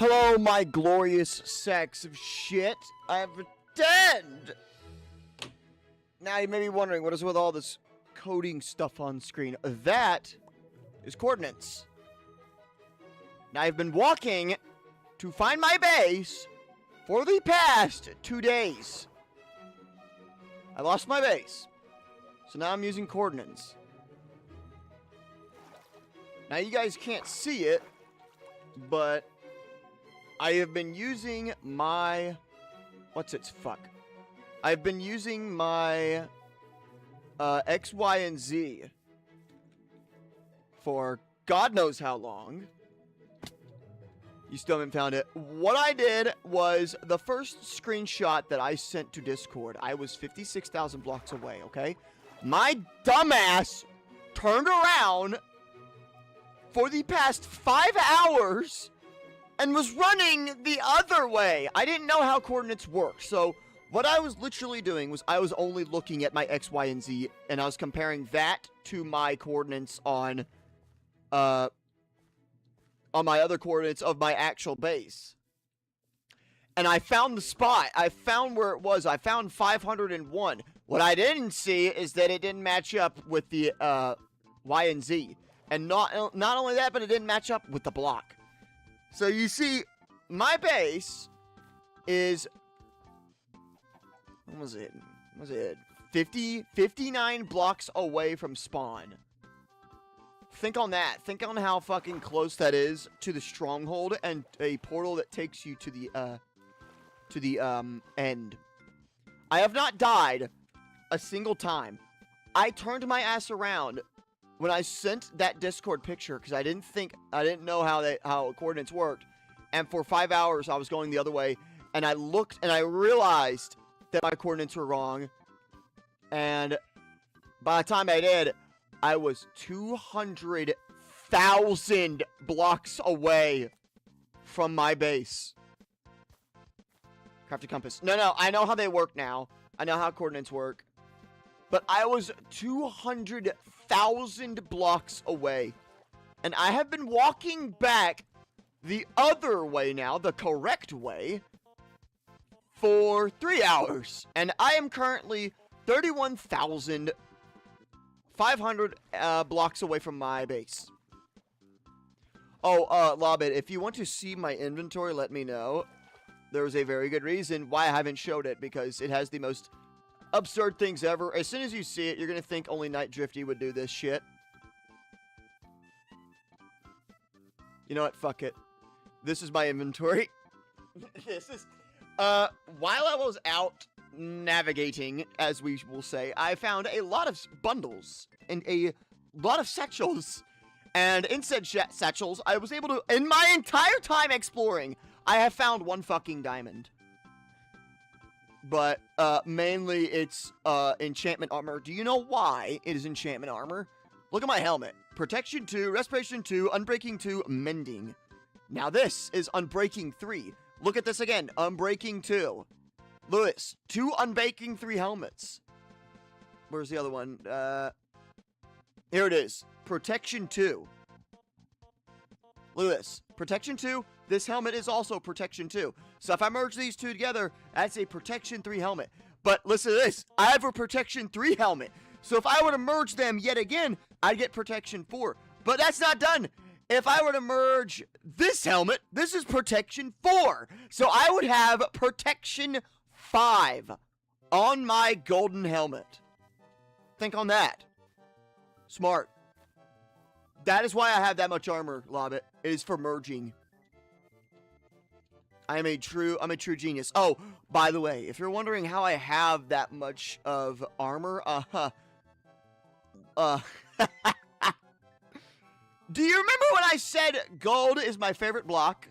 Hello, my glorious sacks of shit. I have returned! Now you may be wondering, what is with all this coding stuff on screen? That is coordinates. Now I've been walking to find my base for the past 2 days. I lost my base. So now I'm using coordinates. Now you guys can't see it, but I have been using my... I've been using my X, Y, and Z for God knows how long. You still haven't found it. What I did was the first screenshot that I sent to Discord, I was 56,000 blocks away, okay? My dumbass turned around for the past 5 hours and was running the other way. I didn't know how coordinates work, so what I was literally doing was I was only looking at my X, Y, and Z, and I was comparing that to my coordinates on my other coordinates of my actual base. And I found the spot. I found where it was. I found 501. What I didn't see is that it didn't match up with the Y and Z. And not only that, but it didn't match up with the block. So you see, my base is... What was it? 59 blocks away from spawn. Think on that. Think on how fucking close that is to the stronghold and a portal that takes you to the end. I have not died a single time. I turned my ass around when I sent that Discord picture because I didn't know how coordinates worked. And for 5 hours I was going the other way, and I looked and I realized that my coordinates were wrong. And by the time I did, I was 200,000 blocks away from my base. Crafted compass. No, I know how they work now. I know how coordinates work. But I was 200,000 blocks away. And I have been walking back the other way now, the correct way, for 3 hours. And I am currently 31,500 blocks away from my base. Oh, Lobbit, if you want to see my inventory, let me know. There's a very good reason why I haven't showed it, because it has the most absurd things ever. As soon as you see it, you're gonna think only Night Drifty would do this shit. You know what? Fuck it. This is my inventory. This is... while I was out navigating, as we will say, I found a lot of bundles and a lot of satchels. And in said satchels, I was able to, in my entire time exploring, I have found one fucking diamond. But, mainly it's, enchantment armor. Do you know why it is enchantment armor? Look at my helmet. Protection 2, Respiration 2, Unbreaking 2, Mending. Now this is Unbreaking 3. Look at this again. Unbreaking 2. Lewis, 2 Unbreaking 3 helmets. Where's the other one? Here it is. Protection 2. Lewis, Protection 2. This helmet is also Protection 2. So if I merge these two together, that's a Protection 3 helmet. But listen to this. I have a Protection 3 helmet. So if I were to merge them yet again, I'd get Protection 4. But that's not done. If I were to merge this helmet, this is Protection 4. So I would have Protection 5 on my golden helmet. Think on that. Smart. That is why I have that much armor, Lobbit. It is for merging. I'm a true genius. Oh, by the way, if you're wondering how I have that much of armor, do you remember when I said gold is my favorite block?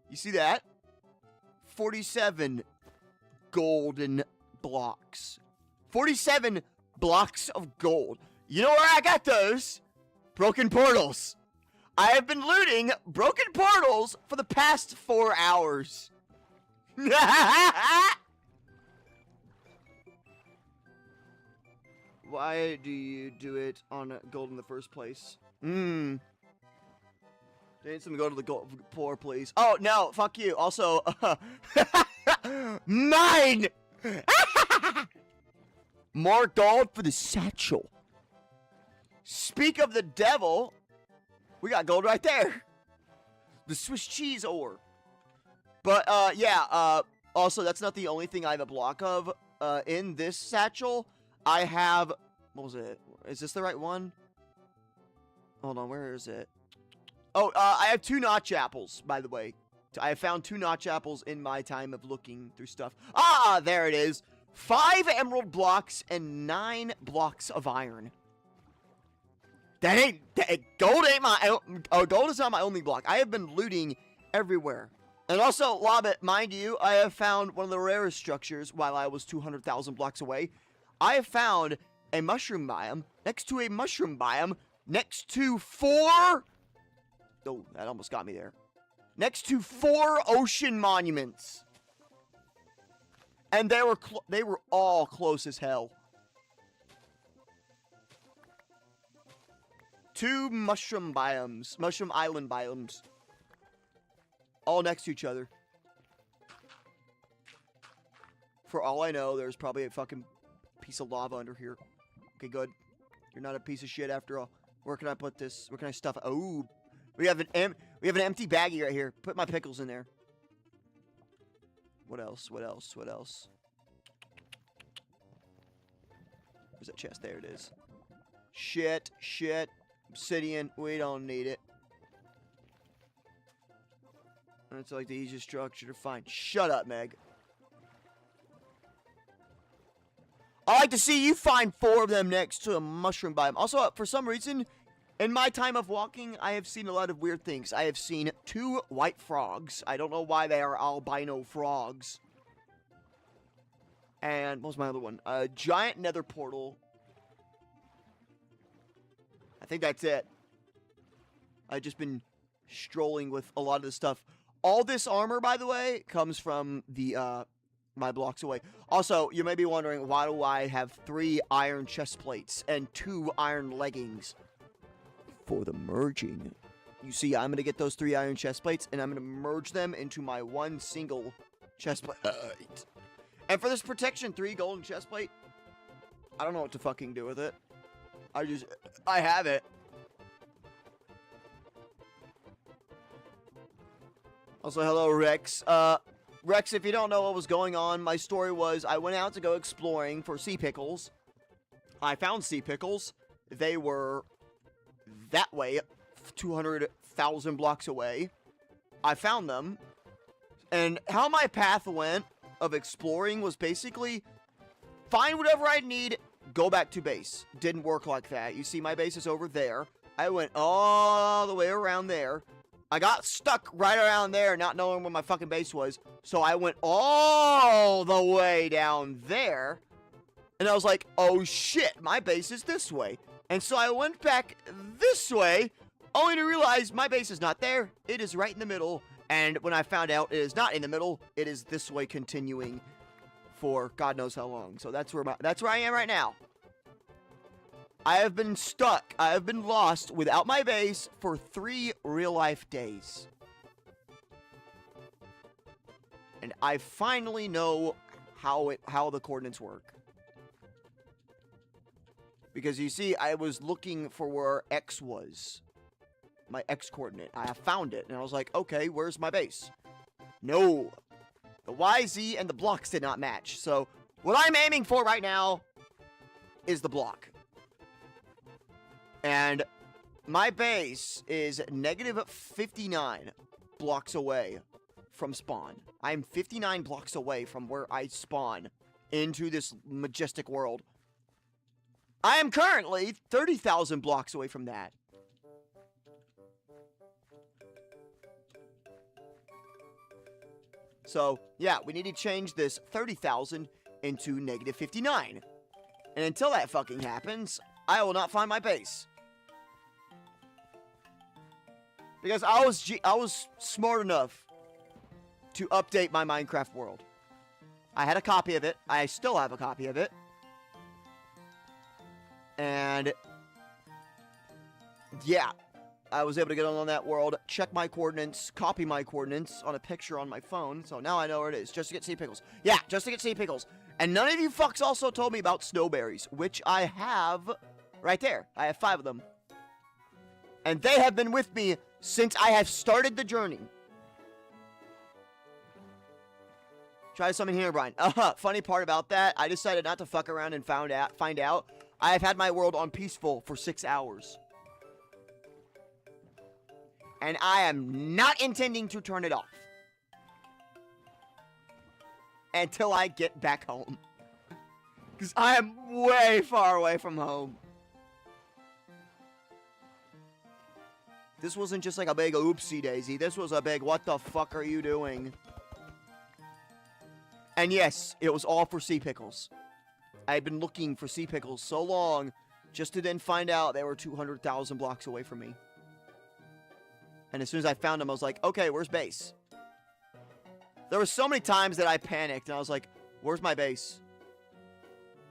You see that? 47 golden blocks. 47 blocks of gold. You know where I got those? Broken portals. I have been looting broken portals for the past 4 hours. Why do you do it on gold in the first place? Jason, go to the poor, please. Oh, no, fuck you. Also, mine! More gold for the satchel. Speak of the devil, we got gold right there. The Swiss cheese ore. But, yeah, also, that's not the only thing I have a block of. In this satchel, I have, what was it? Is this the right one? Hold on, where is it? Oh, I have 2 notch apples, by the way. I have found 2 notch apples in my time of looking through stuff. Ah, there it is. 5 emerald blocks and 9 blocks of iron. Gold ain't my, gold is not my only block. I have been looting everywhere. And also, Lobbit, mind you, I have found one of the rarest structures while I was 200,000 blocks away. I have found a mushroom biome next to a mushroom biome next to 4... Oh, that almost got me there. Next to 4 ocean monuments. And they were all close as hell. 2 mushroom biomes, mushroom island biomes. All next to each other. For all I know, there's probably a fucking piece of lava under here. Okay, good. You're not a piece of shit after all. Where can I put this? Where can I stuff it? Oh, we have an empty baggie right here. Put my pickles in there. What else? What else? What else? Where's that chest? There it is. Shit. Obsidian. We don't need it. That's like the easiest structure to find. Shut up, Meg. I like to see you find 4 of them next to a mushroom biome. Also, for some reason, in my time of walking, I have seen a lot of weird things. I have seen 2 white frogs. I don't know why they are albino frogs. And what was my other one? A giant nether portal. I think that's it. I've just been strolling with a lot of this stuff. All this armor, by the way, comes from the, my blocks away. Also, you may be wondering, why do I have 3 iron chest plates and 2 iron leggings? For the merging. You see, I'm going to get those 3 iron chest plates, and I'm going to merge them into my 1 single chest plate. And for this protection 3 golden chest plate, I don't know what to fucking do with it. I have it. Also, hello, Rex. Rex, if you don't know what was going on, my story was I went out to go exploring for sea pickles. I found sea pickles. They were that way, 200,000 blocks away. I found them. And how my path went of exploring was basically find whatever I need, go back to base. Didn't work like that. You see, my base is over there. I went all the way around there. I got stuck right around there, not knowing where my fucking base was. So I went all the way down there. And I was like, oh shit, my base is this way. And so I went back this way, only to realize my base is not there. It is right in the middle. And when I found out it is not in the middle, it is this way continuing for God knows how long. So that's where I am right now. I have been stuck. I have been lost without my base for 3 real-life days. And I finally know how the coordinates work. Because you see, I was looking for where X was. My X coordinate. I found it. And I was like, okay, where's my base? No. The Y, Z, and the blocks did not match. So, what I'm aiming for right now is the block. And my base is negative 59 blocks away from spawn. I'm 59 blocks away from where I spawn into this majestic world. I am currently 30,000 blocks away from that. So, yeah, we need to change this 30,000 into negative 59. And until that fucking happens, I will not find my base. Because I was smart enough to update my Minecraft world. I had a copy of it. I still have a copy of it. And yeah, I was able to get on that world, check my coordinates, copy my coordinates on a picture on my phone. So now I know where it is, just to get sea pickles. Yeah, just to get sea pickles. And none of you fucks also told me about snowberries, which I have right there. I have 5 of them. And they have been with me since I have started the journey. Try something here, Brian. Funny part about that, I decided not to fuck around and find out. I have had my world on peaceful for 6 hours. And I am not intending to turn it off until I get back home. Because I am way far away from home. This wasn't just like a big oopsie daisy. This was a big, what the fuck are you doing? And yes, it was all for sea pickles. I had been looking for sea pickles so long, just to then find out they were 200,000 blocks away from me. And as soon as I found them, I was like, okay, where's base? There were so many times that I panicked, and I was like, where's my base?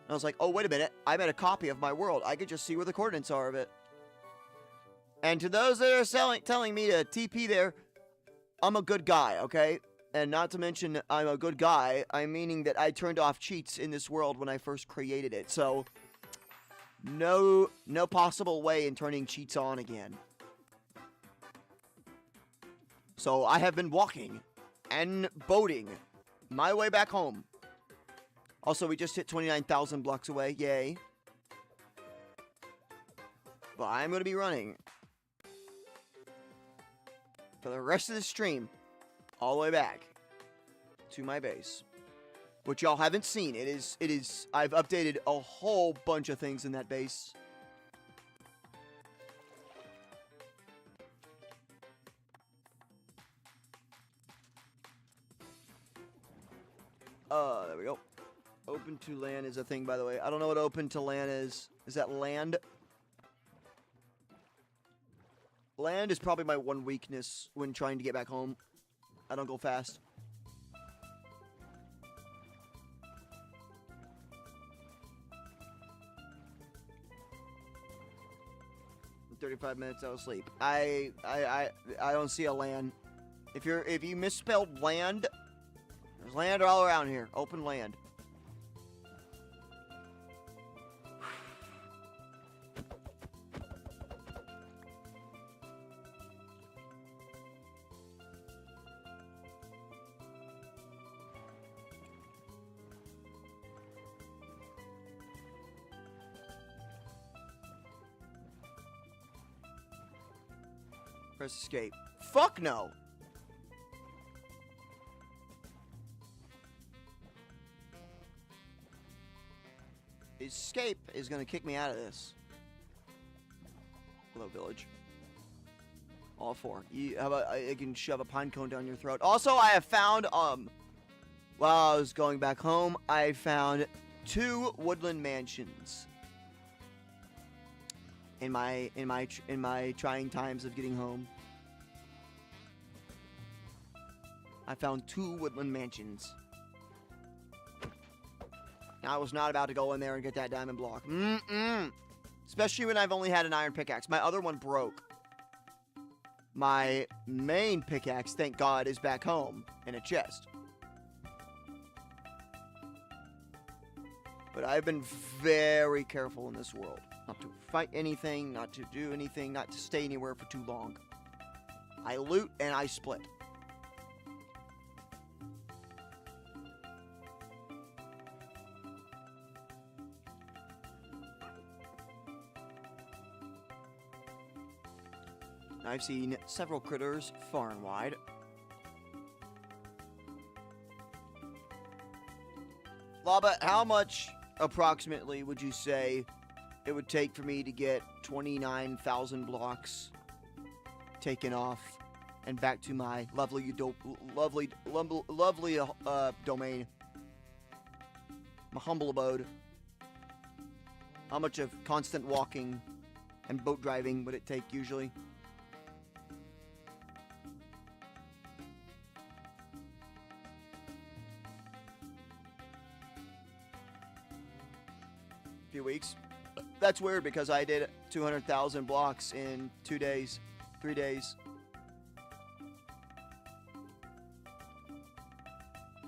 And I was like, oh, wait a minute. I made a copy of my world. I could just see where the coordinates are of it. And to those that are telling me to TP there, I'm a good guy, okay? And not to mention I'm a good guy, I'm meaning that I turned off cheats in this world when I first created it. So, no possible way in turning cheats on again. So I have been walking and boating my way back home. Also, we just hit 29,000 blocks away. Yay. But I'm going to be running for the rest of the stream all the way back to my base. Which y'all haven't seen. It is, I've updated a whole bunch of things in that base. There we go. Open to land is a thing, by the way. I don't know what open to land is. Is that land? Land is probably my one weakness when trying to get back home. I don't go fast. In 35 minutes, I was asleep. I don't see a land. If you misspelled land, there's land all around here. Open land. Press escape. Fuck no! Escape is gonna kick me out of this. Hello, village. All 4. How about I can shove a pine cone down your throat? Also, I have found while I was going back home, I found 2 woodland mansions. In my trying times of getting home, I found 2 woodland mansions. Now, I was not about to go in there and get that diamond block. Especially when I've only had an iron pickaxe. My other one broke. My main pickaxe, thank God, is back home in a chest. But I've been very careful in this world. Not to fight anything, not to do anything, not to stay anywhere for too long. I loot and I split. I've seen several critters far and wide. Lava, how much approximately would you say it would take for me to get 29,000 blocks taken off and back to my lovely domain? My humble abode. How much of constant walking and boat driving would it take usually? Few weeks. That's weird because I did 200,000 blocks in 2 days. 3 days.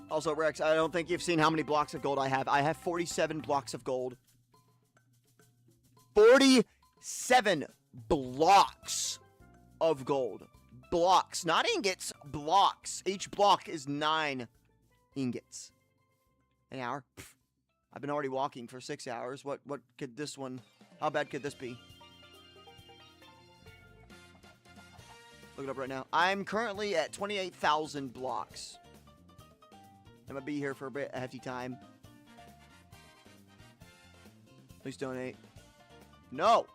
Also, Rex, I don't think you've seen how many blocks of gold I have. I have 47 blocks of gold. 47 blocks of gold. Blocks, not ingots, blocks. Each block is 9 ingots. An hour? Pfft. I've been already walking for 6 hours. What could this one... How bad could this be? Look it up right now. I'm currently at 28,000 blocks. I'm gonna be here for a hefty time. Please donate. No!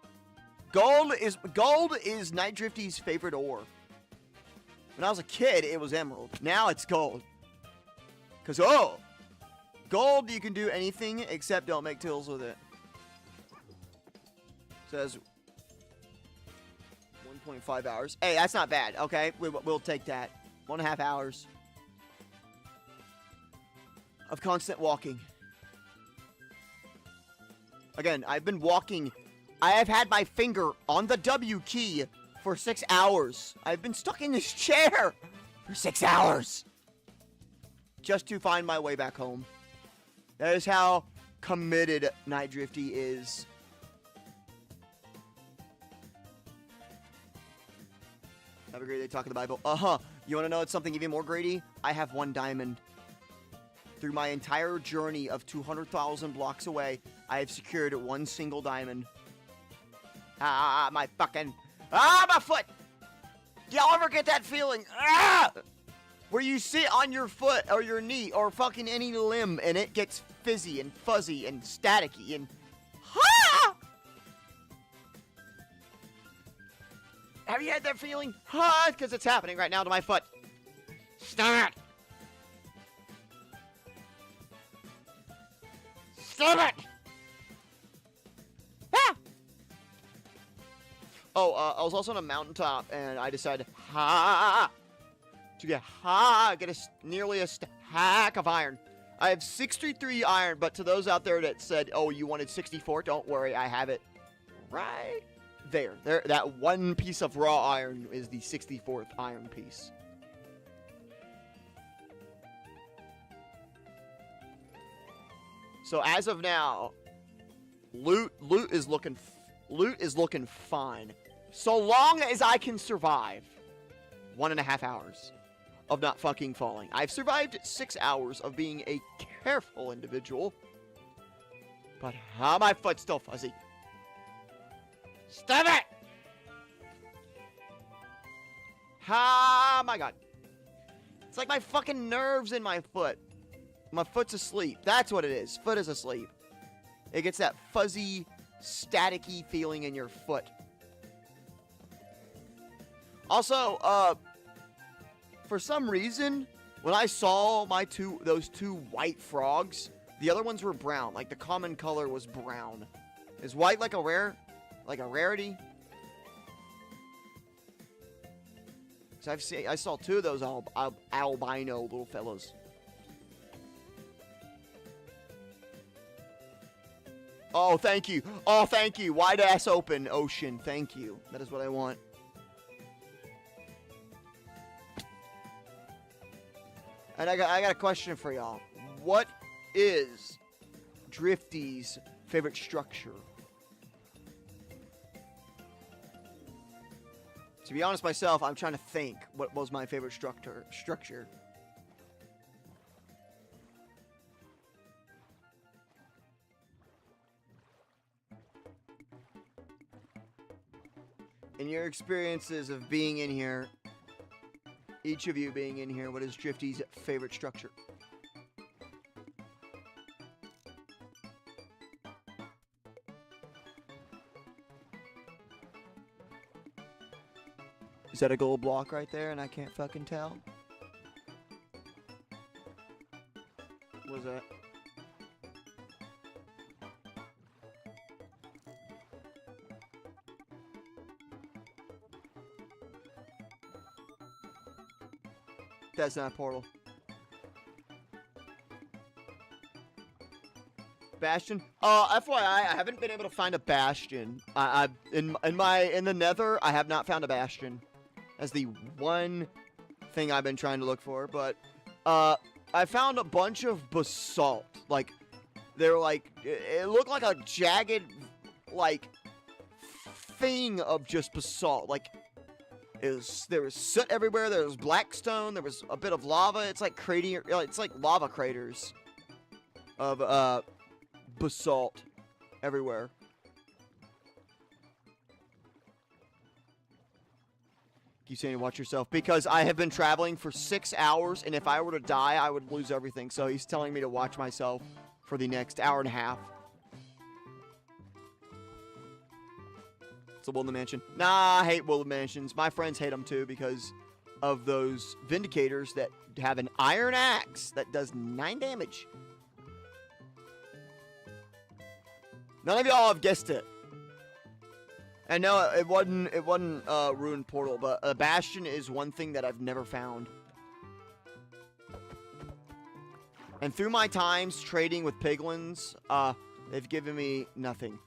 Gold is Night Drifty's favorite ore. When I was a kid, it was emerald. Now it's gold. Because, oh! Gold, you can do anything except don't make tools with it. Says 1.5 hours. Hey, that's not bad, okay? We'll take that. 1.5 hours of constant walking. Again, I've been walking. I have had my finger on the W key for 6 hours. I've been stuck in this chair for 6 hours just to find my way back home. That is how committed Night Drifty is. Have a great day talking the Bible. You want to know it's something even more greedy? I have 1 diamond. Through my entire journey of 200,000 blocks away, I have secured 1 single diamond. My fucking... my foot! Do y'all ever get that feeling? Where you sit on your foot or your knee or fucking any limb and it gets fizzy and fuzzy and staticky and... Have you had that feeling? Because it's happening right now to my foot. Stop it! Stop it! Oh, I was also on a mountaintop, and I decided, to get nearly a stack of iron. I have 63 iron, but to those out there that said, oh, you wanted 64, don't worry, I have it right there. That one piece of raw iron is the 64th iron piece. So as of now, loot is looking fine. So long as I can survive 1.5 hours of not fucking falling. I've survived 6 hours of being a careful individual. But my foot's still fuzzy. Stop it! My God. It's like my fucking nerves in my foot. My foot's asleep. That's what it is. Foot is asleep. It gets that fuzzy, staticky feeling in your foot. Also, for some reason, when I saw those two white frogs, the other ones were brown. Like, the common color was brown. Is white like a rarity? Because I saw 2 of those albino little fellas. Oh, thank you. Oh, thank you. Wide ass open ocean. Thank you. That is what I want. And I got a question for y'all. What is Drifty's favorite structure? To be honest myself, I'm trying to think what was my favorite structure. In your experiences of being in here, each of you being in here, what is Drifty's favorite structure? Is that a gold block right there and I can't fucking tell? What was that? That's not a portal. Bastion. FYI, I haven't been able to find a Bastion. In the Nether, I have not found a Bastion. That's the one thing I've been trying to look for. But I found a bunch of basalt. Like, they're like, it looked like a jagged, like, thing of just basalt. Like, there was soot everywhere. There was black stone. There was a bit of lava. It's like it's like lava craters of basalt everywhere. Keep saying to watch yourself because I have been traveling for 6 hours, and if I were to die, I would lose everything. So he's telling me to watch myself for the next hour and a half. It's a Woodland Mansion. Nah, I hate Woodland Mansions. My friends hate them too because of those Vindicators that have an iron axe that does 9 damage. None of y'all have guessed it. And no, it wasn't Ruined Portal, but a Bastion is one thing that I've never found. And through my times trading with piglins, they've given me nothing.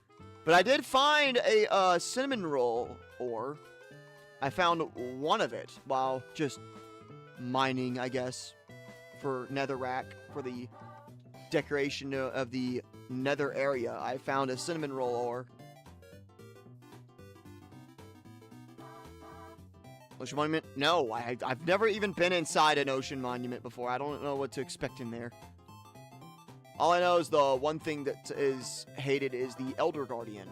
But I did find a cinnamon roll ore. I found one of it while just mining, I guess, for netherrack, for the decoration of the nether area. I found a cinnamon roll ore. Ocean Monument? No, I've never even been inside an Ocean Monument before. I don't know what to expect in there. All I know is the one thing that is hated is the Elder Guardian.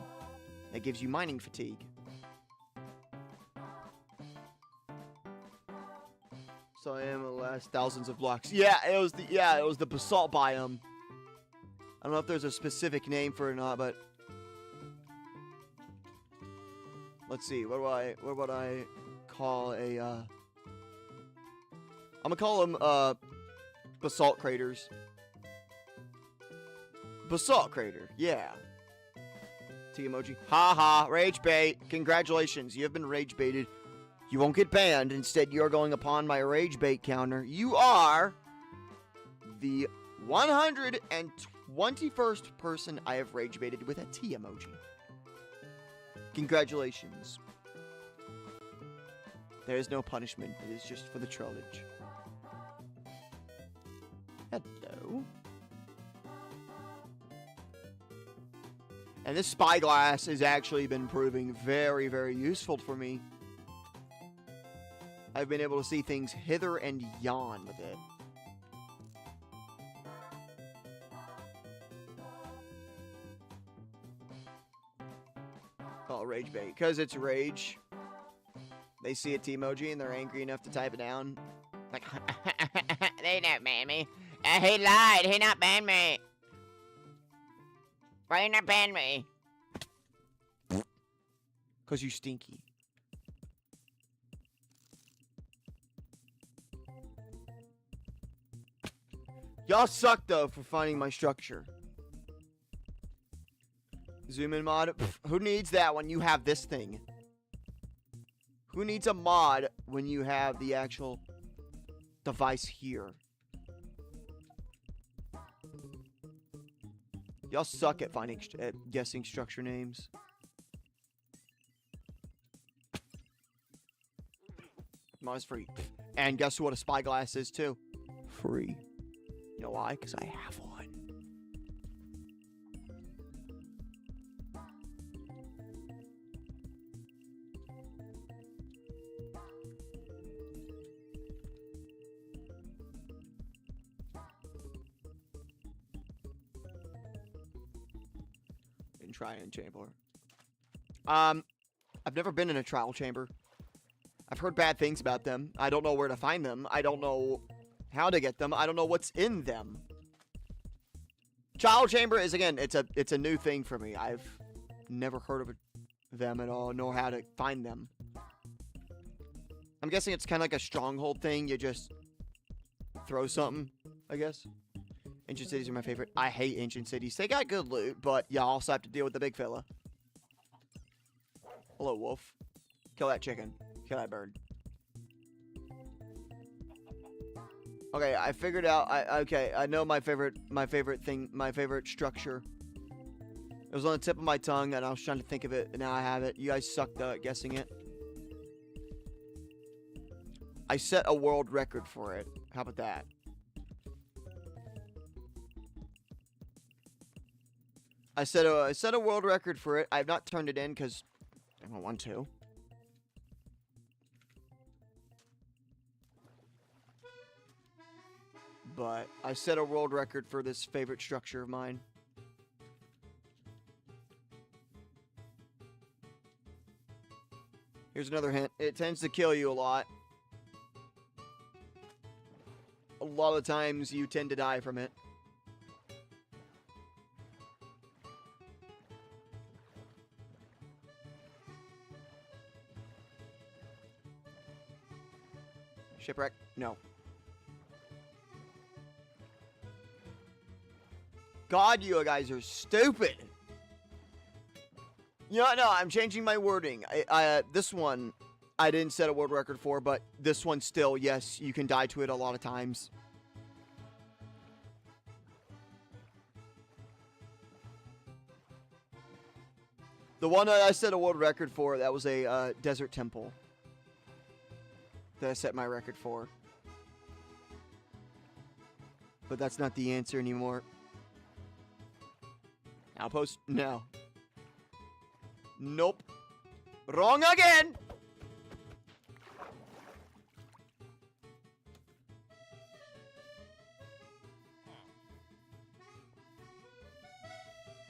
That gives you mining fatigue. So I am the last thousands of blocks. Yeah, it was the basalt biome. I don't know if there's a specific name for it or not, but let's see. What would I call a I'm gonna call them basalt craters. Basalt crater, yeah. T emoji. Haha, rage bait. Congratulations, you have been rage baited. You won't get banned. Instead, you are going upon my rage bait counter. You are the 121st person I have rage baited with a T emoji. Congratulations. There is no punishment. It is just for the trollage. Hello. And this spyglass has actually been proving very, very useful for me. I've been able to see things hither and yon with it. Oh, rage bait. Because it's rage. They see a T-emoji and they're angry enough to type it down. Like, they not ban me. He lied. He not banned me. Why you not ban me? Because you stinky. Y'all suck, though, for finding my structure. Zoom in mod. Who needs that when you have this thing? Who needs a mod when you have the actual device here? Y'all suck at guessing structure names. Mod is free. And guess what a spyglass is too? Free. You know why? Because I have one. Try-in chamber. I've never been in a trial chamber. I've heard bad things about them. I don't know where to find them. I don't know how to get them. I don't know what's in them. Trial chamber is, again, it's a new thing for me. I've never heard of them at all, nor how to find them. I'm guessing it's kind of like a stronghold thing. You just throw something, I guess. Ancient cities are my favorite. I hate ancient cities. They got good loot, but you also have to deal with the big fella. Hello, wolf. Kill that chicken. Kill that bird. Okay, I figured out. Okay, I know my favorite structure It was on the tip of my tongue, and I was trying to think of it, and now I have it. You guys sucked at guessing it. I set a world record for it. How about that? I set a world record for it. I have not turned it in because I don't want to. But I set a world record for this favorite structure of mine. Here's another hint. It tends to kill you a lot. A lot of times you tend to die from it. Shipwreck? No. God, you guys are stupid. You know, no, I'm changing my wording. This one, I didn't set a world record for, but this one still, yes, you can die to it a lot of times. The one that I set a world record for, that was a desert temple. That I set my record for. But that's not the answer anymore. Outpost? No. Nope. Wrong again!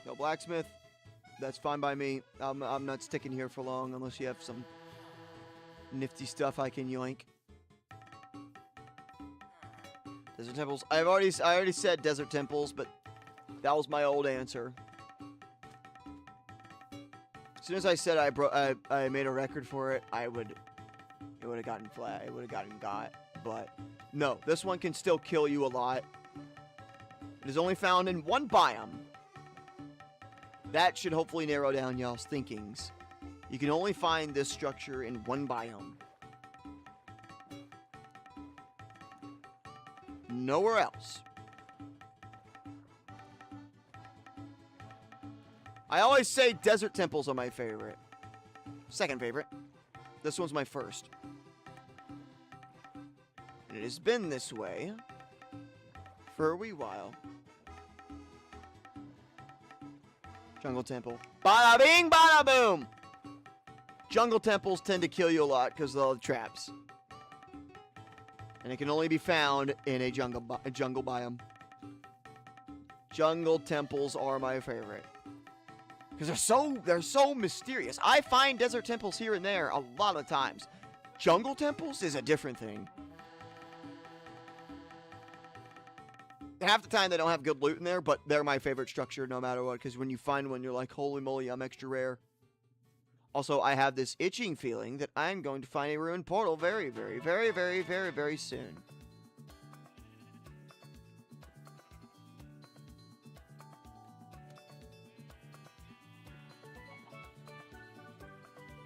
No blacksmith. That's fine by me. I'm not sticking here for long unless you have some nifty stuff I can yoink. Desert temples. I already said desert temples, but that was my old answer. As soon as I said I made a record for it, it would have gotten flat. It would have gotten got. But no, this one can still kill you a lot. It is only found in one biome. That should hopefully narrow down y'all's thinkings. You can only find this structure in one biome. Nowhere else. I always say desert temples are my favorite. Second favorite. This one's my first. And it has been this way for a wee while. Jungle temple. Bada bing, bada boom! Jungle temples tend to kill you a lot because of all the traps. And it can only be found in a jungle biome. Jungle temples are my favorite. Because they're so mysterious. I find desert temples here and there a lot of times. Jungle temples is a different thing. Half the time they don't have good loot in there, but they're my favorite structure no matter what. Because when you find one, you're like, holy moly, I'm extra rare. Also, I have this itching feeling that I'm going to find a ruined portal very, very, very, very, very, very soon.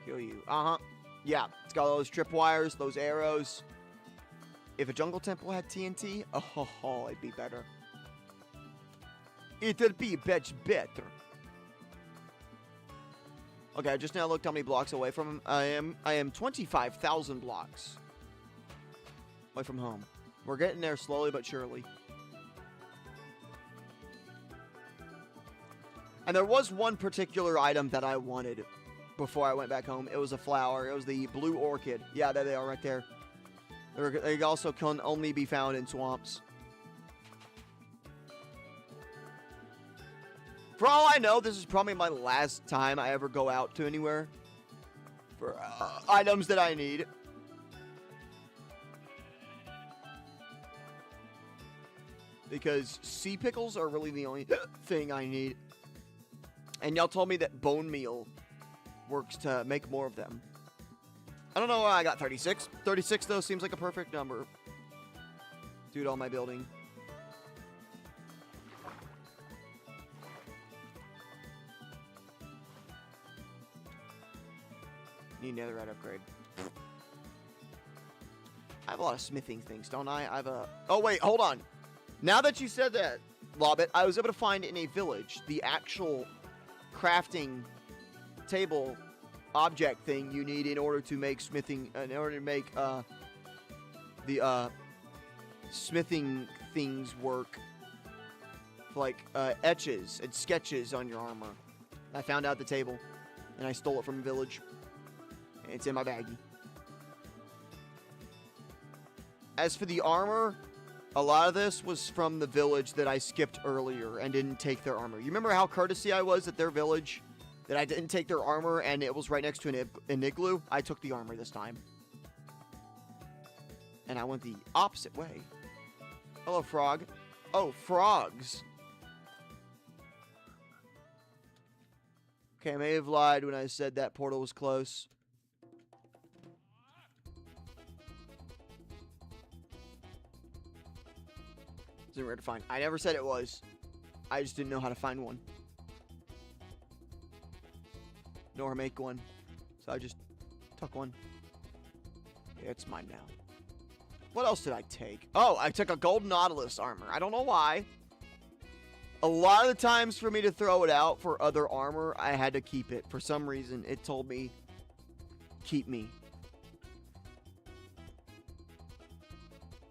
Kill you. Uh-huh. Yeah, it's got all those tripwires, those arrows. If a jungle temple had TNT, oh, it'd be better. It'd be much better. Okay, I just now looked how many blocks away from him. I am 25,000 blocks away from home. We're getting there slowly but surely. And there was one particular item that I wanted before I went back home. It was a flower. It was the blue orchid. Yeah, there they are right there. They also can only be found in swamps. For all I know, this is probably my last time I ever go out to anywhere for items that I need. Because sea pickles are really the only thing I need. And y'all told me that bone meal works to make more of them. I don't know why I got 36. 36, though, seems like a perfect number. Dude, on my building. Need netherite upgrade. I have a lot of smithing things, don't I? I have a... Oh, wait, hold on. Now that you said that, Lobbit, I was able to find in a village the actual crafting table object thing you need in order to make smithing, in order to make the smithing things work, like etches and sketches on your armor. I found out the table, and I stole it from a village. It's in my baggie. As for the armor, a lot of this was from the village that I skipped earlier and didn't take their armor. You remember how courtesy I was at their village? That I didn't take their armor and it was right next to an igloo? I took the armor this time. And I went the opposite way. Hello, frog. Oh, frogs. Okay, I may have lied when I said that portal was close. It's rare to find. I never said it was. I just didn't know how to find one. Nor make one. So I just took one. It's mine now. What else did I take? Oh, I took a gold Nautilus armor. I don't know why. A lot of the times for me to throw it out for other armor, I had to keep it. For some reason, it told me, keep me.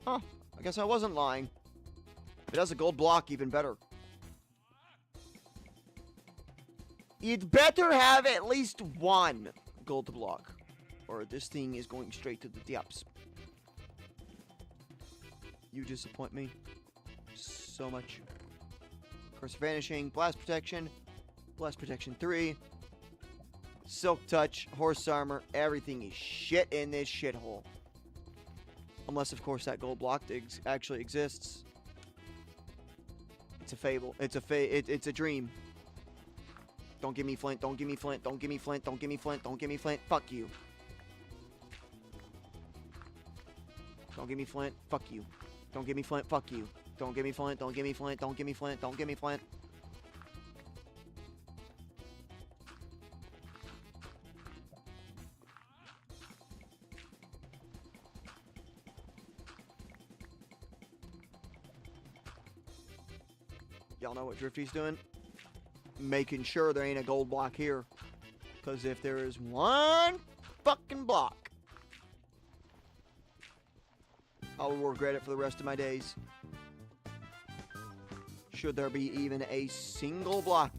Huh. I guess I wasn't lying. If it has a gold block, even better. You'd better have at least one gold block, or this thing is going straight to the depths. You disappoint me so much. Curse of Vanishing, Blast Protection 3, Silk Touch, Horse Armor, everything is shit in this shithole. Unless, of course, that gold block actually exists. It's a fable. It's a dream. Don't give me flint. Don't give me flint. Don't give me flint. Don't give me flint. Don't give me flint. Fuck you. Don't give me flint. Fuck you. Don't give me flint. Fuck you. Don't give me flint. Don't give me flint. Don't give me flint. Don't give me flint. Y'all know what Drifty's doing? Making sure there ain't a gold block here. Because if there is one fucking block, I will regret it for the rest of my days. Should there be even a single block.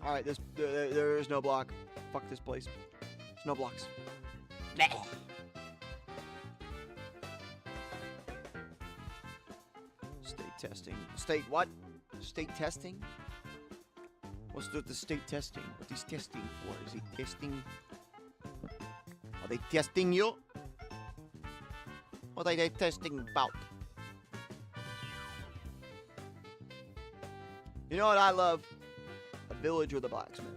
Alright, there is no block. Fuck this place. There's no blocks. State testing. State what? State testing? What's the state testing? What is testing for? Is he testing? Are they testing you? What are they testing about? You know what I love? A village with a blacksmith.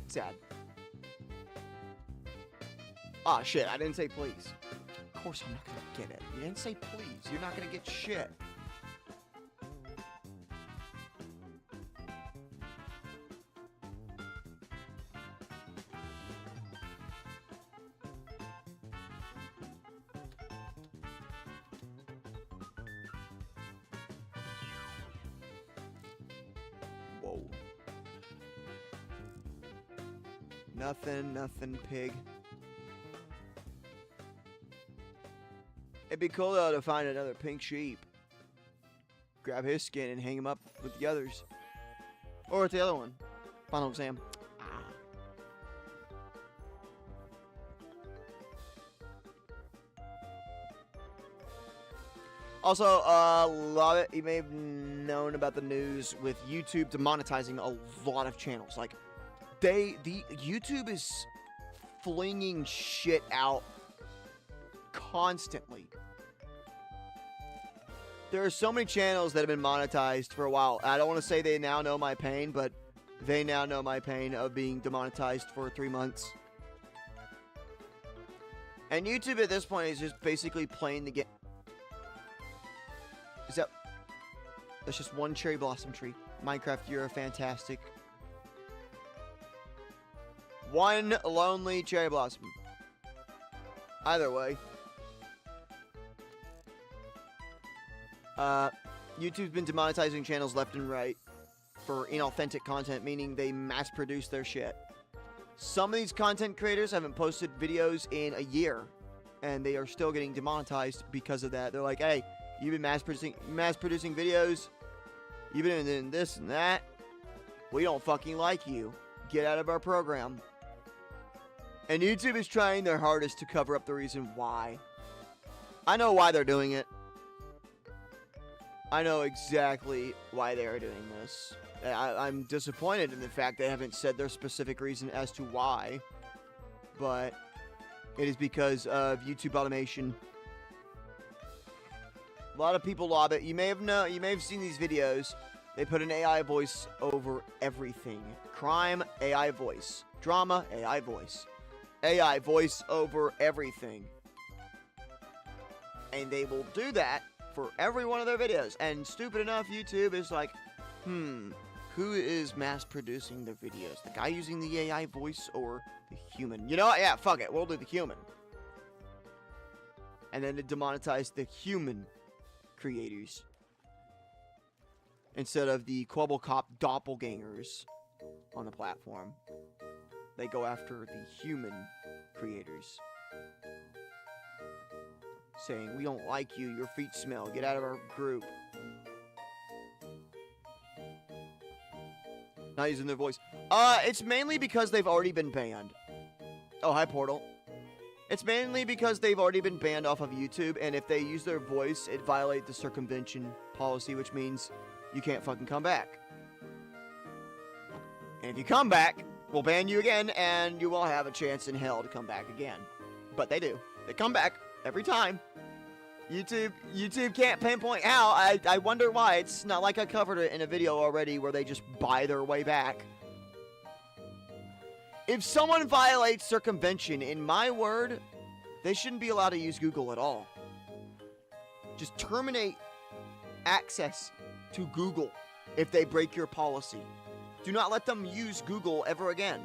Sad. Ah, shit, I didn't say please. Of course I'm not gonna get it. You didn't say please. You're not gonna get shit. Whoa. Nothing, pig. It'd be cool, though, to find another pink sheep. Grab his skin and hang him up with the others. Or with the other one. Final exam. Also, a lot of you may have known about the news with YouTube demonetizing a lot of channels. Like, YouTube is flinging shit out constantly. There are so many channels that have been monetized for a while. I don't want to say they now know my pain, but they now know my pain of being demonetized for 3 months. And YouTube at this point is just basically playing the game. That's just one cherry blossom tree. Minecraft, you're fantastic. One lonely cherry blossom. Either way. YouTube's been demonetizing channels left and right for inauthentic content, meaning they mass produce their shit. Some of these content creators haven't posted videos in a year, and they are still getting demonetized because of that. They're like, hey, you've been mass producing videos, you've been doing this and that, we don't fucking like you. Get out of our program. And YouTube is trying their hardest to cover up the reason why. I know why they're doing it. I know exactly why they are doing this. I'm disappointed in the fact they haven't said their specific reason as to why. But it is because of YouTube automation. A lot of people lob it. You may have seen these videos. They put an AI voice over everything. Crime, AI voice. Drama, AI voice. AI voice over everything. And they will do that for every one of their videos. And stupid enough, YouTube is like, who is mass producing their videos? The guy using the AI voice or the human? You know what? Yeah, fuck it. We'll do the human. And then to demonetize the human creators instead of the Quabblecop doppelgangers on the platform. They go after the human creators, saying, we don't like you, your feet smell, get out of our group. Not using their voice. It's mainly because they've already been banned. Oh, hi, Portal. It's mainly because they've already been banned off of YouTube, and if they use their voice, it violates the circumvention policy, which means you can't fucking come back. And if you come back, we'll ban you again, and you will have a chance in hell to come back again. But they do. They come back every time. YouTube can't pinpoint how. I wonder why. It's not like I covered it in a video already where they just buy their way back. If someone violates circumvention, in my word, they shouldn't be allowed to use Google at all. Just terminate access to Google if they break your policy. Do not let them use Google ever again.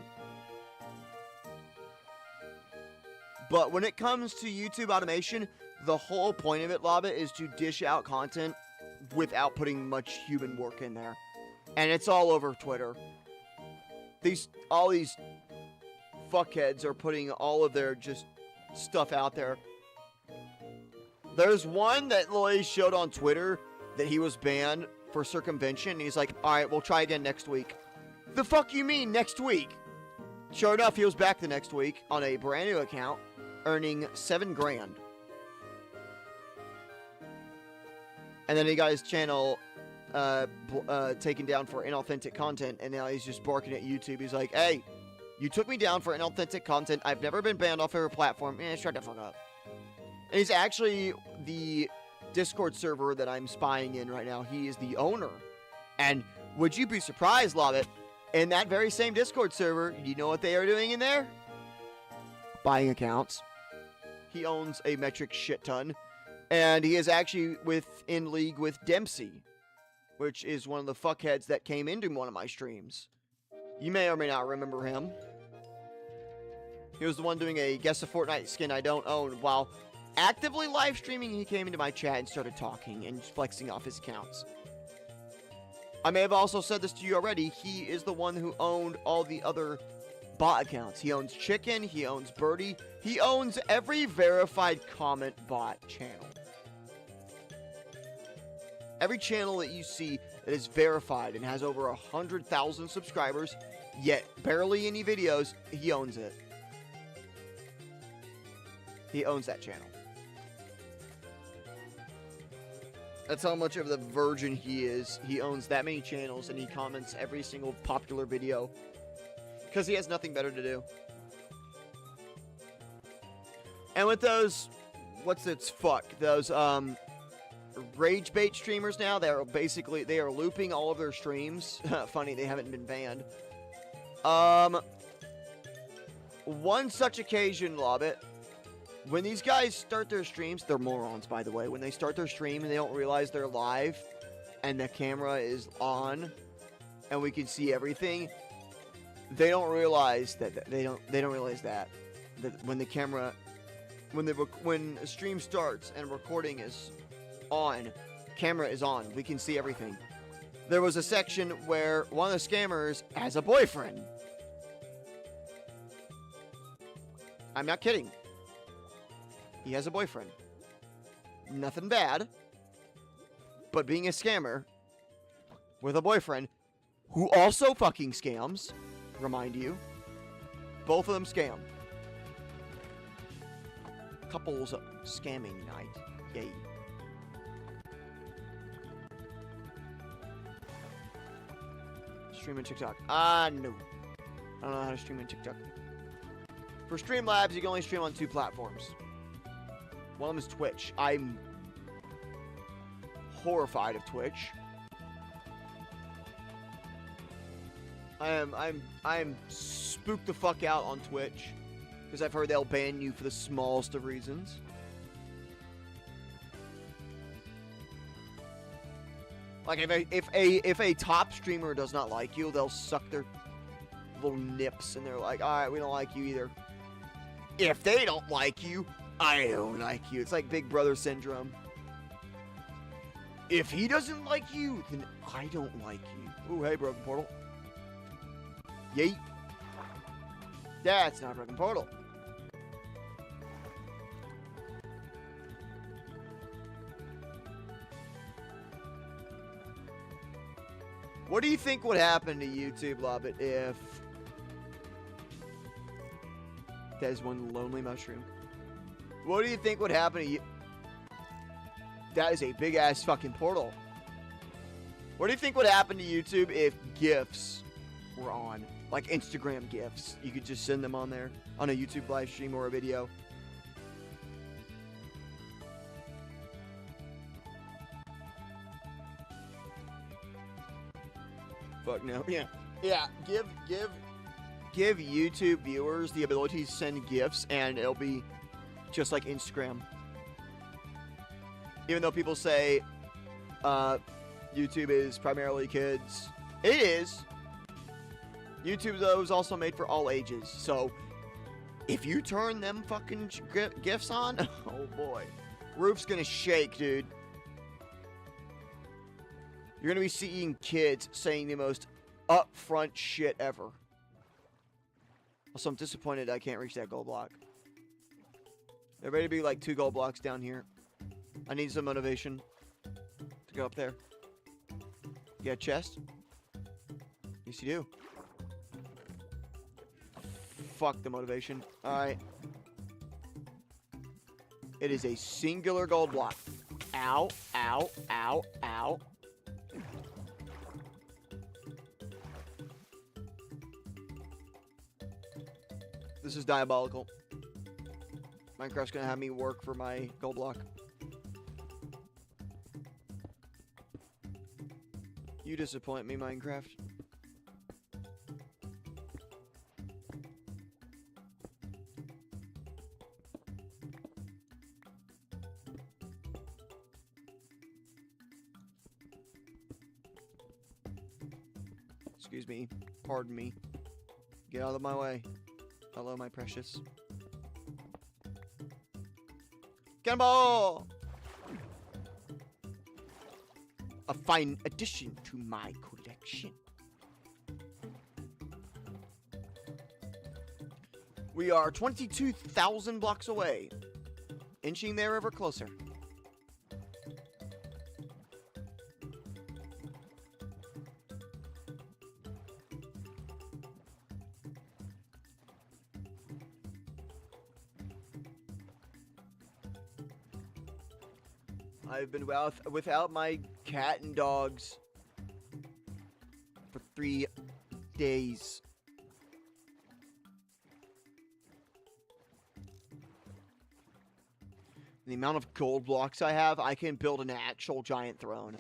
But when it comes to YouTube automation, the whole point of it, Lobbit, is to dish out content without putting much human work in there. And it's all over Twitter. All these fuckheads are putting all of their just stuff out there. There's one that Lloyd showed on Twitter that he was banned for circumvention. And he's like, alright, we'll try again next week. The fuck you mean next week? Sure enough, he was back the next week on a brand new account, earning $7 grand. And then he got his channel taken down for inauthentic content, and now he's just barking at YouTube. He's like, hey, you took me down for inauthentic content. I've never been banned off every platform. Shut the fuck up. And he's actually the Discord server that I'm spying in right now. He is the owner. And would you be surprised, Lobbit, in that very same Discord server, you know what they are doing in there? Buying accounts. He owns a metric shit ton. And he is actually in league with Dempsey, which is one of the fuckheads that came into one of my streams. You may or may not remember him. He was the one doing a Guess a Fortnite skin I don't own. While actively live streaming, he came into my chat and started talking and flexing off his accounts. I may have also said this to you already. He is the one who owned all the other bot accounts. He owns Chicken. He owns Birdie. He owns every verified comment bot channel. Every channel that you see that is verified and has over 100,000 subscribers, yet barely any videos, he owns it. He owns that channel. That's how much of the virgin he is. He owns that many channels, and he comments every single popular video. Because he has nothing better to do. And with those... Those, rage bait streamers now, they are looping all of their streams. Funny, they haven't been banned. One such occasion, Lobbit, when these guys start their streams, they're morons, by the way. When they start their stream and they don't realize they're live and the camera is on and we can see everything, they don't realize that they don't realize that when the camera when a stream starts and recording is on, camera is on. We can see everything. There was a section where one of the scammers has a boyfriend. I'm not kidding. He has a boyfriend. Nothing bad. But being a scammer with a boyfriend who also fucking scams, remind you, both of them scam. Couples scamming night. Yay. Stream on TikTok. No. I don't know how to stream on TikTok. For Streamlabs, you can only stream on 2 platforms. One of them is Twitch. I'm horrified of Twitch. I'm spooked the fuck out on Twitch because I've heard they'll ban you for the smallest of reasons. Like if a top streamer does not like you, they'll suck their little nips and they're like, all right, we don't like you either. If they don't like you, I don't like you. It's like Big Brother syndrome. If he doesn't like you, then I don't like you. Ooh, hey, broken portal. Yeet. That's not a broken portal. What do you think would happen to YouTube, Lobbit, if there's one lonely mushroom? What do you think would happen to you? That is a big-ass fucking portal. What do you think would happen to YouTube if GIFs were on? Like Instagram GIFs. You could just send them on there on a YouTube live stream or a video. Fuck no. Yeah. Yeah. Give YouTube viewers the ability to send GIFs and it'll be just like Instagram. Even though people say YouTube is primarily kids. It is. YouTube, though, is also made for all ages. So, if you turn them fucking GIFs on, oh boy. Roof's gonna shake, dude. You're gonna be seeing kids saying the most upfront shit ever. Also, I'm disappointed I can't reach that gold block. There better be like 2 gold blocks down here. I need some motivation to go up there. You got a chest? Yes, you do. Fuck the motivation. Alright. It is a singular gold block. Ow, ow, ow, ow. This is diabolical. Minecraft's gonna have me work for my gold block. You disappoint me, Minecraft. Excuse me. Pardon me. Get out of my way. Hello, my precious. Cannonball! A fine addition to my collection. We are 22,000 blocks away. Inching there ever closer. I've been without my cat and dogs for 3 days. The amount of gold blocks I have, I can build an actual giant throne.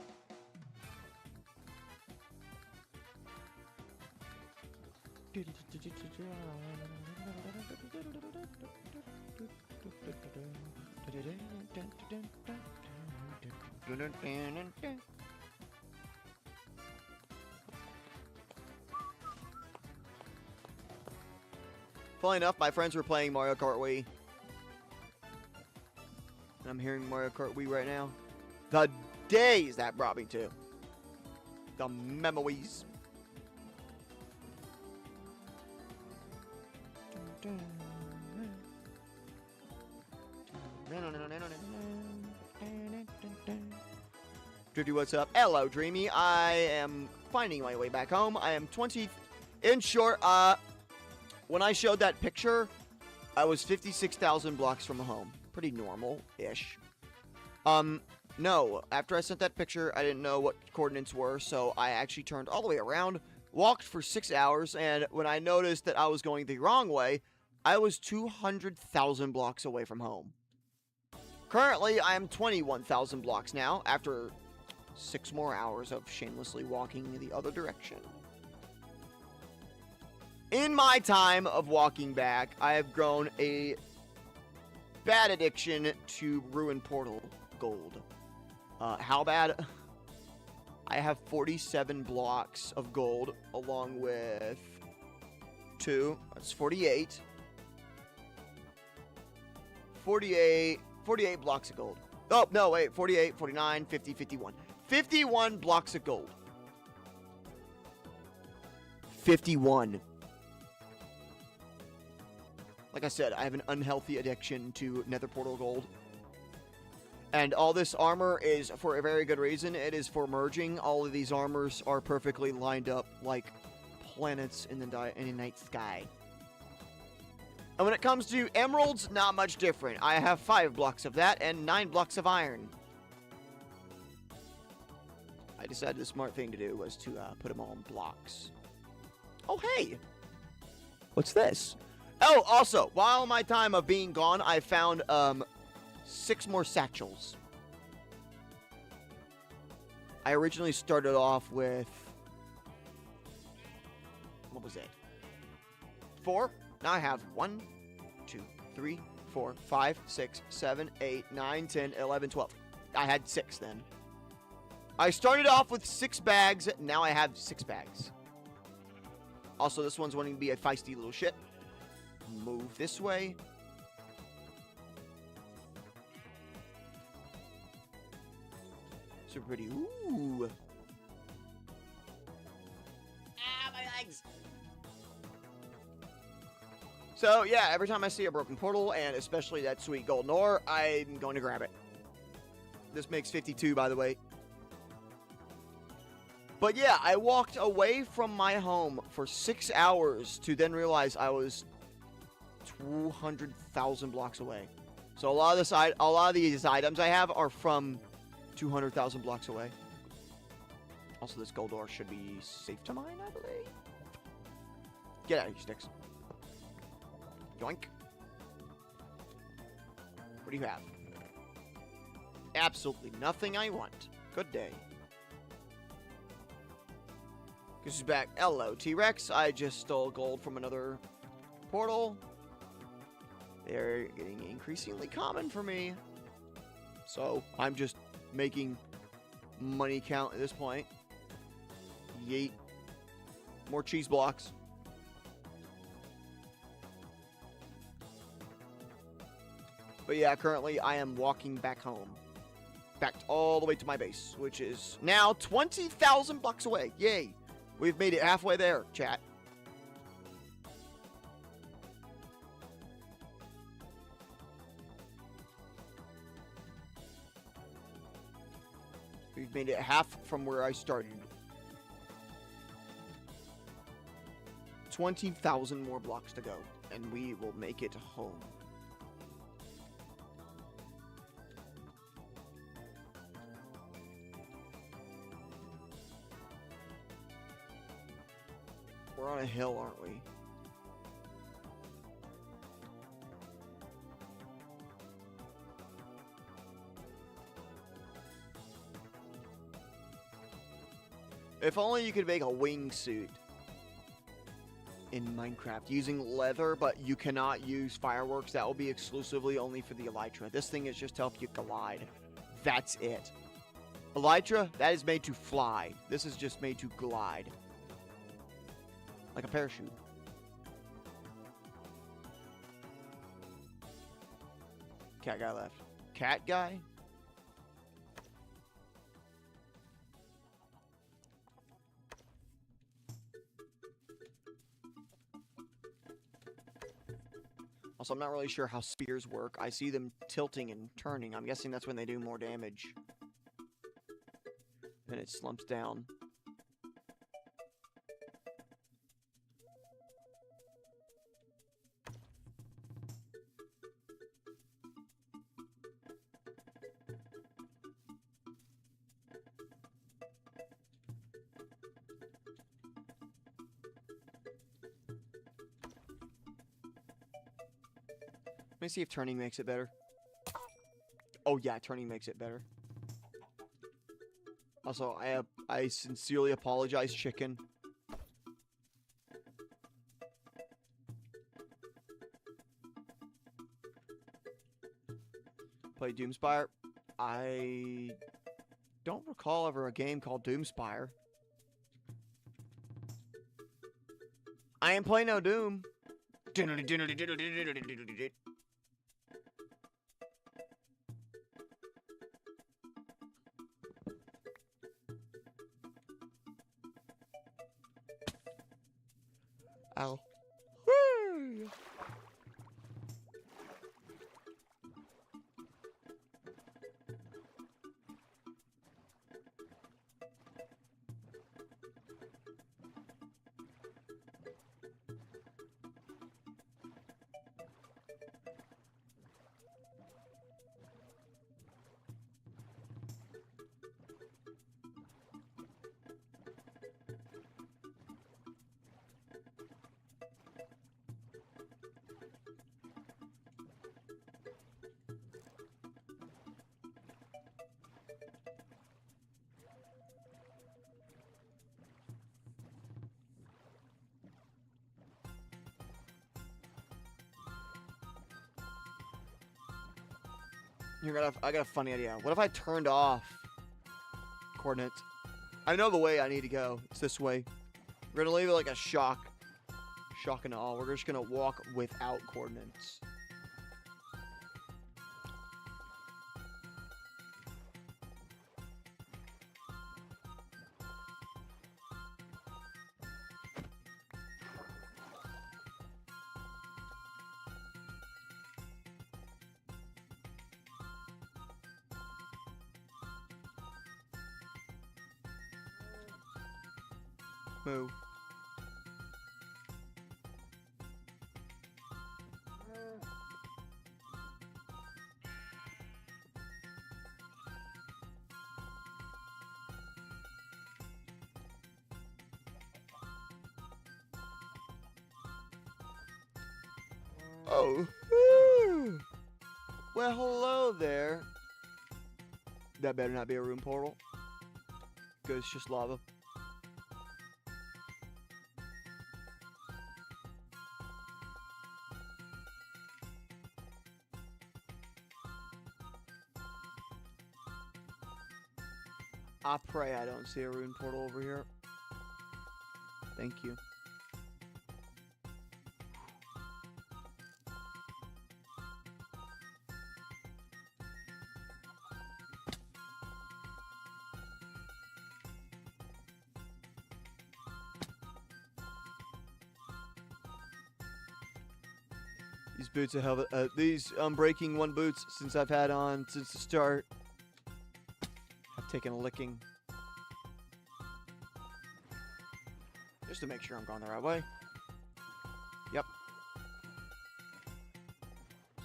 Funnily enough, my friends were playing Mario Kart Wii. And I'm hearing Mario Kart Wii right now. The days that brought me to. The memories. Drifty, what's up? Hello, Dreamy. I am finding my way back home. I am 20. In short, when I showed that picture, I was 56,000 blocks from home. Pretty normal-ish. No, after I sent that picture, I didn't know what coordinates were, so I actually turned all the way around, walked for 6 hours, and when I noticed that I was going the wrong way, I was 200,000 blocks away from home. Currently, I am 21,000 blocks now, after 6 more hours of shamelessly walking the other direction. In my time of walking back, I have grown a bad addiction to ruin portal gold. How bad? I have 47 blocks of gold, along with 2. That's 48. 48 blocks of gold. Oh, no, wait. 48, 49, 50, 51. 51 blocks of gold. 51. Like I said, I have an unhealthy addiction to nether portal gold. And all this armor is for a very good reason. It is for merging. All of these armors are perfectly lined up like planets in the night sky. And when it comes to emeralds, not much different. I have 5 blocks of that and 9 blocks of iron. I decided the smart thing to do was to put them all in blocks. Oh, hey! What's this? Oh, also, while my time of being gone, I found 6 more satchels. I originally started off with... what was it? 4? Now I have 1, 2, 3, 4, 5, 6, 7, 8, 9, 10, 11, 12. I had 6 then. I started off with 6 bags. Now I have 6 bags. Also, this one's wanting to be a feisty little shit. Move this way. Super pretty. Ooh. Ah, my legs. So, yeah, every time I see a broken portal, and especially that sweet golden ore, I'm going to grab it. This makes 52, by the way. But yeah, I walked away from my home for 6 hours to then realize I was 200,000 blocks away. So a lot of these items I have are from 200,000 blocks away. Also, this gold ore should be safe to mine, I believe. Get out of here, sticks. Yoink. What do you have? Absolutely nothing I want. Good day. This is back. Hello, T-Rex. I just stole gold from another portal. They're getting increasingly common for me. So, I'm just making money count at this point. Yeet. More cheese blocks. But yeah, currently I am walking back home. Back all the way to my base, which is now 20,000 blocks away. Yay. We've made it halfway there, chat. We've made it half from where I started. 20,000 more blocks to go, and we will make it home. We're on a hill, aren't we? If only you could make a wingsuit in Minecraft using leather, but you cannot use fireworks. That will be exclusively only for the Elytra. This thing is just to help you glide. That's it. Elytra, that is made to fly. This is just made to glide. Like a parachute. Cat guy left. Cat guy? Also, I'm not really sure how spears work. I see them tilting and turning. I'm guessing that's when they do more damage. And it slumps down. Let me see if turning makes it better. Oh yeah, turning makes it better. Also, I sincerely apologize, chicken. Play Doomspire? I don't recall ever a game called Doomspire. I ain't playing no Doom. Ow. Woo! I got a funny idea. What if I turned off coordinates? I know the way I need to go. It's this way. We're gonna leave it like a shock and awe. We're just gonna walk without coordinates. Move. Oh. Woo. Well, hello there. That better not be a room portal. Because it's just lava. I pray I don't see a rune portal over here. Thank you. These boots are hell. These Unbreaking 1 boots since I've had on since the start. Taking a licking. Just to make sure I'm going the right way. Yep.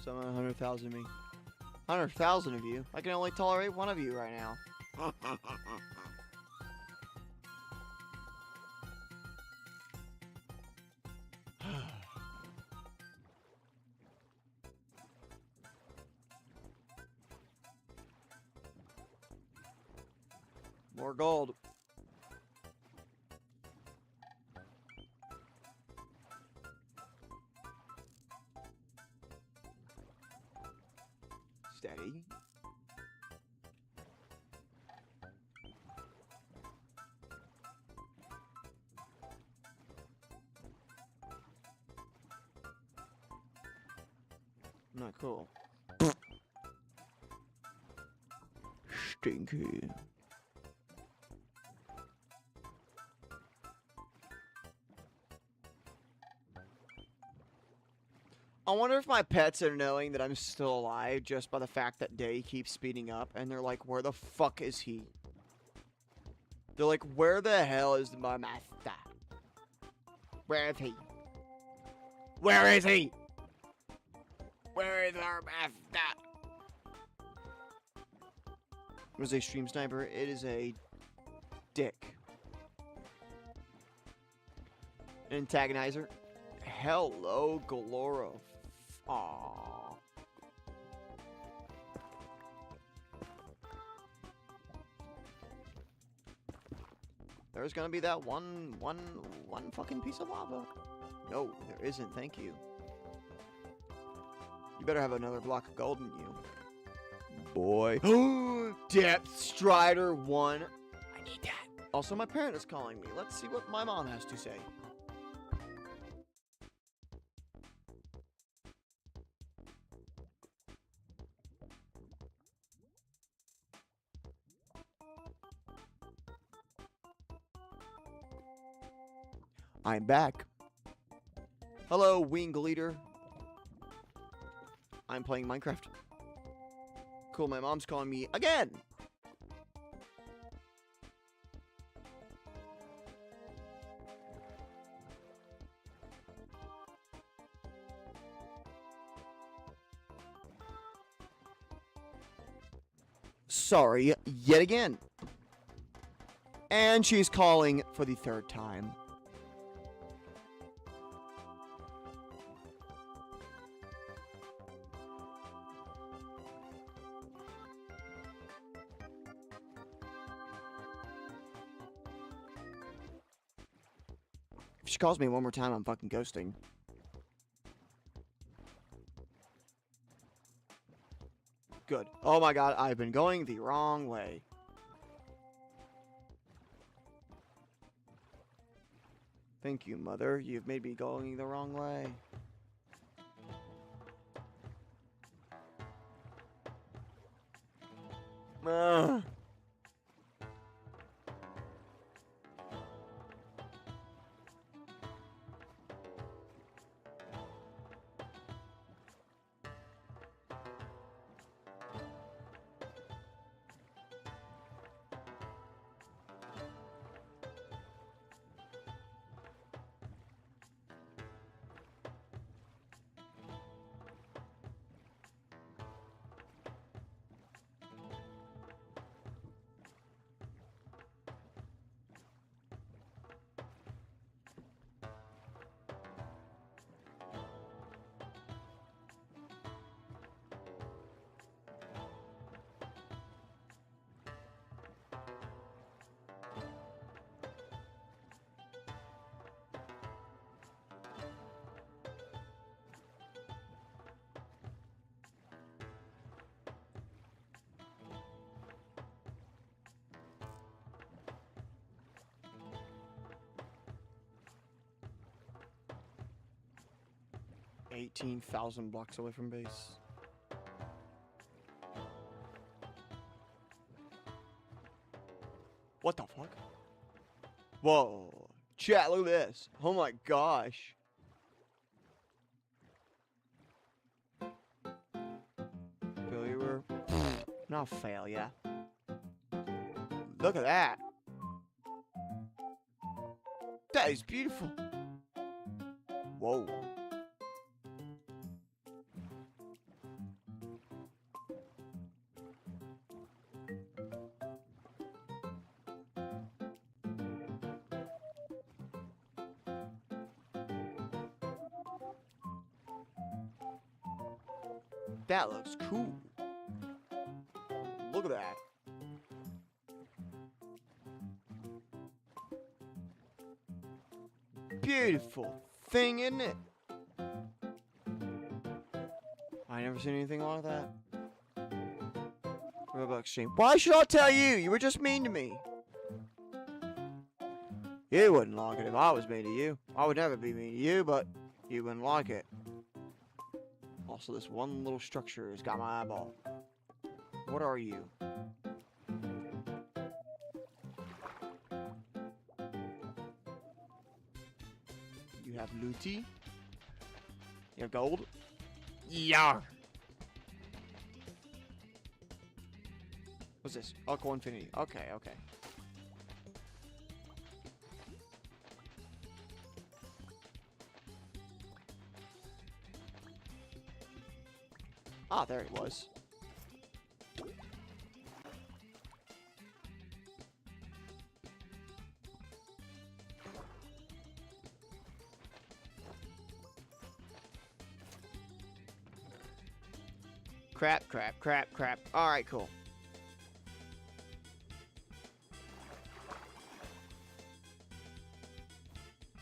Summon 100,000 of me. 100,000 of you? I can only tolerate one of you right now. More gold. Steady. Not cool. Stinky. wonder if my pets are knowing that I'm still alive just by the fact that day keeps speeding up, and they're like, where the fuck is he? They're like, where the hell is my master? Where is he? Where is he? Where is our master? It was a stream sniper. It is a dick. Antagonizer. Hello, Galoro. Aww. There's gonna be that one fucking piece of lava. No, there isn't. Thank you. You better have another block of gold in you. Boy. Depth Strider 1. I need that. Also, my parent is calling me. Let's see what my mom has to say. I'm back. Hello, Wing Leader. I'm playing Minecraft. Cool, my mom's calling me again. Sorry, yet again. And she's calling for the third time. If she calls me one more time, I'm fucking ghosting. Good. Oh my god, I've been going the wrong way. Thank you, Mother. You've made me going the wrong way. Ugh. $18,000 blocks away from base. What the fuck? Whoa. Chat, look at this. Oh my gosh. Failure. Not failure. Look at that. That is beautiful. Whoa. That looks cool. Look at that. Beautiful thing, isn't it? I never seen anything like that. Robux stream. Why should I tell you? You were just mean to me. You wouldn't like it if I was mean to you. I would never be mean to you, but you wouldn't like it. Also, this one little structure has got my eyeball. What are you? You have looty. You have gold. Yeah. What's this? Aqua Infinity. Okay, okay. Ah, there it was. Crap, crap, crap, crap. Alright, cool.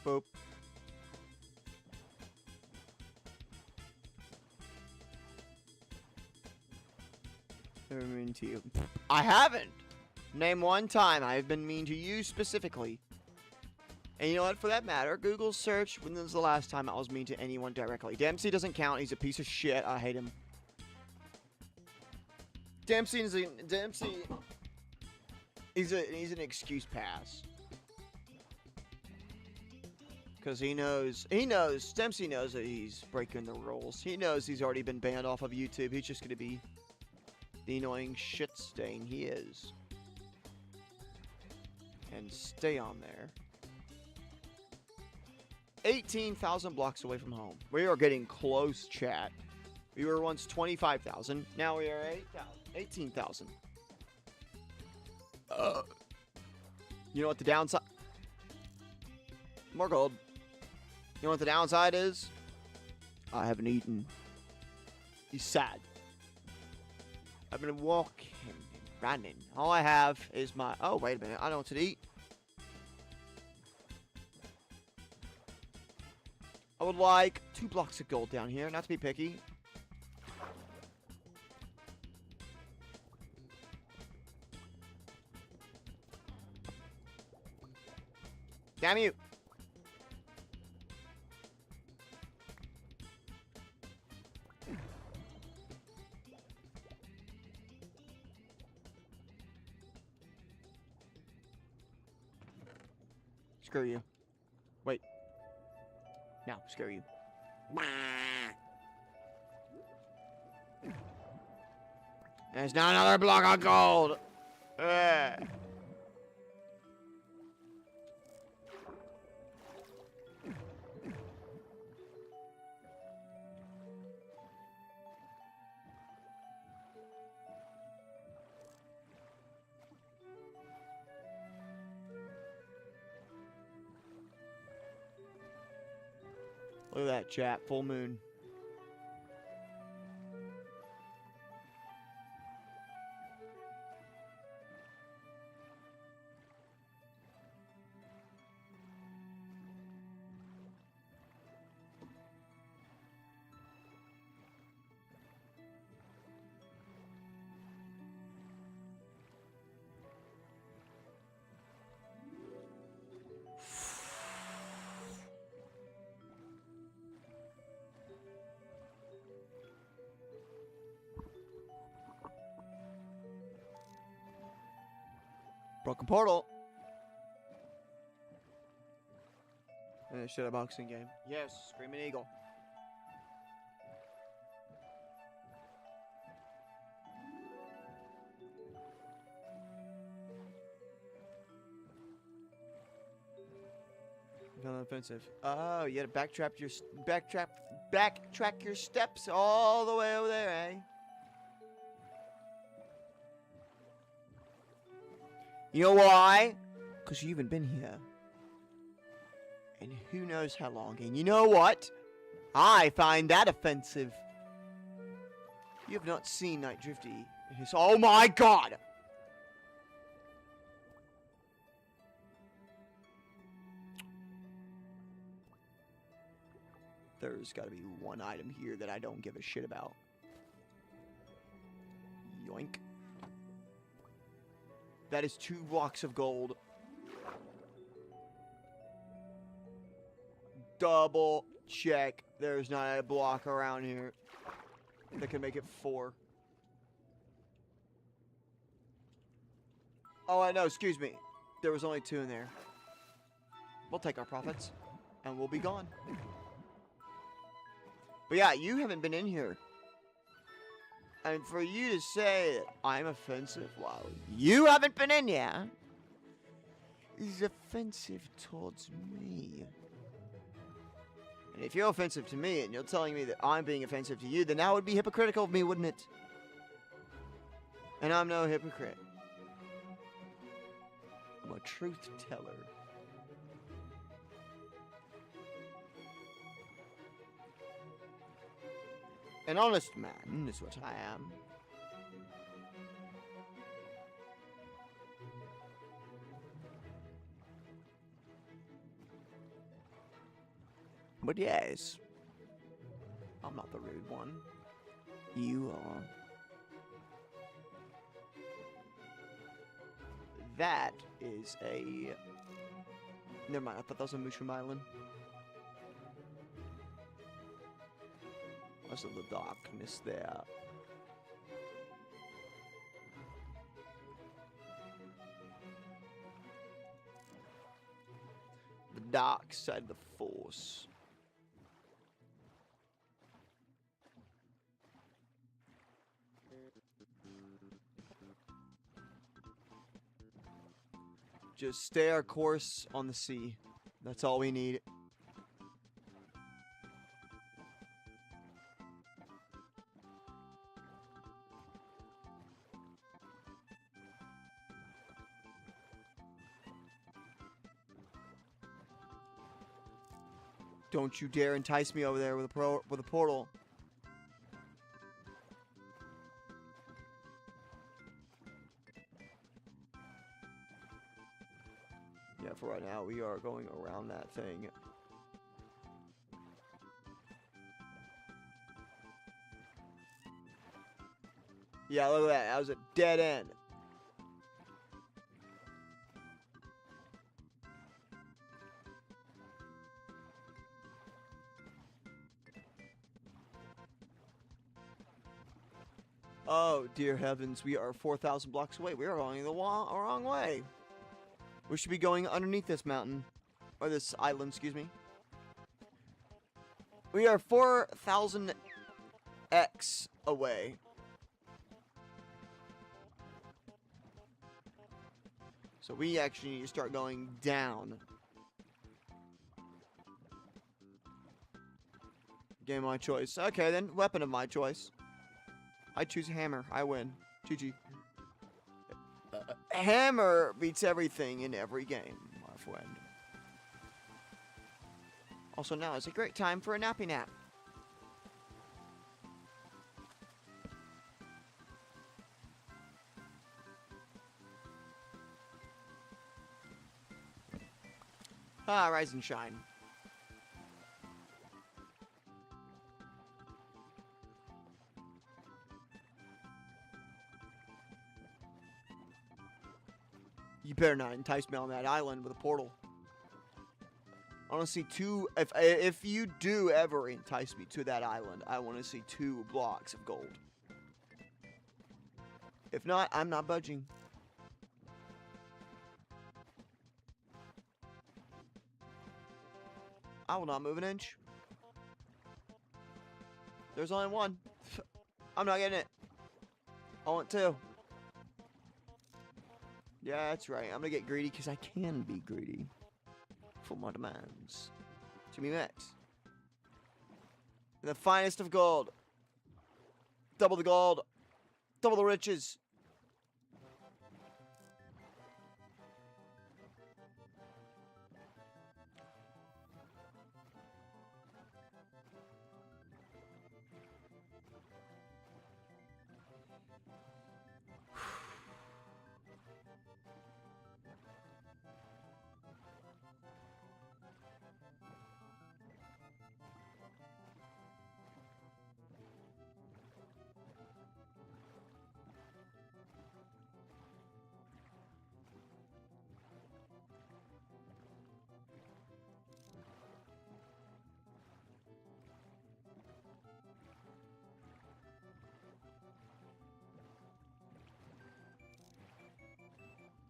Boop. Never mean to you. I haven't! Name one time I have been mean to you specifically. And you know what? For that matter, Google search when was the last time I was mean to anyone directly. Dempsey doesn't count. He's a piece of shit. I hate him. Dempsey is he's an excuse pass. Because he knows, Dempsey knows that he's breaking the rules. He knows he's already been banned off of YouTube. He's just going to be the annoying shit stain he is. And stay on there. 18,000 blocks away from home. We are getting close, chat. We were once 25,000. Now we are 18,000. You know what the downside? More gold. You know what the downside is? I haven't eaten. He's sad. I've been walking and running. All I have is my... Oh, wait a minute. I know what to eat. I would like 2 blocks of gold down here. Not to be picky. Damn you. Screw you. Wait. No, screw you. There's not another block of gold. Look at that, chat. Full moon. Broken portal. Shit, a boxing game. Yes, Screaming Eagle. Not offensive. Oh, you had to backtrack your steps all the way over there, eh? You know why? Because you haven't been here. And who knows how long. And you know what? I find that offensive. You have not seen Night Drifty. Oh my god! There's gotta be one item here that I don't give a shit about. Yoink. That is 2 blocks of gold. Double check. There's not a block around here that can make it 4. Oh, I know. Excuse me. There was only 2 in there. We'll take our profits, and we'll be gone. But yeah, you haven't been in here. And for you to say that I'm offensive while you haven't been in here is offensive towards me. And if you're offensive to me and you're telling me that I'm being offensive to you, then that would be hypocritical of me, wouldn't it? And I'm no hypocrite. I'm a truth teller. An honest man is what I am. But yes, I'm not the rude one. You are. That is a... Never mind, I thought that was a Mushroom Island. Also the darkness there. The dark side of the Force. Just stay our course on the sea. That's all we need. Don't you dare entice me over there with a portal. Yeah, for right now, we are going around that thing. Yeah, look at that. That was a dead end. Oh, dear heavens. We are 4,000 blocks away. We are going the wrong way. We should be going underneath this mountain. Or this island, excuse me. We are 4,000 X away. So we actually need to start going down. Game of my choice. Okay, then. Weapon of my choice. I choose hammer. I win. GG. Hammer beats everything in every game, my friend. Also, now is a great time for a nappy nap. Ah, rise and shine. You better not entice me on that island with a portal. I want to see two... If you do ever entice me to that island, I want to see 2 blocks of gold. If not, I'm not budging. I will not move an inch. There's only one. I'm not getting it. I want 2. Yeah, that's right. I'm gonna get greedy because I can be greedy. For my demands to be met. And the finest of gold. Double the gold. Double the riches.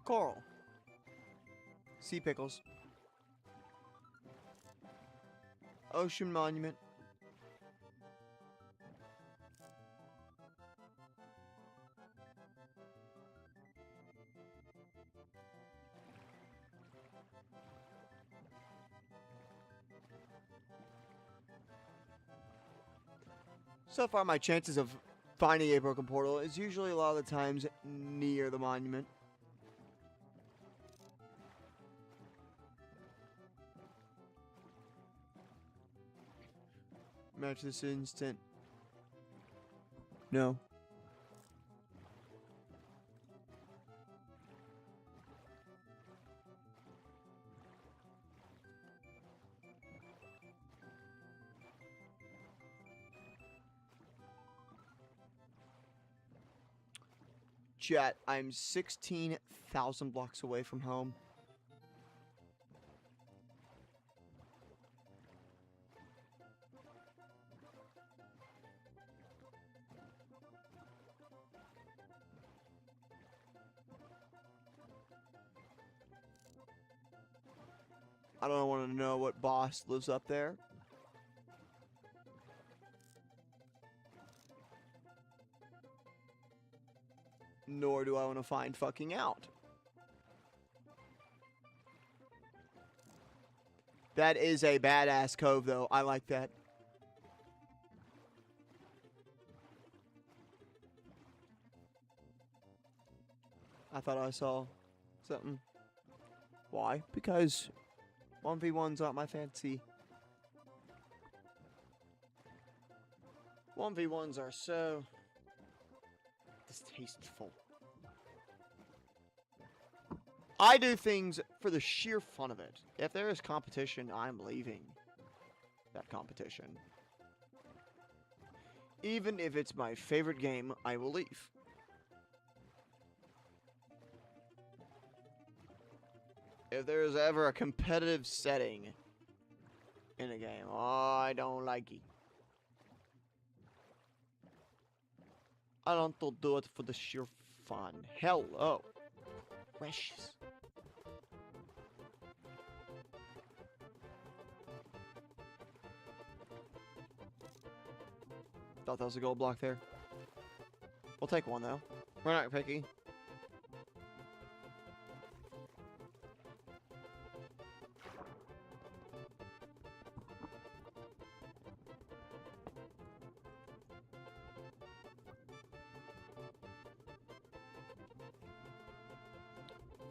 Coral. Sea pickles. Ocean monument. So far, my chances of finding a broken portal is usually a lot of the times near the monument. Match this instant. No. Chat, I'm 16,000 blocks away from home. I don't want to know what boss lives up there. Nor do I want to find fucking out. That is a badass cove, though. I like that. I thought I saw something. Why? Because 1v1's not my fancy. 1v1s are so distasteful. I do things for the sheer fun of it. If there is competition, I'm leaving that competition. Even if it's my favorite game, I will leave. If there is ever a competitive setting in a game, I don't like it. I don't do it for the sheer fun. Hello. Precious. Thought that was a gold block there. We'll take one, though. We're not picky.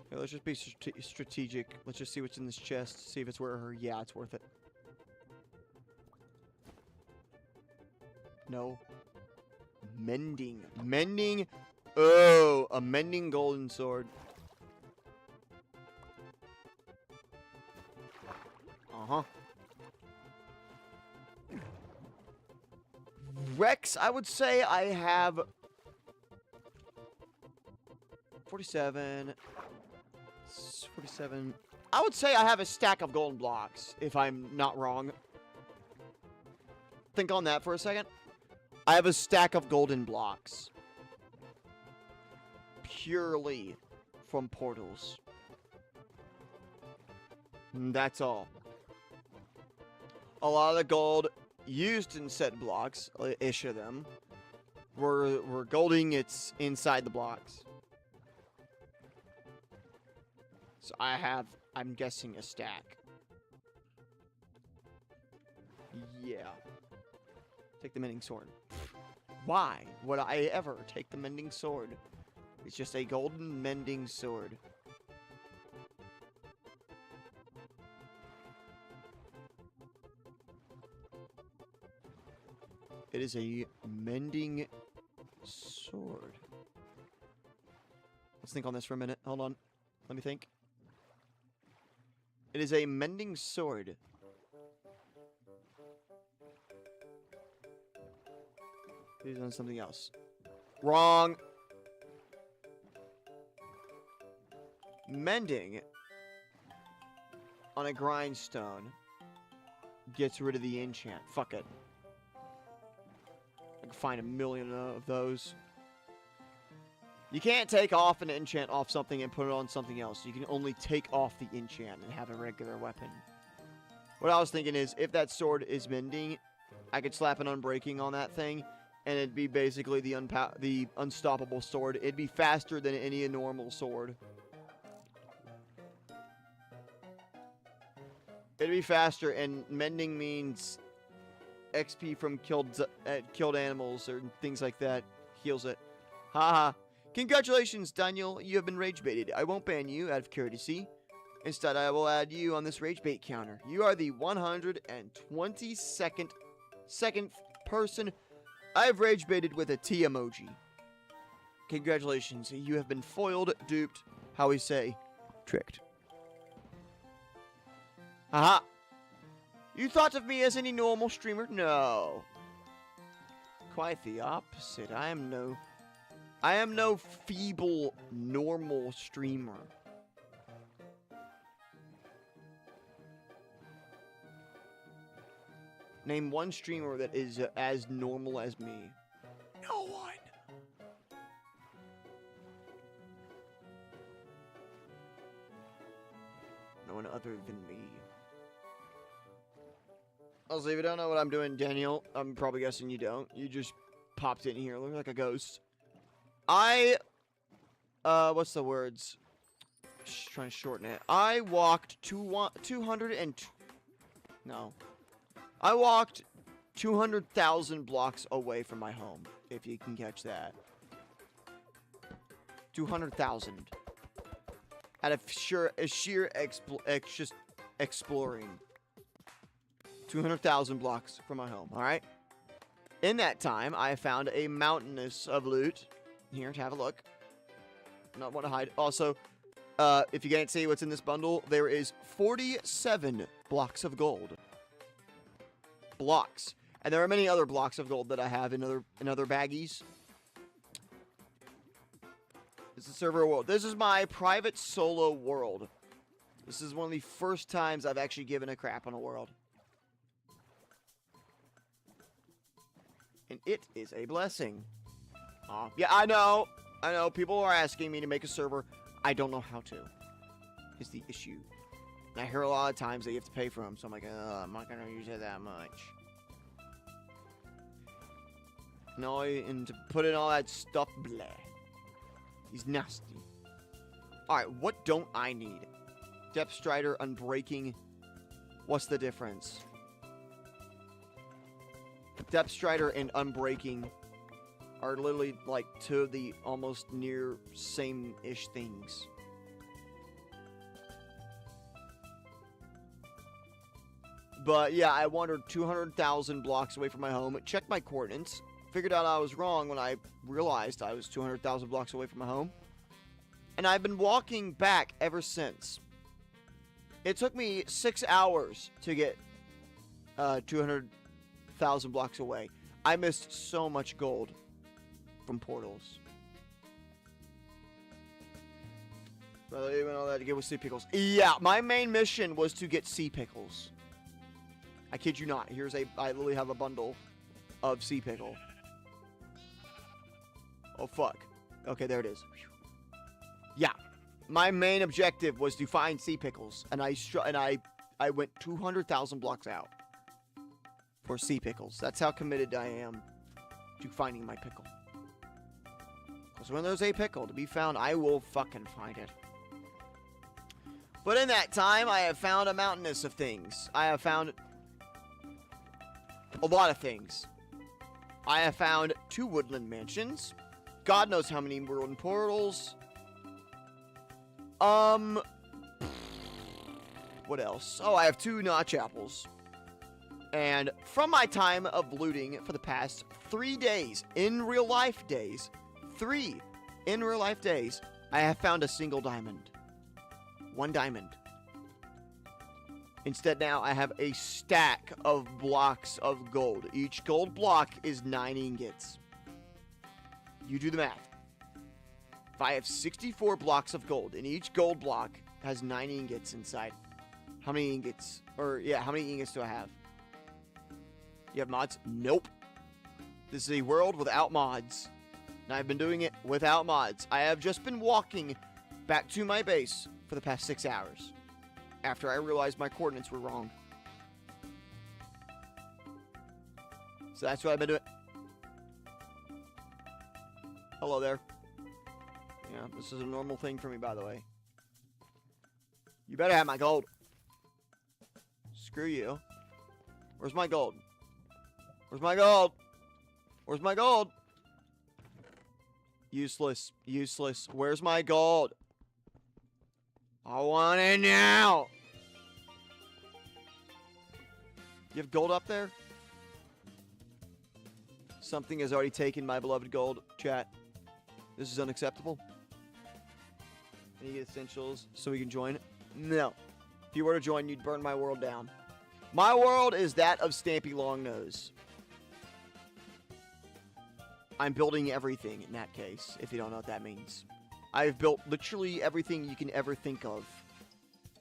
Okay, let's just be strategic. Let's just see what's in this chest. See if it's worth her. Yeah, it's worth it. No. Mending. Mending. Oh, a mending golden sword. Uh-huh. Rex, I would say I have 47. 47. I would say I have a stack of golden blocks, if I'm not wrong. Think on that for a second. I have a stack of golden blocks. Purely from portals. And that's all. A lot of the gold used in said blocks, ish of them, were golding it's inside the blocks. So I have, I'm guessing, a stack. Yeah. Take the mending sword. Why would I ever take the mending sword? It's just a golden mending sword. It is a mending sword. Let's think on this for a minute. Hold on. Let me think. It is a mending sword. He's on something else. Wrong. Mending on a grindstone gets rid of the enchant. Fuck it. I can find a million of those. You can't take off an enchant off something and put it on something else. You can only take off the enchant and have a regular weapon. What I was thinking is, if that sword is mending, I could slap an unbreaking on that thing, and it'd be basically the unstoppable sword. It'd be faster than any normal sword. It'd be faster, and mending means XP from killed animals or things like that. Heals it. Haha. Congratulations, Daniel. You have been rage baited. I won't ban you out of courtesy. Instead, I will add you on this rage bait counter. You are the 122nd person I've rage baited with a T emoji. Congratulations. You have been foiled, duped, how we say, tricked. Haha. You thought of me as any normal streamer? No. Quite the opposite. I am no feeble, normal streamer. Name one streamer that is as normal as me. No one. No one other than me. Also, if you don't know what I'm doing, Daniel, I'm probably guessing you don't. You just popped in here, looking like a ghost. What's the words? Just trying to shorten it. I walked 200,000 blocks away from my home, if you can catch that. 200,000. Out of sheer just exploring. 200,000 blocks from my home, alright? In that time, I found a mountainous of loot. Here, to have a look. Not want to hide. Also, if you can't see what's in this bundle, there is 47 blocks of gold. Blocks. And there are many other blocks of gold that I have in other baggies. This is server world. This is my private solo world. This is one of the first times I've actually given a crap on a world. And it is a blessing. Yeah, I know. People are asking me to make a server. I don't know how to. Is the issue. And I hear a lot of times that you have to pay for them. So I'm like, I'm not going to use it that much. No, and to put in all that stuff, bleh. He's nasty. Alright, what don't I need? Depth Strider, Unbreaking. What's the difference? Depth Strider and Unbreaking are literally like two of the almost near same-ish things. But yeah, I wandered 200,000 blocks away from my home, checked my coordinates, figured out I was wrong when I realized I was 200,000 blocks away from my home. And I've been walking back ever since. It took me 6 hours to get 200,000 blocks away. I missed so much gold from portals. But even all that to get with sea pickles. Yeah, my main mission was to get sea pickles. I kid you not. I literally have a bundle of sea pickle. Oh, fuck. Okay, there it is. Yeah. My main objective was to find sea pickles. And I went 200,000 blocks out for sea pickles. That's how committed I am to finding my pickle. Because when there's a pickle to be found, I will fucking find it. But in that time, I have found a mountainous of things. I have found a lot of things. I have found 2 woodland mansions. God knows how many woodland portals. What else? Oh, I have 2 notch apples. And from my time of looting for the past 3 days, in real life days, 3 in real life days, I have found a single diamond. 1 diamond. Instead now, I have a stack of blocks of gold. Each gold block is 9 ingots. You do the math. If I have 64 blocks of gold, and each gold block has 9 ingots inside, how many ingots? How many ingots do I have? You have mods? Nope. This is a world without mods. And I've been doing it without mods. I have just been walking back to my base for the past 6 hours. After I realized my coordinates were wrong. So that's what I've been doing. Hello there. Yeah, this is a normal thing for me, by the way. You better have my gold. Screw you. Where's my gold? Where's my gold? Where's my gold? Useless. Useless. Where's my gold? I want it now. You have gold up there? Something has already taken my beloved gold. Chat. This is unacceptable. I need essentials so we can join. No. If you were to join, you'd burn my world down. My world is that of Stampy Longnose. I'm building everything in that case, if you don't know what that means. I've built literally everything you can ever think of.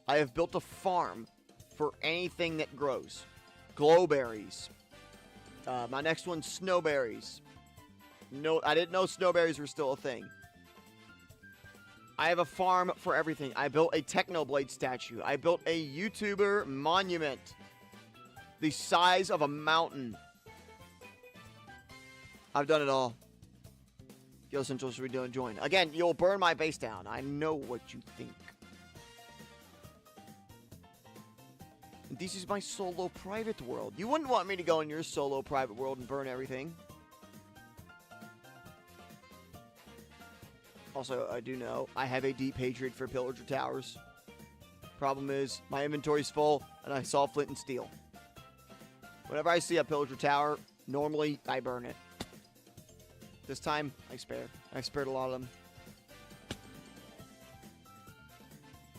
I have built a farm for anything that grows. Glowberries. My next one's snowberries. No, I didn't know snowberries were still a thing. I have a farm for everything. I built a Technoblade statue. I built a YouTuber monument. The size of a mountain. I've done it all. Yo, Central, should we do a join? Again, you'll burn my base down. I know what you think. This is my solo private world. You wouldn't want me to go in your solo private world and burn everything. Also, I do know I have a deep hatred for pillager towers. Problem is, my inventory's full, and I saw flint and steel. Whenever I see a pillager tower, normally I burn it. This time, I spared. I spared a lot of them.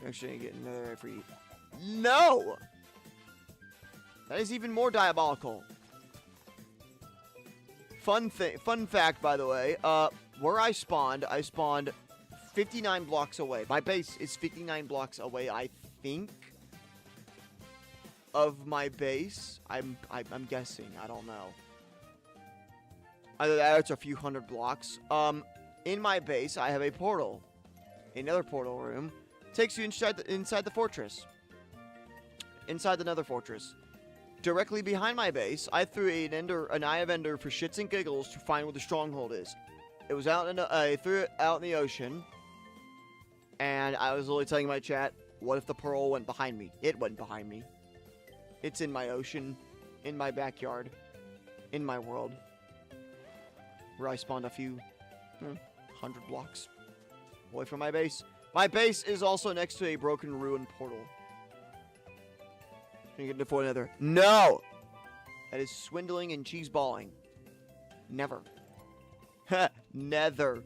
Actually, I get another for you. No! That is even more diabolical. Fun fact, by the way. Where I spawned 59 blocks away. My base is 59 blocks away, I think, of my base. I'm guessing. I don't know. Either that or it's a few hundred blocks. In my base, I have a portal. Another portal room. Takes you inside the fortress. Inside the nether fortress. Directly behind my base, I threw an eye of ender for shits and giggles to find where the stronghold is. It was out I threw it out in the ocean. And I was literally telling my chat, what if the pearl went behind me? It went behind me. It's in my ocean. In my backyard. In my world. Where I spawned a few 100 blocks away from my base. My base is also next to a broken ruined portal. Can you get before another? No! That is swindling and cheeseballing. Never. Nether.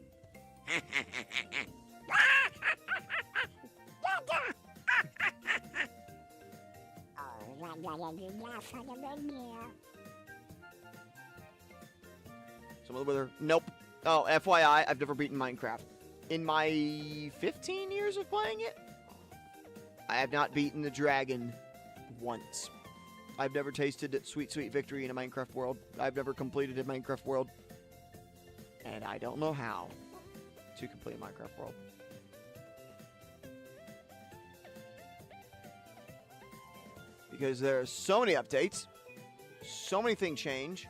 Some of the weather. Nope. Oh, FYI, I've never beaten Minecraft. In my 15 years of playing it, I have not beaten the dragon once. I've never tasted sweet, sweet victory in a Minecraft world. I've never completed a Minecraft world. And I don't know how to complete a Minecraft world. Because there are so many updates, so many things change,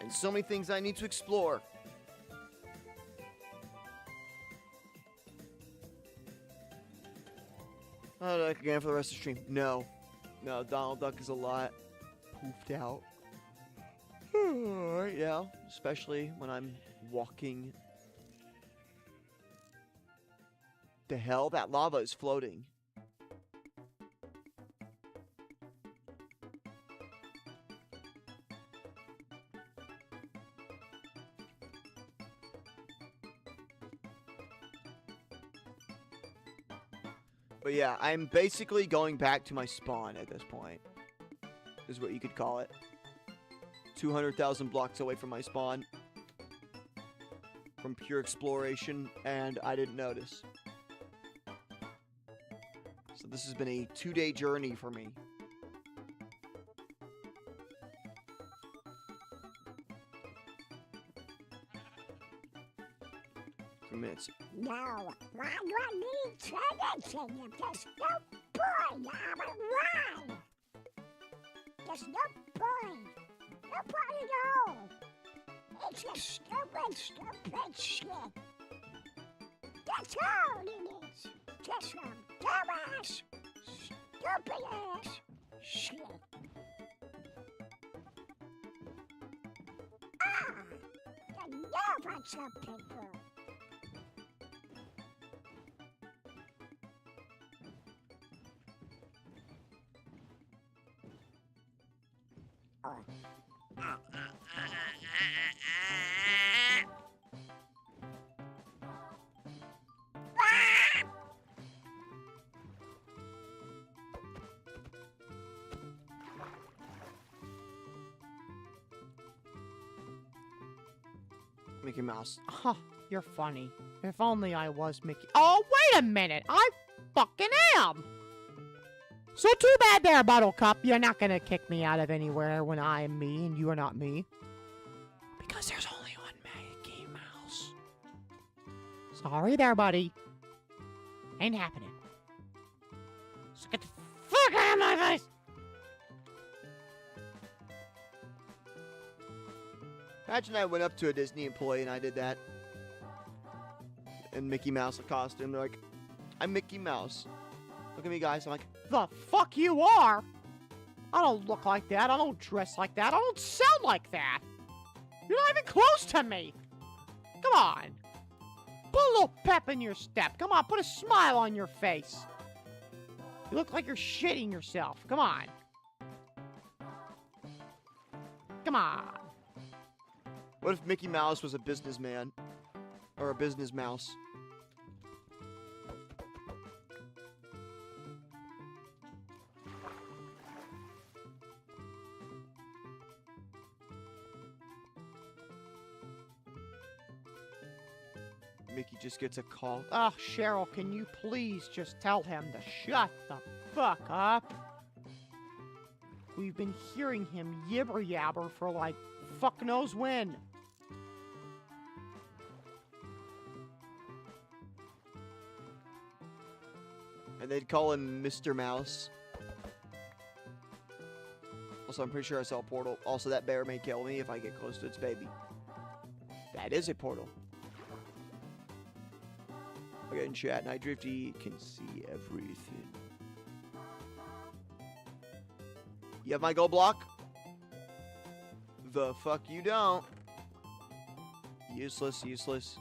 and so many things I need to explore. Oh, again for the rest of the stream. No. No, Donald Duck is a lot poofed out. Right now, especially when I'm walking. The hell? That lava is floating. But yeah, I'm basically going back to my spawn at this point. Is what you could call it. 200,000 blocks away from my spawn. From pure exploration, and I didn't notice. So this has been a 2-day journey for me. 2 minutes. No, why do I need tradition if there's no point? I'm right. There's no point. No point at all. It's just stupid shit. That's all it is. Just some dumbass, stupid ass shit. bunch of people. Mickey Mouse. Huh, you're funny. If only I was Mickey. Oh, wait a minute. I fucking am. So too bad there, Buttercup. You're not gonna kick me out of anywhere when I am me and you are not me. Because there's only one Mickey Mouse. Sorry there, buddy. Ain't happening. So get the fuck out of my face! Imagine I went up to a Disney employee and I did that. In Mickey Mouse costume. They're like, I'm Mickey Mouse. Look at me, guys. I'm like, The fuck you are? I don't look like that. I don't dress like that. I don't sound like that. You're not even close to me. Come on. Put a little pep in your step. Come on, put a smile on your face. You look like you're shitting yourself. Come on. Come on. what if Mickey Mouse was a businessman? Or a business mouse? Mickey just gets a call. Oh, Cheryl, can you please just tell him to shut the fuck up? We've been hearing him yibber yabber for like fuck knows when. And they'd call him Mr. Mouse. Also, I'm pretty sure I saw a portal. Also, that bear may kill me if I get close to its baby. That is a portal. Okay, in chat, Night Drifty can see everything. You have my gold block? The fuck you don't. Useless, useless.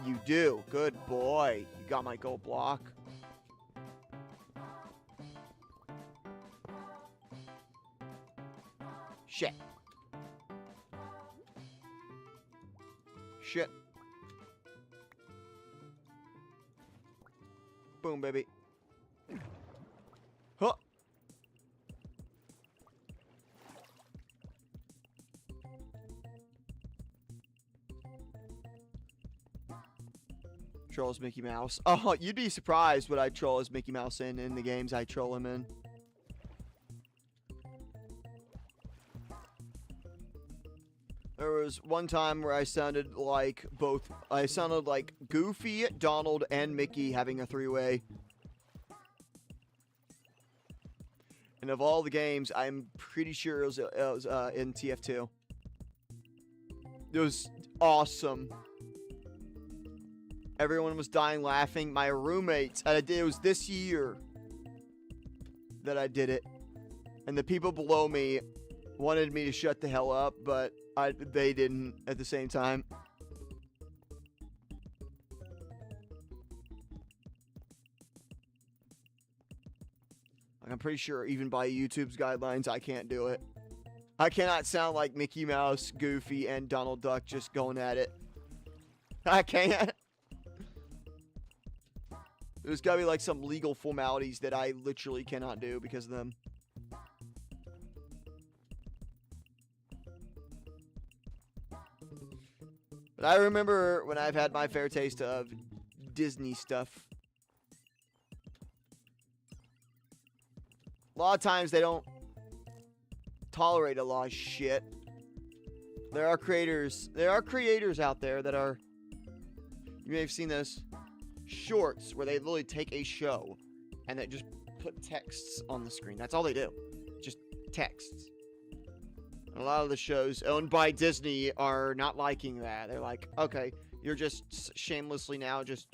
You do. Good boy. You got my gold block. Shit. Shit. Boom, baby. Huh. Troll as Mickey Mouse. Oh, you'd be surprised what I troll as Mickey Mouse in the games I troll him in. There was one time where I sounded like Goofy, Donald, and Mickey having a three-way. And of all the games, I'm pretty sure it was in TF2. It was awesome. Everyone was dying laughing. My roommates, it was this year that I did it. And the people below me wanted me to shut the hell up, but they didn't at the same time. I'm pretty sure even by YouTube's guidelines, I can't do it. I cannot sound like Mickey Mouse, Goofy, and Donald Duck just going at it. I can't. There's gotta be like some legal formalities that I literally cannot do because of them. But I remember when I've had my fair taste of Disney stuff. A lot of times they don't tolerate a lot of shit. There are creators out there that are, you may have seen this, shorts where they literally take a show and they just put texts on the screen. That's all they do. Just texts. And a lot of the shows owned by Disney are not liking that. They're like, okay, you're just shamelessly now just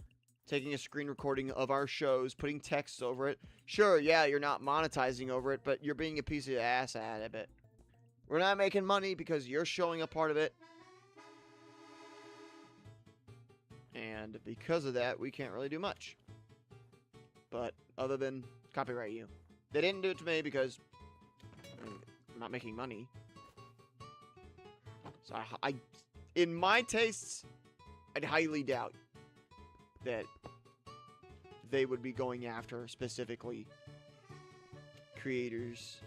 taking a screen recording of our shows, putting text over it. Sure, yeah, you're not monetizing over it, but you're being a piece of ass out of it. We're not making money because you're showing a part of it. And because of that, we can't really do much. But other than copyright you. They didn't do it to me because I'm not making money. So in my tastes, I'd highly doubt that they would be going after specifically creators.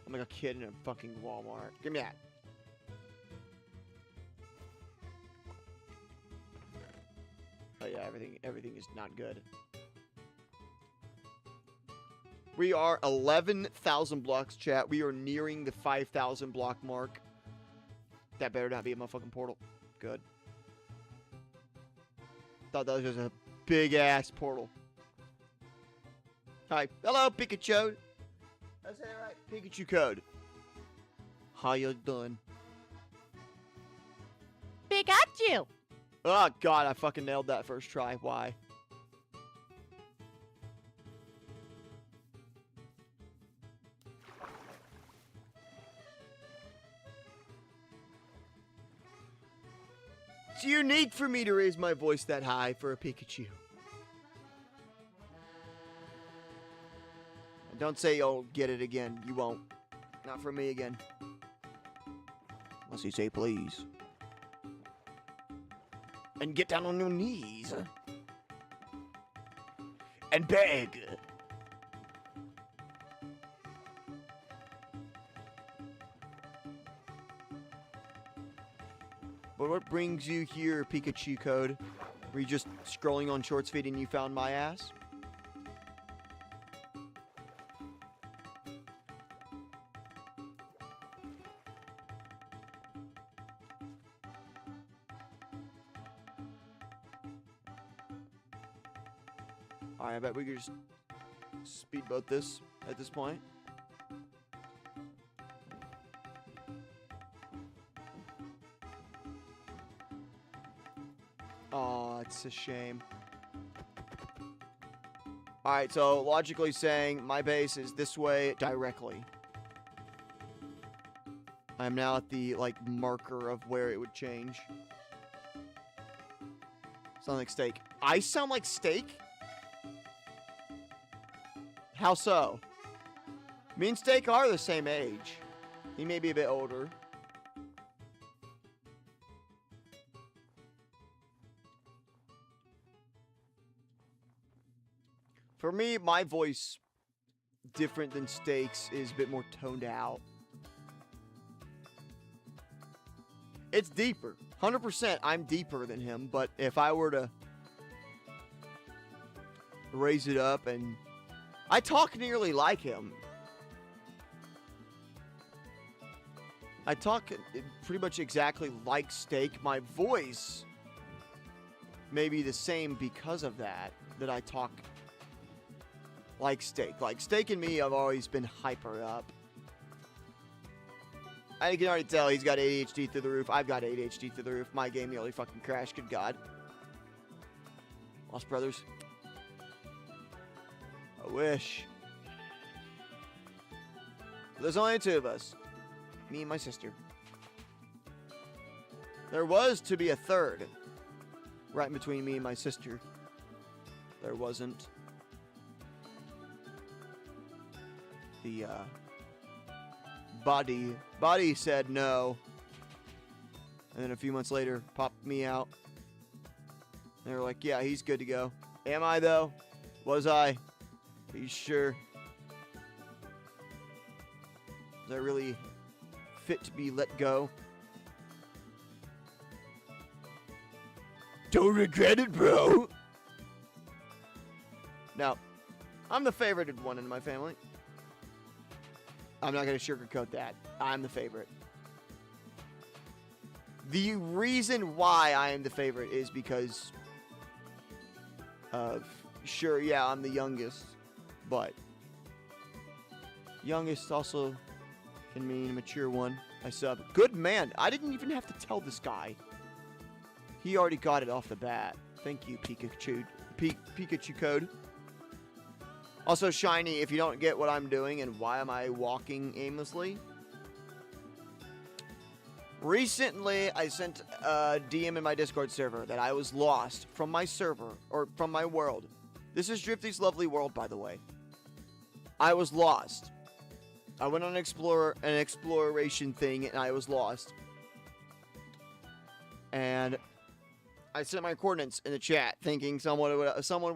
I'm like a kid in a fucking Walmart. Give me that. Oh yeah, everything is not good. We are 11,000 blocks, chat. We are nearing the 5,000 block mark. That better not be a motherfucking portal. Good. Thought that was just a big ass portal. Hi. Hello, Pikachu. I said it right. Pikachu code. How you doing? Pikachu! Oh, God, I fucking nailed that first try. Why? It's unique for me to raise my voice that high for a Pikachu. And don't say you'll get it again. You won't. Not from me again. Unless you say please. And get down on your knees. And beg. But what brings you here, Pikachu code? Were you just scrolling on Shorts feed and you found my ass? Alright, I bet we could just speedboat this at this point. Oh, it's a shame. Alright, so logically saying my base is this way directly. I'm now at the, like, marker of where it would change. Sound like steak. I sound like steak? How so? Me and Steak are the same age. He may be a bit older. For me, my voice, different than Steak's, is a bit more toned out. It's deeper. 100% I'm deeper than him, but if I were to raise it up and... I talk nearly like him. I talk pretty much exactly like Steak. My voice may be the same because of that I talk like Steak. Like, Steak and me have always been hyper up. I can already tell he's got ADHD through the roof. I've got ADHD through the roof. My game nearly fucking crashed. Good God. Lost Brothers. I wish. There's only two of us. Me and my sister. There was to be a third. Right in between me and my sister. There wasn't. The, Body said no. And then a few months later, popped me out. They were like, yeah, he's good to go. Am I, though? Was I? Are you sure? Is I really fit to be let go? Don't regret it, bro. Now, I'm the favorited one in my family. I'm not going to sugarcoat that. I'm the favorite. The reason why I am the favorite is because of... Sure, yeah, I'm the youngest. But youngest also can mean mature one. I sub. Good man. I didn't even have to tell this guy. He already got it off the bat. Thank you, Pikachu. Pikachu code. Also, Shiny, if you don't get what I'm doing and why am I walking aimlessly, Recently, I sent a DM in my Discord server that I was lost from my server, or from my world. This is Drifty's lovely world, by the way. I was lost. I went on an exploration thing, and I was lost. And I sent my coordinates in the chat, thinking someone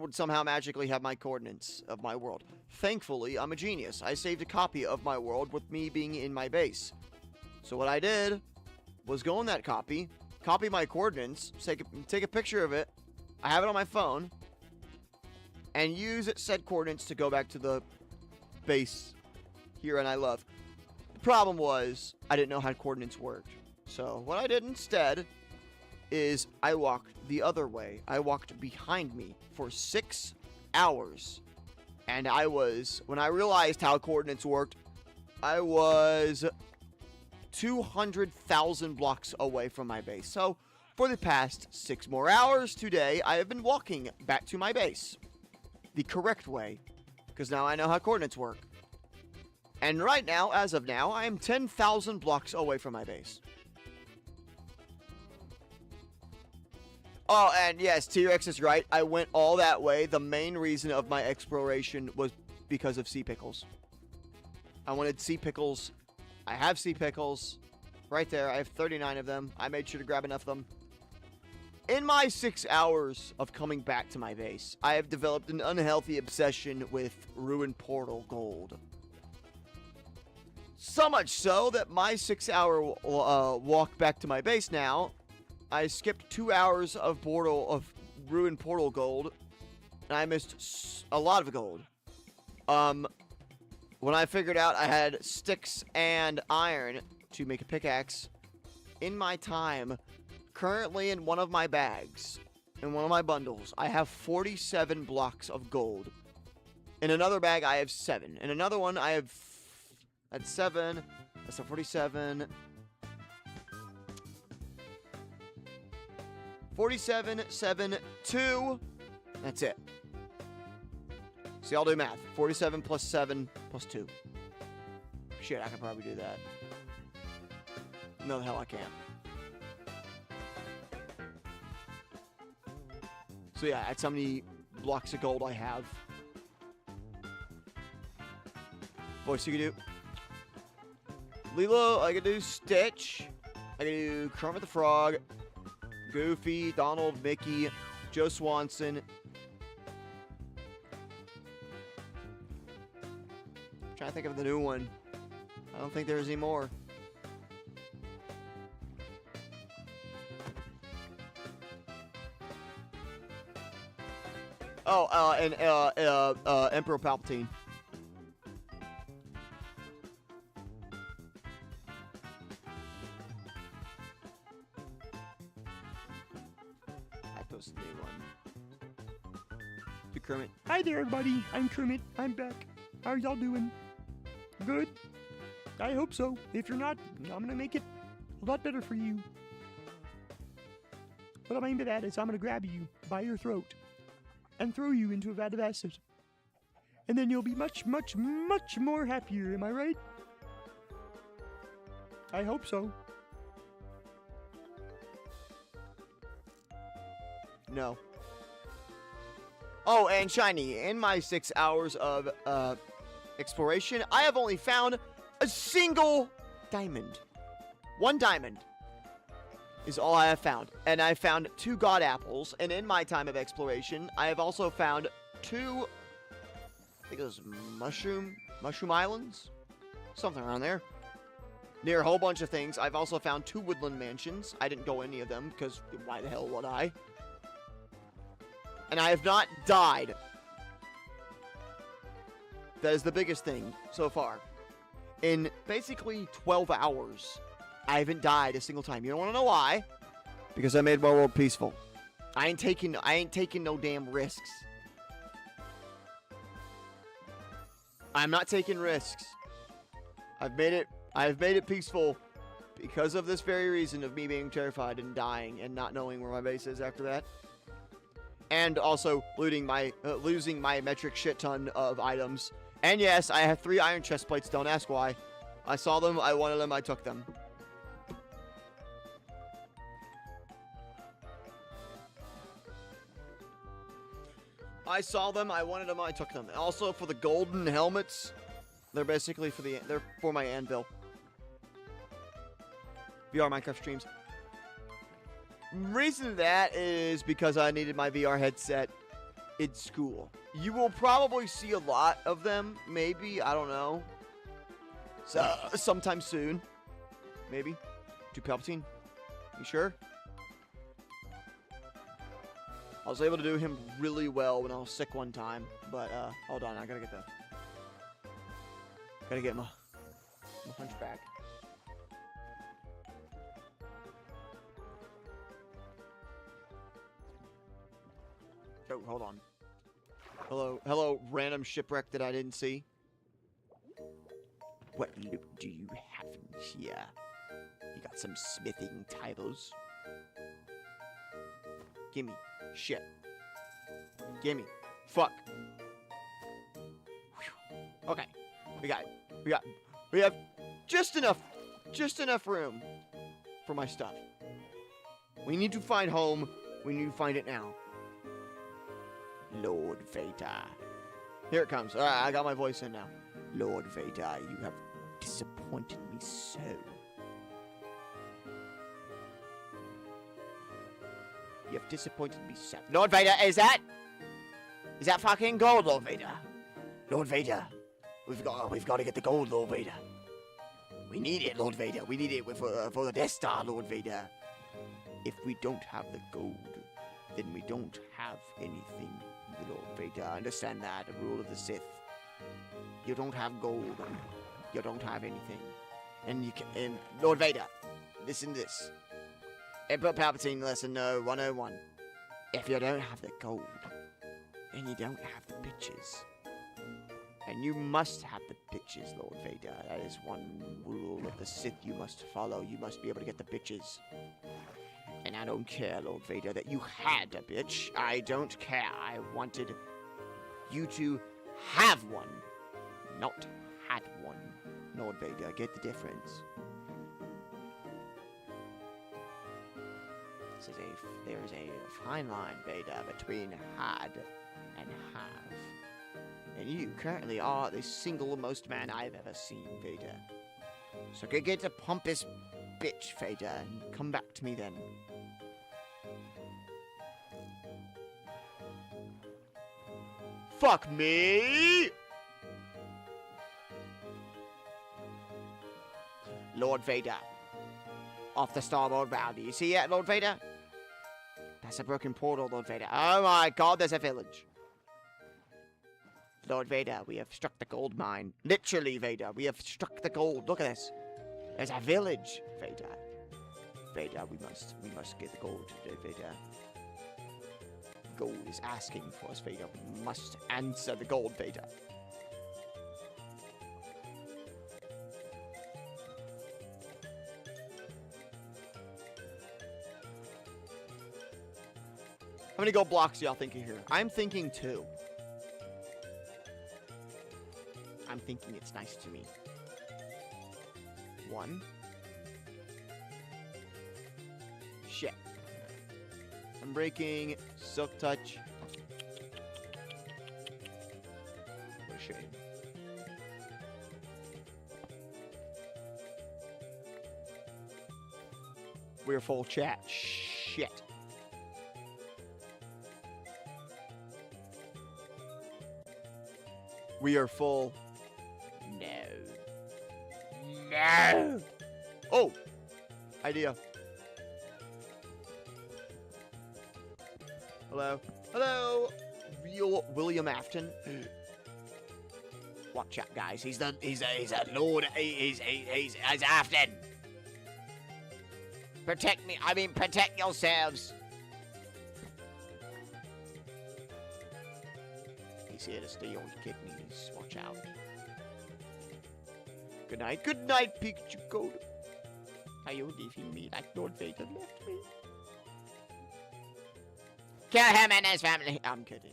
would somehow magically have my coordinates of my world. Thankfully, I'm a genius. I saved a copy of my world with me being in my base. So what I did was go in that copy my coordinates, take a picture of it, I have it on my phone, and use said coordinates to go back to the base here in I Love. The problem was, I didn't know how coordinates worked. So what I did instead is I walked the other way. I walked behind me for 6 hours. And when I realized how coordinates worked, I was 200,000 blocks away from my base. So, for the past 6 more hours today, I have been walking back to my base. The correct way. Because now I know how coordinates work. And right now, as of now, I am 10,000 blocks away from my base. Oh, and yes, T-Rex is right. I went all that way. The main reason of my exploration was because of sea pickles. I wanted sea pickles. I have sea pickles right there. I have 39 of them. I made sure to grab enough of them. In my 6 hours of coming back to my base, I have developed an unhealthy obsession with ruined portal gold. So much so that my 6-hour walk back to my base now, I skipped 2 hours of ruined portal gold, and I missed a lot of gold. When I figured out I had sticks and iron to make a pickaxe, in my time, currently in one of my bags, in one of my bundles, I have 47 blocks of gold. In another bag, I have 7. In another one, I have... That's 7. That's a 47. 47, 7, 2. That's it. See, I'll do math. 47 plus 7 plus 2. Shit, I can probably do that. No, the hell I can't. So yeah, that's how many blocks of gold I have. Voice you can do. Lilo, I can do Stitch. I can do Kermit the Frog. Goofy, Donald, Mickey, Joe Swanson. I'm trying to think of the new one. I don't think there's any more. Oh, and Emperor Palpatine. I posted the new one. To Kermit. Hi there, everybody. I'm Kermit. I'm back. How are y'all doing? Good? I hope so. If you're not, I'm gonna make it a lot better for you. What I mean by that is I'm gonna grab you by your throat and throw you into a vat of acid. And then you'll be much, much, much more happier, am I right? I hope so. No. Oh, and Shiny, in my 6 hours of exploration, I have only found a single diamond. 1 diamond is all I have found. And I found 2 god apples. And in my time of exploration, I have also found 2, I think it was mushroom islands? Something around there. Near a whole bunch of things. I've also found 2 woodland mansions. I didn't go any of them, because why the hell would I? And I have not died. That is the biggest thing so far. In basically 12 hours, I haven't died a single time. You don't want to know why? Because I made my world peaceful. I ain't taking no damn risks. I'm not taking risks. I've made it peaceful because of this very reason of me being terrified and dying and not knowing where my base is after that. And also losing my metric shit ton of items. And yes, I have 3 iron chest plates. Don't ask why. I saw them. I wanted them. I took them. I saw them. I wanted them. I took them. Also for the golden helmets, they're basically they're for my anvil. VR Minecraft streams. Reason that is because I needed my VR headset in school. You will probably see a lot of them. Maybe, I don't know. So sometime soon. Maybe. To Palpatine. You sure? I was able to do him really well when I was sick one time. But, hold on. I gotta get my hunchback. Oh, hold on. Hello, random shipwreck that I didn't see. What loot do you have in here? You got some smithing tables. Gimme. Shit. Gimme. Fuck. Whew. Okay. We have just enough room for my stuff. We need to find home. We need to find it now. Lord Vader. Here it comes. Alright, I got my voice in now. Lord Vader, you have disappointed me so. You have disappointed me so. Lord Vader, is that fucking gold, Lord Vader? Lord Vader, we've got to get the gold, Lord Vader. We need it, Lord Vader. We need it for the Death Star, Lord Vader. If we don't have the gold, then we don't have anything, Lord Vader. Understand that, the rule of the Sith. You don't have gold, you don't have anything. And Lord Vader, listen to this. Emperor Palpatine lesson 101. If you don't have the gold, then you don't have the bitches. And you must have the bitches, Lord Vader. That is one rule of the Sith you must follow. You must be able to get the bitches. And I don't care, Lord Vader, that you had a bitch. I don't care. I wanted you to have one, not had one. Lord Vader, get the difference. There is a fine line, Vader, between had and have. And you currently are the single most man I've ever seen, Vader. So go get a pompous bitch, Vader, and come back to me then. Fuck me! Lord Vader. Off the starboard bow. Do you see it, Lord Vader? That's a broken portal, Lord Vader. Oh my god, there's a village. Lord Vader, we have struck the gold mine. Literally, Vader, we have struck the gold. Look at this. There's a village, Vader. Vader, we must get the gold, Vader. Gold is asking for us, Vader. We must answer the gold, Vader. How many gold blocks do y'all think are here? I'm thinking 2. I'm thinking it's nice to me. 1. Shit. I'm breaking Silk Touch. What a shame. We're full chat. Shit. We are full. No. Oh. Idea. Hello. Hello. Real William Afton. Watch out, guys. He's a lord. He's Afton. Protect me. I mean, protect yourselves. He's here to steal your kidneys. Watch out. Good night. Good night, Pikachu Code. Are you leaving me like Lord Vader left me? Kill him and his family. I'm kidding.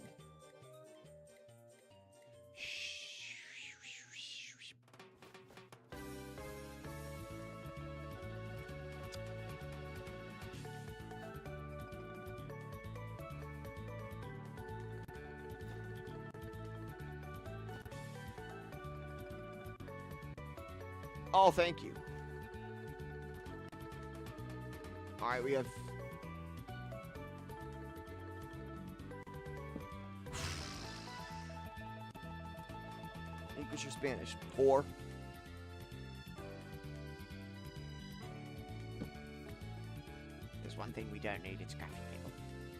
Oh, thank you. Alright, we have... English or Spanish? 4. There's one thing we don't need, it's crafting table.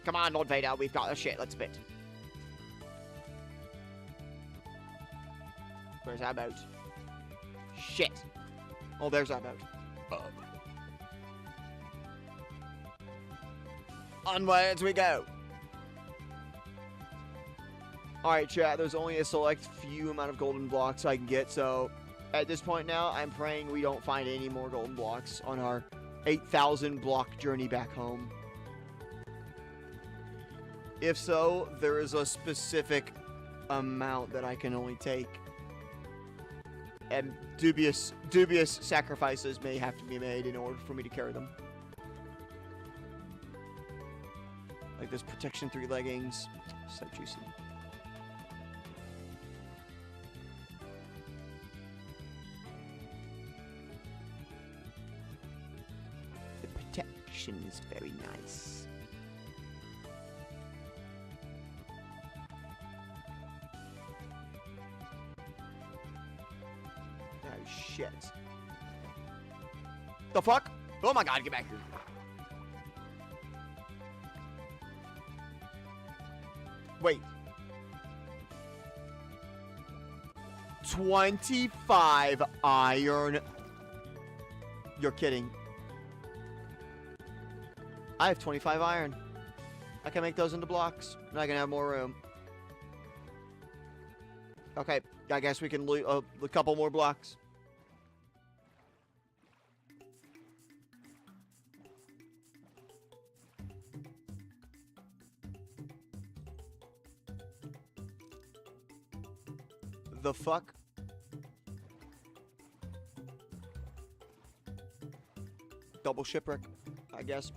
Come on, Lord Vader, we've got a shit. Let's bit. Where's our boat? Shit. Oh, there's our boat. Onwards we go. Alright, chat, there's only a select few amount of golden blocks I can get, so at this point now, I'm praying we don't find any more golden blocks on our 8,000 block journey back home. If so, there is a specific amount that I can only take. And dubious sacrifices may have to be made in order for me to carry them. Like this protection 3 leggings. So juicy. The protection is very nice. Oh shit. The fuck? Oh my god, get back here. Wait. 25 iron. You're kidding. I have 25 iron. I can make those into blocks, and I can have more room. Okay, I guess we can loot a couple more blocks. The fuck? Double shipwreck, I guess.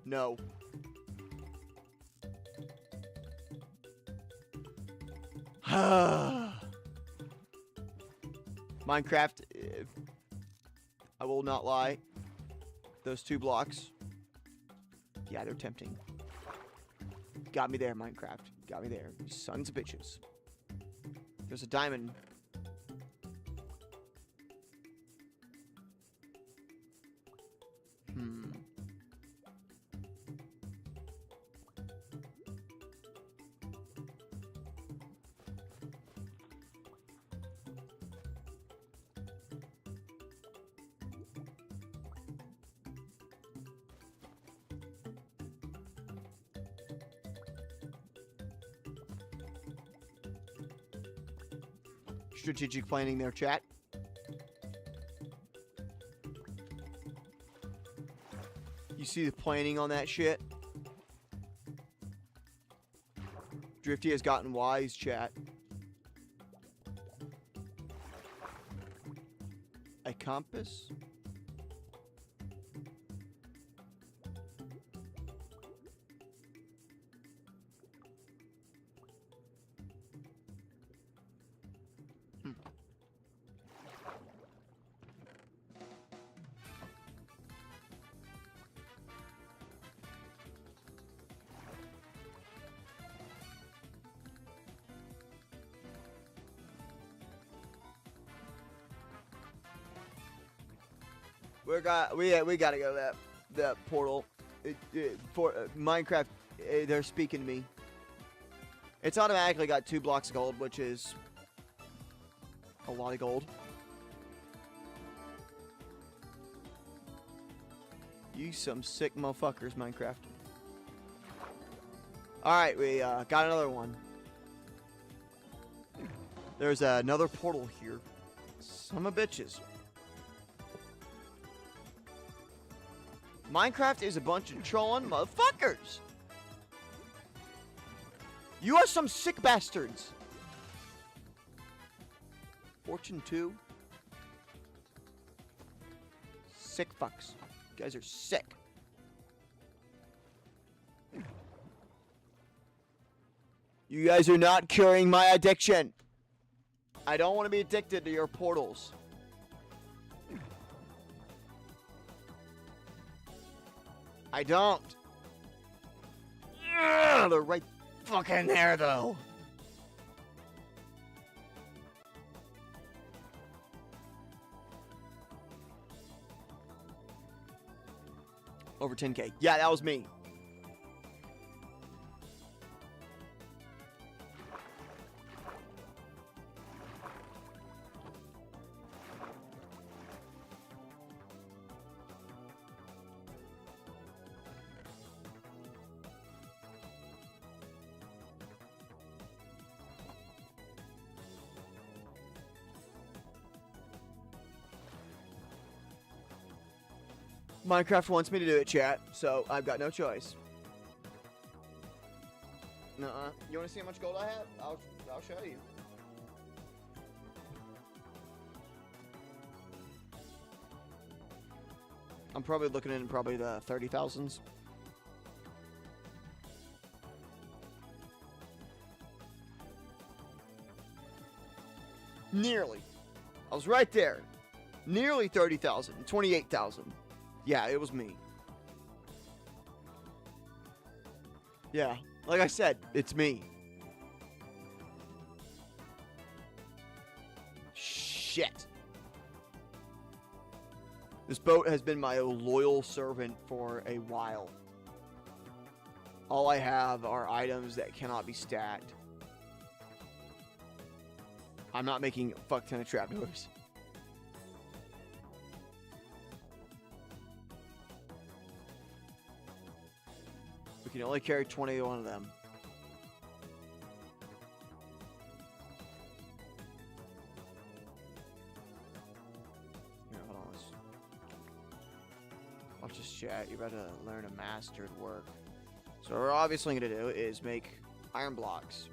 No. Minecraft, I will not lie. Those 2 blocks. Yeah, they're tempting. Got me there, Minecraft. Got me there. You sons of bitches. There's a diamond. Strategic planning there, chat. You see the planning on that shit? Drifty has gotten wise, chat. A compass? We gotta go to that portal. For Minecraft, they're speaking to me. It's automatically got 2 blocks of gold, which is a lot of gold. You some sick motherfuckers, Minecraft. Alright, we got another one. There's another portal here. Some of bitches. Minecraft is a bunch of trolling motherfuckers. You are some sick bastards. Fortune 2. Sick fucks. You guys are sick. You guys are not curing my addiction. I don't want to be addicted to your portals. I don't. Ugh, they're right fucking there, though. Over 10K. Yeah, that was me. Minecraft wants me to do it, chat, so I've got no choice. Nuh-uh. You want to see how much gold I have? I'll show you. I'm probably looking in probably the 30,000s. Nearly. I was right there. Nearly 30,000. 28,000. Yeah, it was me. Yeah, like I said, it's me. Shit. This boat has been my loyal servant for a while. All I have are items that cannot be stacked. I'm not making a fuck ton of trapdoors. We can only carry 21 of them. Here, hold on. Watch this chat. You're about to learn a mastered work. So what we're obviously going to do is make iron blocks.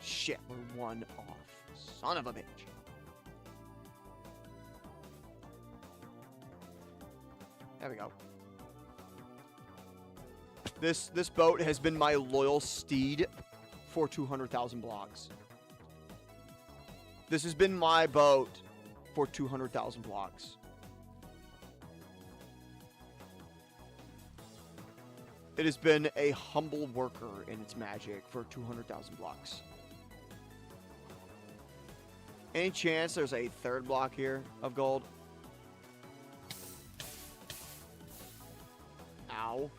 Shit, we're one off. Son of a bitch. There we go. This boat has been my loyal steed for 200,000 blocks. This has been my boat for 200,000 blocks. It has been a humble worker in its magic for 200,000 blocks. Any chance there's a third block here of gold? Ow.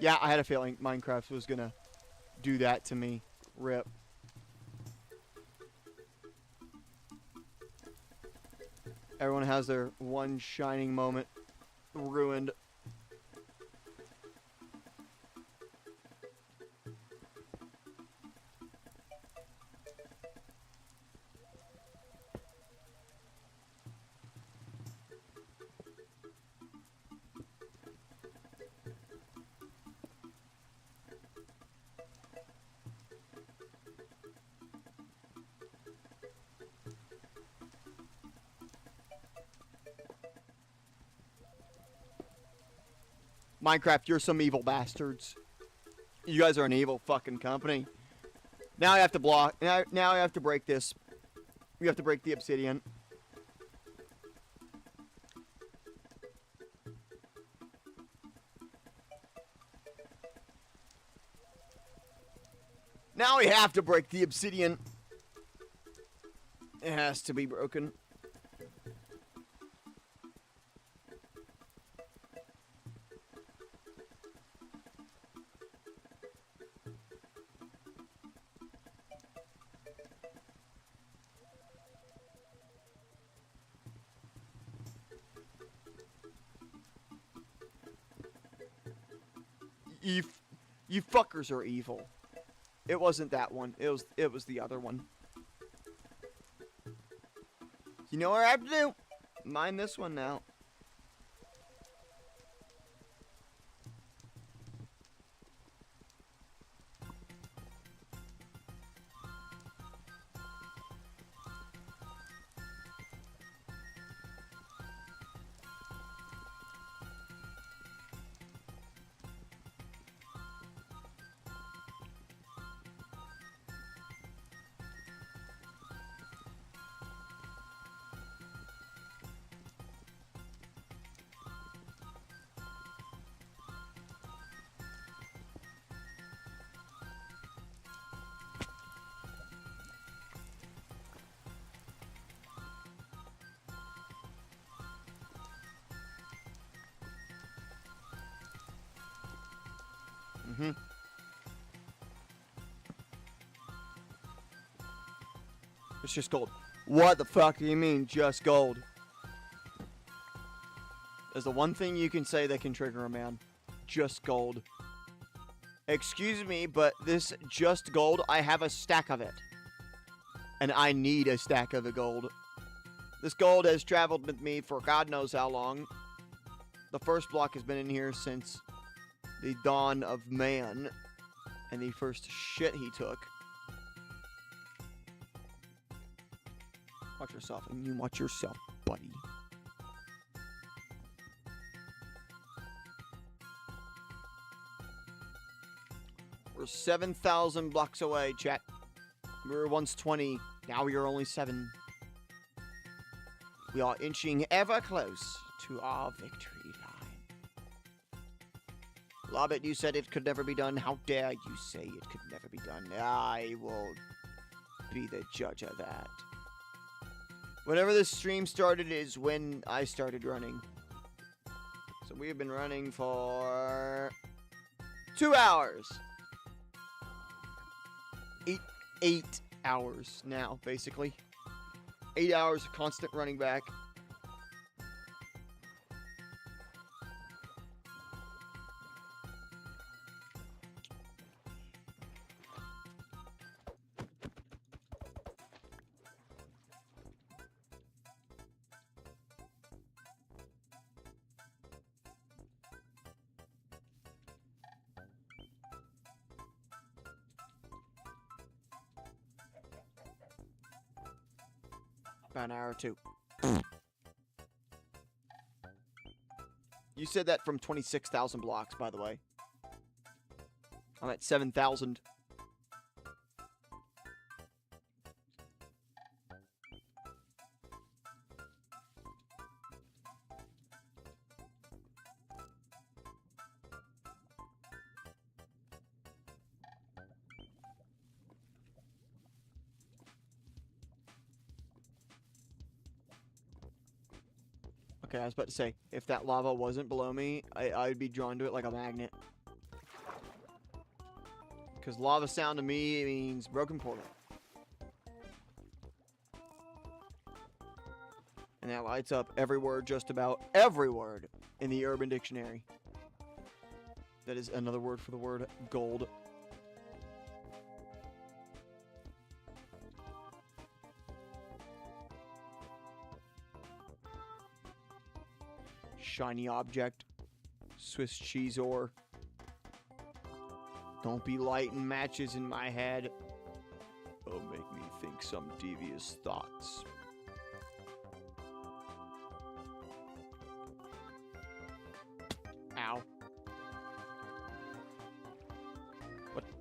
Yeah, I had a feeling Minecraft was gonna do that to me. Rip. Everyone has their one shining moment ruined. Minecraft, you're some evil bastards. You guys are an evil fucking company. Now I have to block. Now I have to break this. We have to break the obsidian. Now we have to break the obsidian. It has to be broken. You fuckers are evil. It wasn't that one. It was the other one. You know what I have to do? Mine this one now. It's just gold. What the fuck do you mean, just gold? There's the one thing you can say that can trigger a man. Just gold. Excuse me, but this just gold, I have a stack of it. And I need a stack of the gold. This gold has traveled with me for God knows how long. The first block has been in here since the dawn of man. And the first shit he took. Watch yourself, and you watch yourself, buddy. We're 7,000 blocks away, chat. We were once 20, now we are only 7. We are inching ever close to our victory line. Lobbit, you said it could never be done. How dare you say it could never be done? I will be the judge of that. Whenever this stream started is when I started running. So we have been running for 2 hours. 8 hours now, basically. 8 hours of constant running back. About an hour or two. You said that from 26,000 blocks, by the way. I'm at 7,000. Okay, I was about to say, if that lava wasn't below me, I'd be drawn to it like a magnet. Because lava sound to me means broken portal. And that lights up every word, just about every word in the Urban Dictionary. That is another word for the word gold. Shiny object. Swiss cheese ore. Don't be lighting matches in my head. Oh, make me think some devious thoughts. Ow.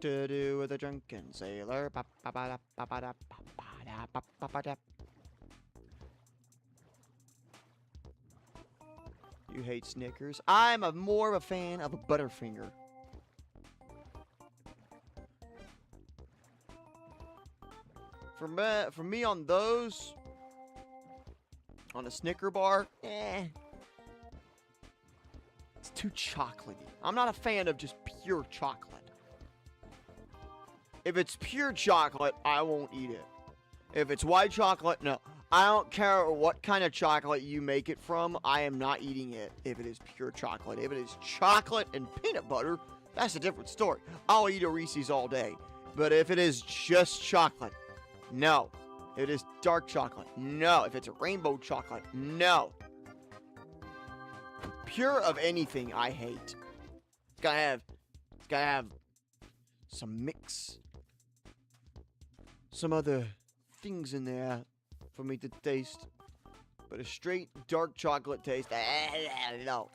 to do with a drunken sailor? Ba-ba-da-ba-ba-da-ba-ba-da-ba-ba-da-ba-ba-da. You hate Snickers. I'm more of a fan of a Butterfinger. For me on those, on a Snicker bar, it's too chocolatey. I'm not a fan of just pure chocolate. If it's pure chocolate, I won't eat it. If it's white chocolate, no. I don't care what kind of chocolate you make it from, I am not eating it if it is pure chocolate. If it is chocolate and peanut butter, that's a different story. I'll eat a Reese's all day. But if it is just chocolate, no. If it is dark chocolate, no. If it's a rainbow chocolate, no. Pure of anything, I hate. It's gotta have some mix. Some other things in there for me to taste. But a straight dark chocolate taste, no.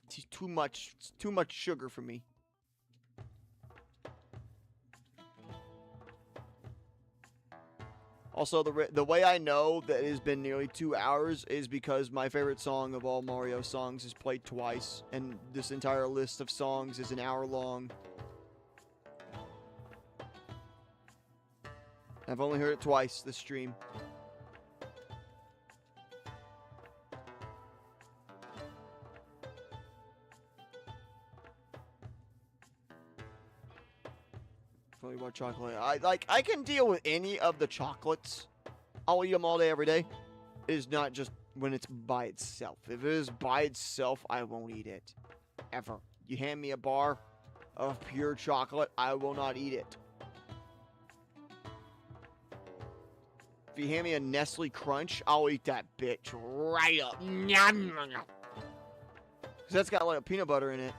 It's too much sugar for me. Also, the way I know that it has been nearly 2 hours is because my favorite song of all Mario songs is played twice, and this entire list of songs is an hour long. I've only heard it twice this stream. Probably white chocolate. I can deal with any of the chocolates. I'll eat them all day, every day. It is not just when it's by itself. If it is by itself, I won't eat it. Ever. You hand me a bar of pure chocolate, I will not eat it. If you hand me a Nestle Crunch, I'll eat that bitch right up. Because that's got like a peanut butter in it.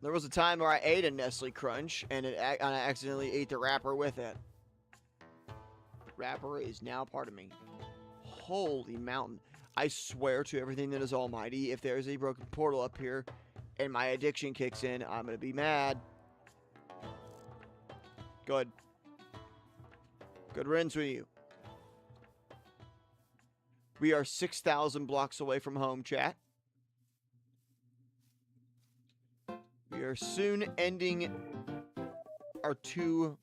There was a time where I ate a Nestle Crunch, and I accidentally ate the wrapper with it. The wrapper is now part of me. Holy mountain. I swear to everything that is almighty, if there is a broken portal up here, and my addiction kicks in, I'm going to be mad. Good. Good riddance with you. We are 6,000 blocks away from home, chat. We are soon ending our two-day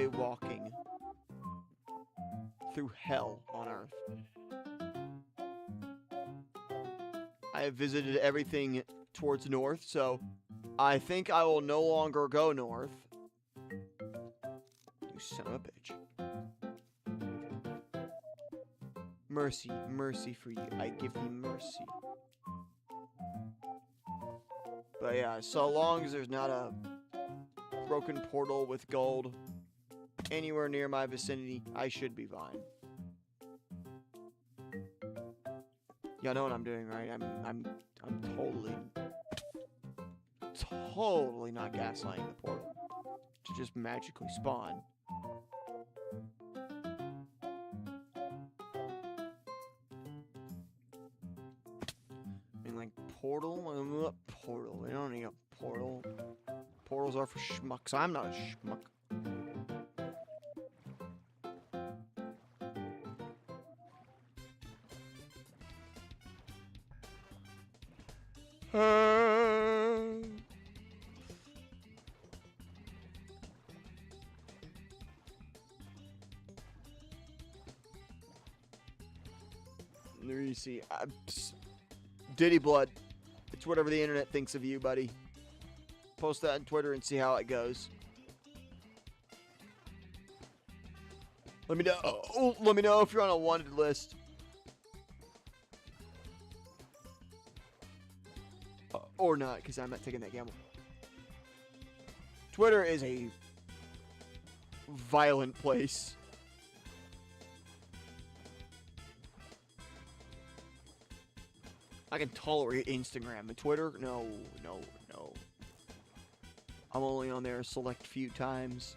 walking through hell on Earth. I have visited everything towards north, so I think I will no longer go north. You son of a bitch. Mercy, mercy for you. I give thee mercy. But yeah, so long as there's not a broken portal with gold anywhere near my vicinity, I should be fine. Y'all know what I'm doing, right? I'm totally not gaslighting the portal to just magically spawn. I mean, like, portal? Portal. We don't need a portal. Portals are for schmucks. I'm not a schmuck. There you see. Diddy Blood. It's whatever the internet thinks of you, buddy. Post that on Twitter and see how it goes. Let me know. Let me know if you're on a wanted list. Or not, because I'm not taking that gamble. Twitter is a violent place. I can tolerate Instagram, but Twitter, no. I'm only on there a select few times.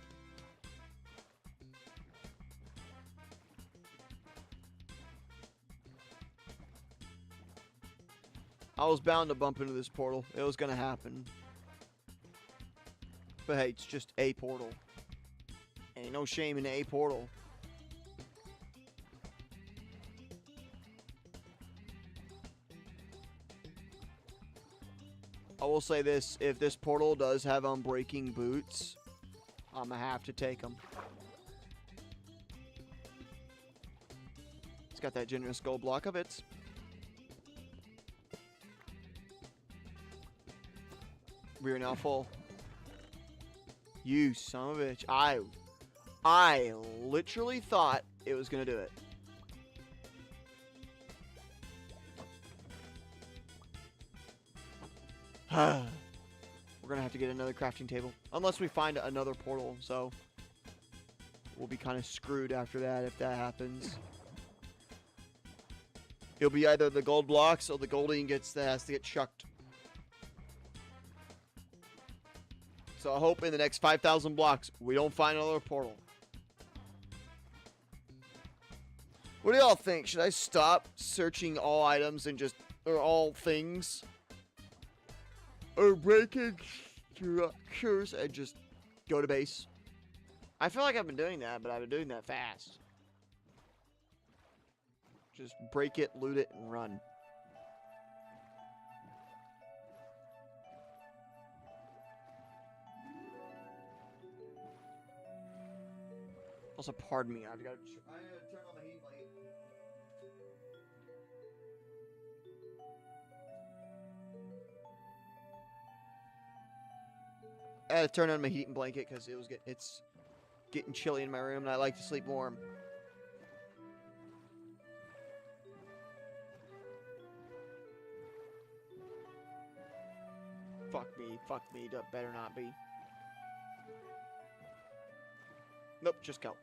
I was bound to bump into this portal. It was gonna happen. But hey, it's just a portal. Ain't no shame in a portal. I will say this, if this portal does have unbreaking boots, I'm gonna have to take them. It's got that generous gold block of it. We are now full. You son of a bitch. I literally thought it was gonna do it. We're gonna have to get another crafting table. Unless we find another portal, so we'll be kind of screwed after that if that happens. It'll be either the gold blocks or the gold ingots that has to get chucked. So I hope in the next 5,000 blocks we don't find another portal. What do y'all think? Should I stop searching all items and just, or all things? Or breaking structures and just go to base? I feel like I've been doing that, but I've been doing that fast. Just break it, loot it, and run. Also, pardon me, I've got to turn on the heat light. I had to turn on my heating blanket because it's getting chilly in my room, and I like to sleep warm. Fuck me, that better not be. Nope, just kelp.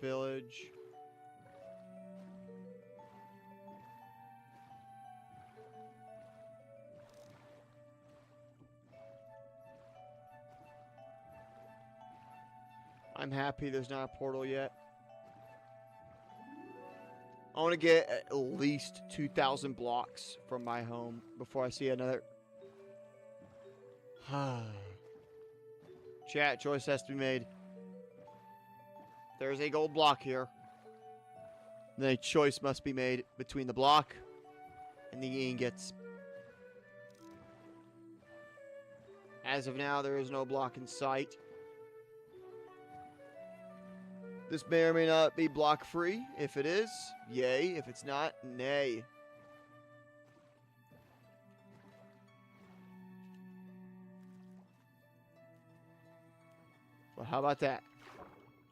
Village. I'm happy there's not a portal yet. I want to get at least 2,000 blocks from my home before I see another. Chat, choice has to be made. There's a gold block here. Then a choice must be made between the block and the ingots. As of now, there is no block in sight. This may or may not be block free. If it is, yay. If it's not, nay. Well, how about that?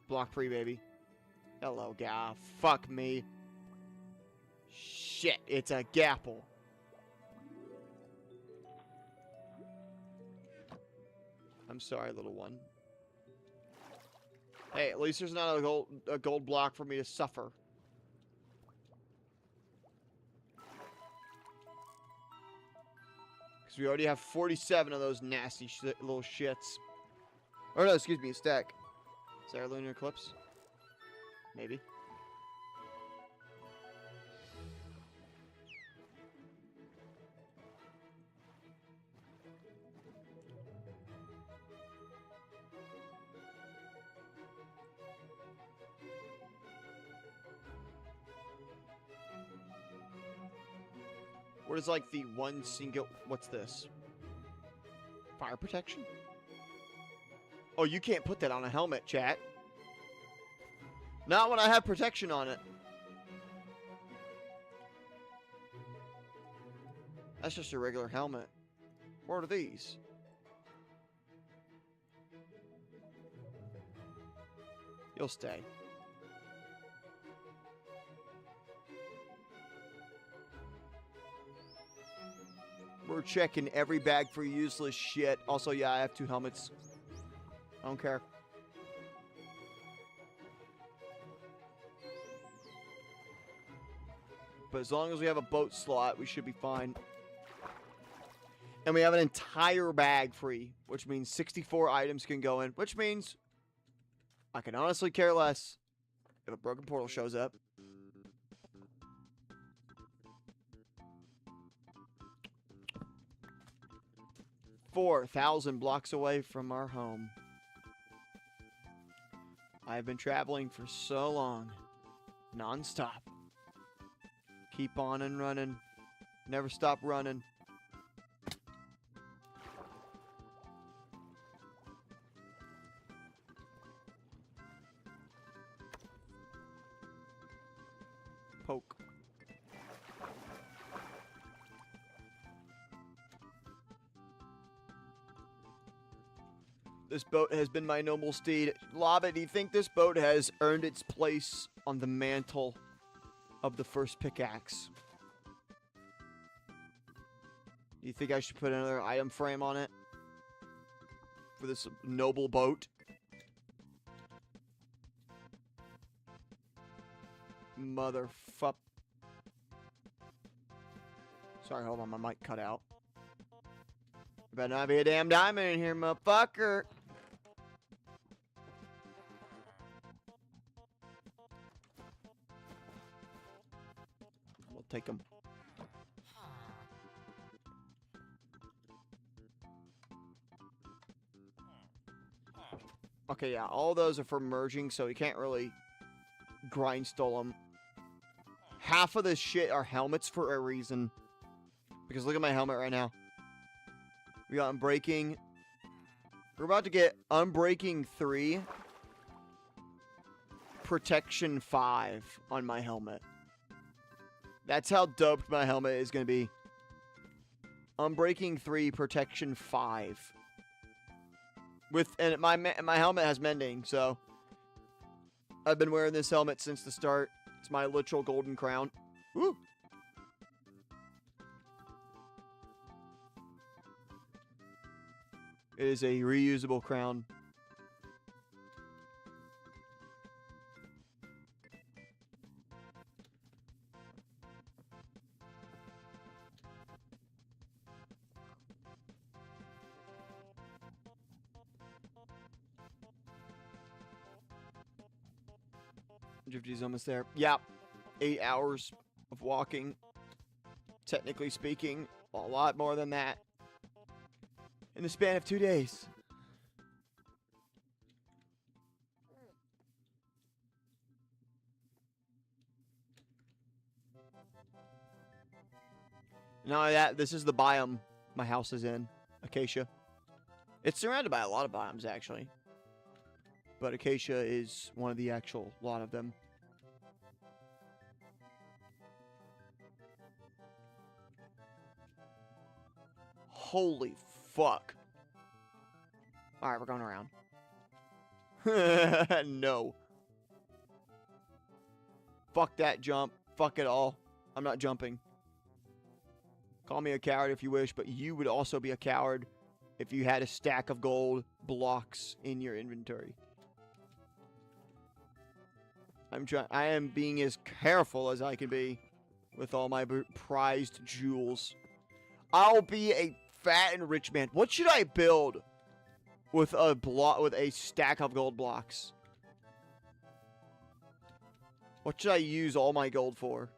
Block free, baby. Hello, guy. Fuck me. Shit, it's a gapple. I'm sorry, little one. Hey, at least there's not a gold block for me to suffer. Because we already have 47 of those nasty little shits. Or no, excuse me, a stack. Is there a lunar eclipse? Maybe. What is like the one single... What's this? Fire protection? Oh, you can't put that on a helmet, chat. Not when I have protection on it. That's just a regular helmet. What are these? You'll stay. We're checking every bag for useless shit. Also, yeah, I have 2 helmets. I don't care. But as long as we have a boat slot, we should be fine. And we have an entire bag free, which means 64 items can go in, which means I can honestly care less if a broken portal shows up. "4,000 blocks away from our home. I've been traveling for so long, non-stop. Keep on and running. Never stop running. Poke. This boat has been my noble steed. Lava, do you think this boat has earned its place on the mantle of the first pickaxe? Do you think I should put another item frame on it? For this noble boat? Motherfuck. Sorry, hold on, my mic cut out. There better not be a damn diamond in here, motherfucker. We'll take them. Okay, yeah, all those are for merging, so we can't really grindstone them. Half of this shit are helmets for a reason. Because look at my helmet right now. We got Unbreaking. We're about to get Unbreaking 3. Protection 5 on my helmet. That's how doped my helmet is going to be. Unbreaking 3, Protection 5. And my helmet has mending, so I've been wearing this helmet since the start. It's my literal golden crown. Woo! It is a reusable crown. Drifty's almost there. Yeah. 8 hours of walking. Technically speaking, a lot more than that. In the span of 2 days. Not only that, this is the biome my house is in. Acacia. It's surrounded by a lot of biomes, actually. But Acacia is one of the actual lot of them. Holy fuck. Alright, we're going around. No. Fuck that jump. Fuck it all. I'm not jumping. Call me a coward if you wish, but you would also be a coward if you had a stack of gold blocks in your inventory. I am being as careful as I can be with all my prized jewels. I'll be a fat and rich man. What should I build with a stack of gold blocks? What should I use all my gold for?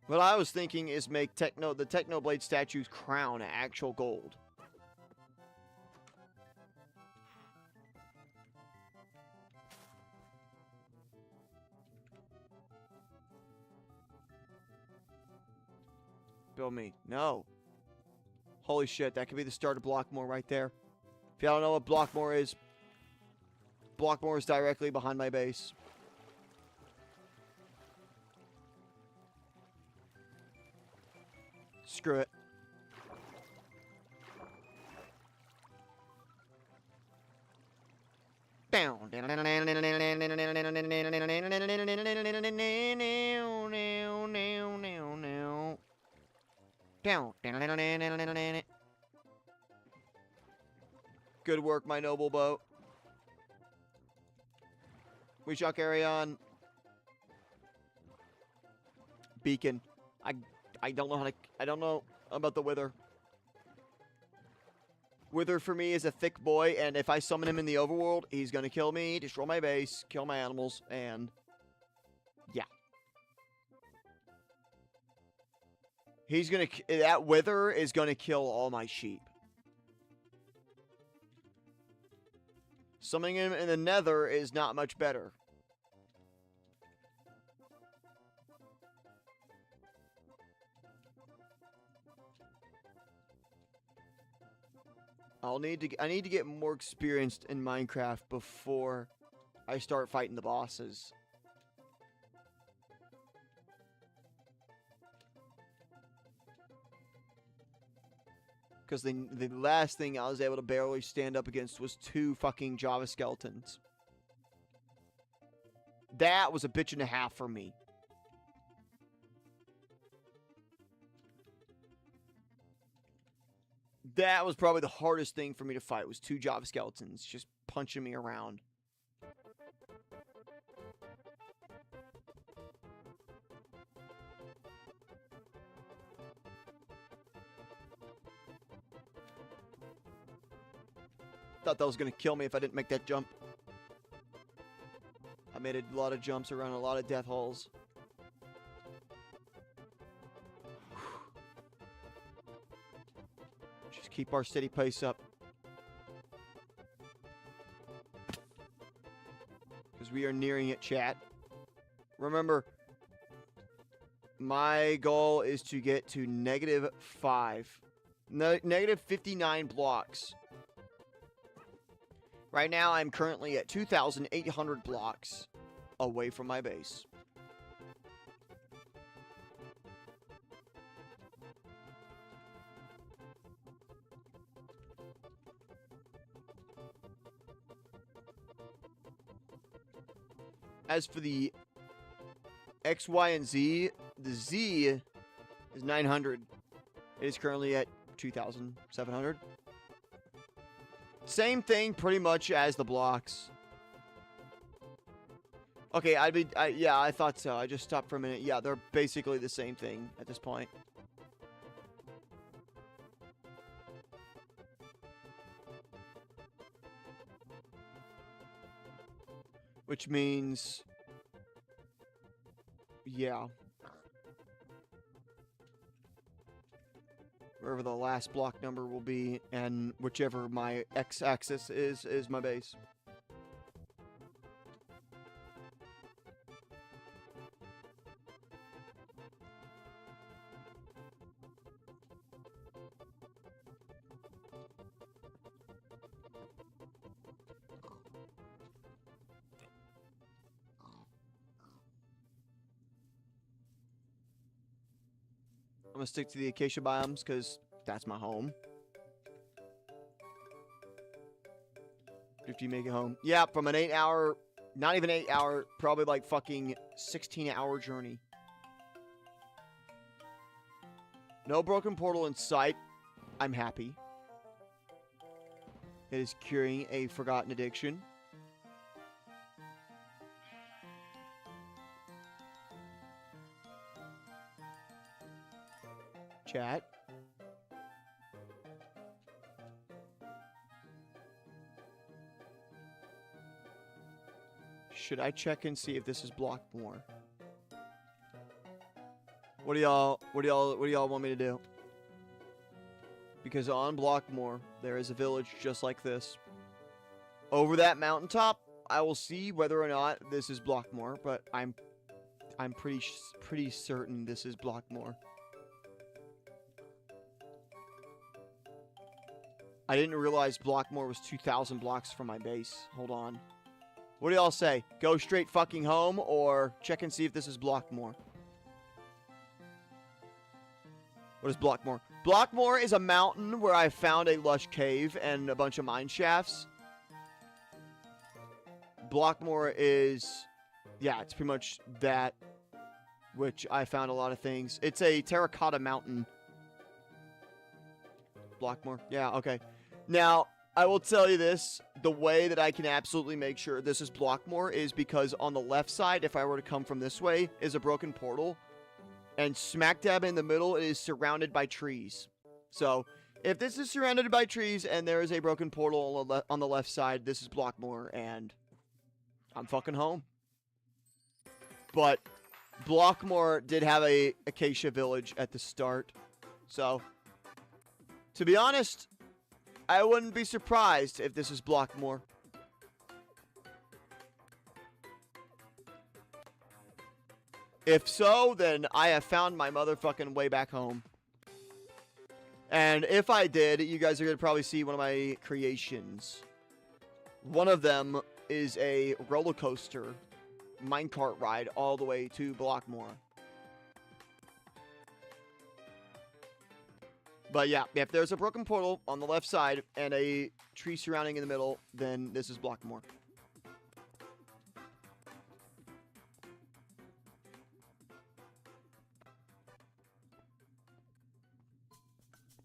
What I was thinking is make the Technoblade statue's crown actual gold. Build me. No. Holy shit, that could be the start of Blockmore right there. If y'all don't know what Blockmore is directly behind my base. Screw it. Down. Good work, my noble boat. We shall carry on. Beacon. I don't know how to... I don't know about the Wither. Wither for me is a thick boy, and if I summon him in the overworld, he's gonna kill me, destroy my base, kill my animals, and... yeah. He's gonna... that Wither is gonna kill all my sheep. Summoning him in the Nether is not much better. I need to get more experienced in Minecraft before I start fighting the bosses. Because the last thing I was able to barely stand up against was 2 fucking Java skeletons. That was a bitch and a half for me. That was probably the hardest thing for me to fight, was 2 Java skeletons just punching me around. Thought that was going to kill me if I didn't make that jump. I made a lot of jumps around a lot of death holes. Just keep our steady pace up. Because we are nearing it, chat. Remember, my goal is to get to -5. Negative 59 blocks. Right now, I'm currently at 2,800 blocks away from my base. As for the X, Y, and Z, the Z is 900. It is currently at 2,700. Same thing pretty much as the blocks. Okay, yeah, I thought so. I just stopped for a minute. Yeah, they're basically the same thing at this point. Which means... yeah. Wherever the last block number will be, and whichever my x-axis is my base. I'm gonna stick to the acacia biomes because that's my home. If you make it home. Yeah, from an 8-hour, not even 8-hour, probably like fucking 16-hour journey. No broken portal in sight. I'm happy. It is curing a forgotten addiction. Chat. Should I check and see if this is blocked more? What do y'all want me to do? Because on Blockmore, there is a village just like this. Over that mountaintop, I will see whether or not this is Blockmore, but I'm pretty certain this is Blockmore. I didn't realize Blockmore was 2,000 blocks from my base. Hold on. What do y'all say? Go straight fucking home or check and see if this is Blockmore? What is Blockmore? Blockmore is a mountain where I found a lush cave and a bunch of mine shafts. Blockmore is... yeah, it's pretty much that, which I found a lot of things. It's a terracotta mountain. Blockmore. Yeah, okay. Now, I will tell you this. The way that I can absolutely make sure this is Blockmore is because on the left side, if I were to come from this way, is a broken portal. And smack dab in the middle, it is surrounded by trees. So, if this is surrounded by trees and there is a broken portal on the left side, this is Blockmore, and I'm fucking home. But Blockmore did have a Acacia Village at the start. So, to be honest, I wouldn't be surprised if this is Blockmore. If so, then I have found my motherfucking way back home. And if I did, you guys are going to probably see one of my creations. One of them is a roller coaster minecart ride all the way to Blockmore. But yeah, if there's a broken portal on the left side and a tree surrounding in the middle, then this is Blockmore.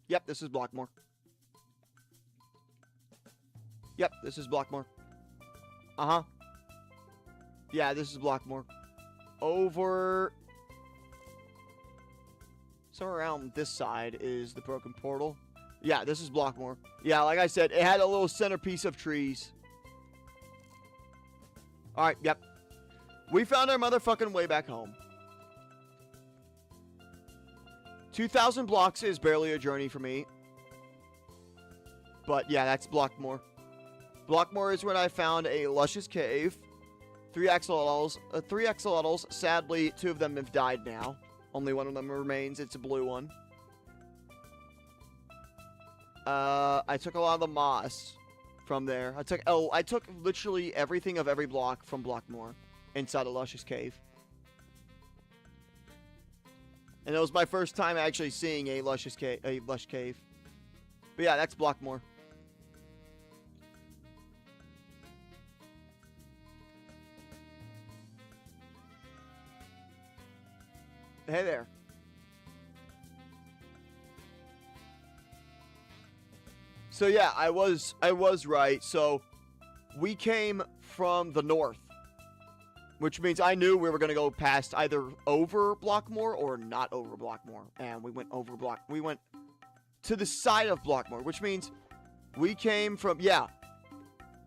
Yep, this is Blockmore. Yep, this is Blockmore. Uh-huh. Yeah, this is Blockmore. Over... somewhere around this side is the broken portal. Yeah, this is Blockmore. Yeah, like I said, it had a little centerpiece of trees. Alright, yep. We found our motherfucking way back home. 2,000 blocks is barely a journey for me. But yeah, that's Blockmore. Blockmore is when I found a luscious cave. 3 axolotls. 3 axolotls. Sadly, 2 of them have died now. Only one of them remains. It's a blue one. I took a lot of the moss from there. I took literally everything of every block from Blockmore inside a luscious cave. And it was my first time actually seeing a lush cave. But yeah, that's Blockmore. Hey there. So yeah, I was right. So we came from the north, which means I knew we were going to go past either over Blockmore or not over Blockmore. And we went over we went to the side of Blockmore, which means we came from, yeah.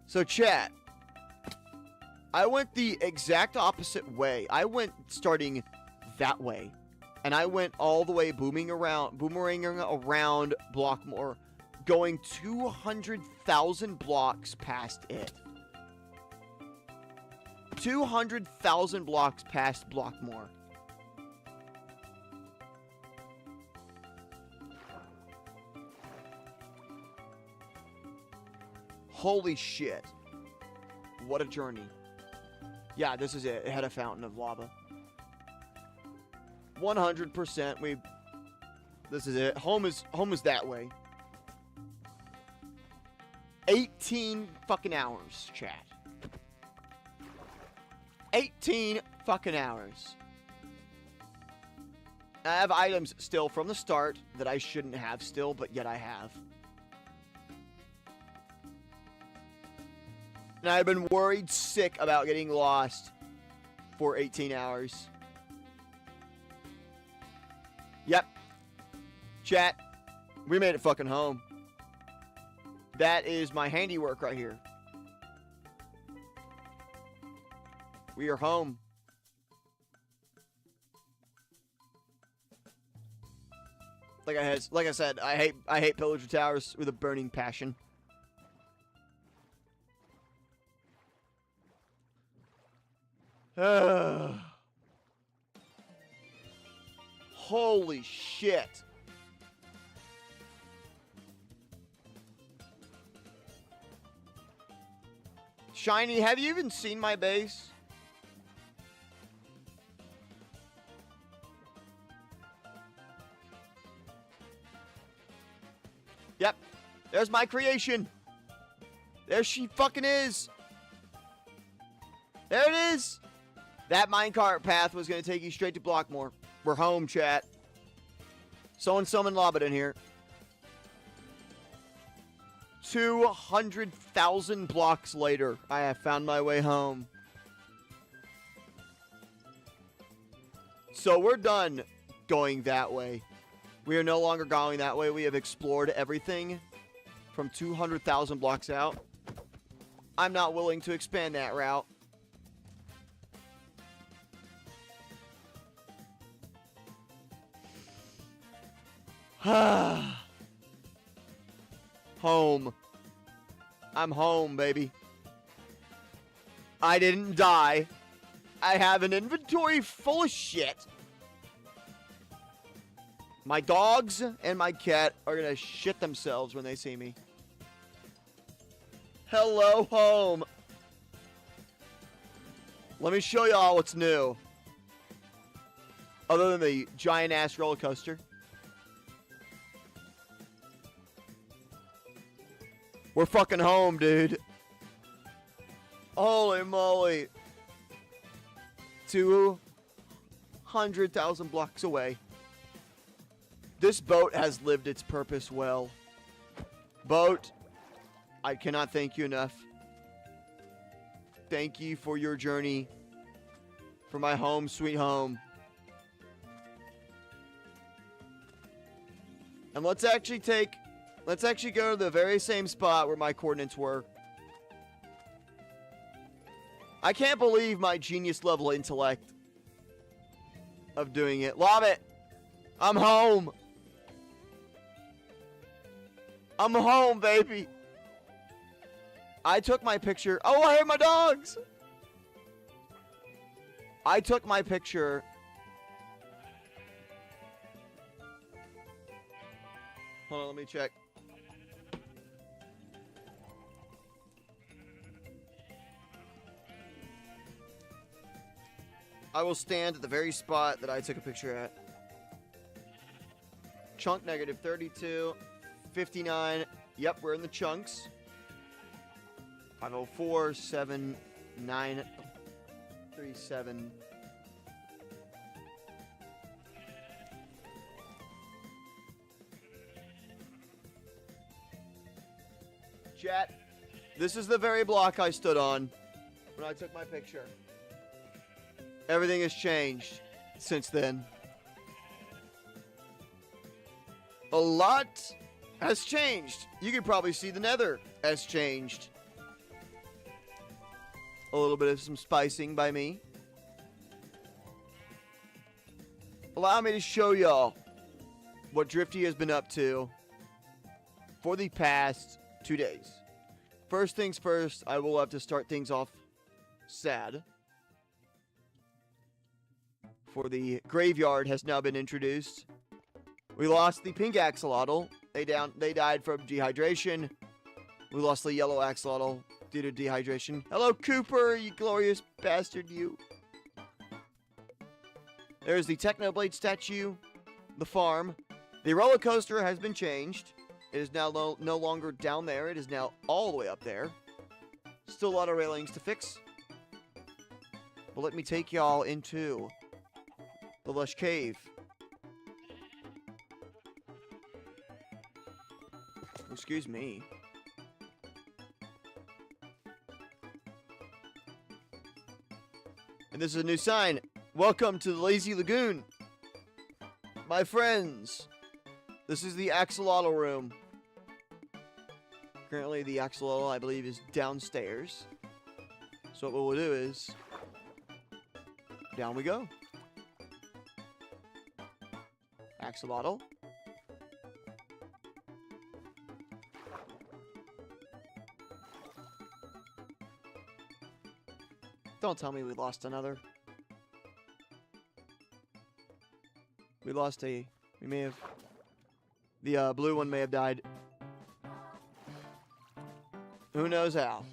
So chat, I went the exact opposite way. I went starting that way. And I went all the way boomeranging around Blockmore, going 200,000 blocks past it. 200,000 blocks past Blockmore. Holy shit. What a journey. Yeah, this is it. It had a fountain of lava. 100%. This is it. Home is that way. 18 fucking hours, chat. 18 fucking hours. I have items still from the start that I shouldn't have still, but yet I have. And I've been worried sick about getting lost for 18 hours. Yep. Chat, we made it fucking home. That is my handiwork right here. We are home. Like I said, I hate Pillager Towers with a burning passion. Holy shit. Shiny, have you even seen my base? Yep. There's my creation. There she fucking is. There it is. That minecart path was going to take you straight to Blockmore. We're home, chat. Someone summon Lobbit in here. 200,000 blocks later, I have found my way home. So we're done going that way. We are no longer going that way. We have explored everything from 200,000 blocks out. I'm not willing to expand that route. Home. I'm home, baby. I didn't die. I have an inventory full of shit. My dogs and my cat are gonna shit themselves when they see me. Hello, home. Let me show y'all what's new. Other than the giant-ass roller coaster. We're fucking home, dude. Holy moly. 200,000 blocks away. This boat has lived its purpose well. Boat, I cannot thank you enough. Thank you for your journey. For my home, sweet home. And let's actually go to the very same spot where my coordinates were. I can't believe my genius level intellect of doing it. Love it. I'm home. I'm home, baby. I took my picture. Oh, I heard my dogs. I took my picture. Hold on, let me check. I will stand at the very spot that I took a picture at. Chunk negative 32, 59. Yep, we're in the chunks. 504, 7, 9, 3, 7. Chat, this is the very block I stood on when I took my picture. Everything has changed since then. A lot has changed. You can probably see the nether has changed. A little bit of some spicing by me. Allow me to show y'all what Drifty has been up to for the past 2 days. First things first, I will have to start things off sad. For the graveyard has now been introduced. We lost the pink axolotl. They died from dehydration. We lost the yellow axolotl due to dehydration. Hello, Cooper, you glorious bastard, you. There's the Technoblade statue, the farm. The roller coaster has been changed. It is now no longer down there. It is now all the way up there. Still a lot of railings to fix. But let me take y'all into the lush cave. Excuse me. And this is a new sign. Welcome to the Lazy Lagoon. My friends. This is the axolotl room. Currently the axolotl, I believe, is downstairs. So what we'll do is down we go. Axolotl. Don't tell me we lost another. We may have... The blue one may have died. Who knows how?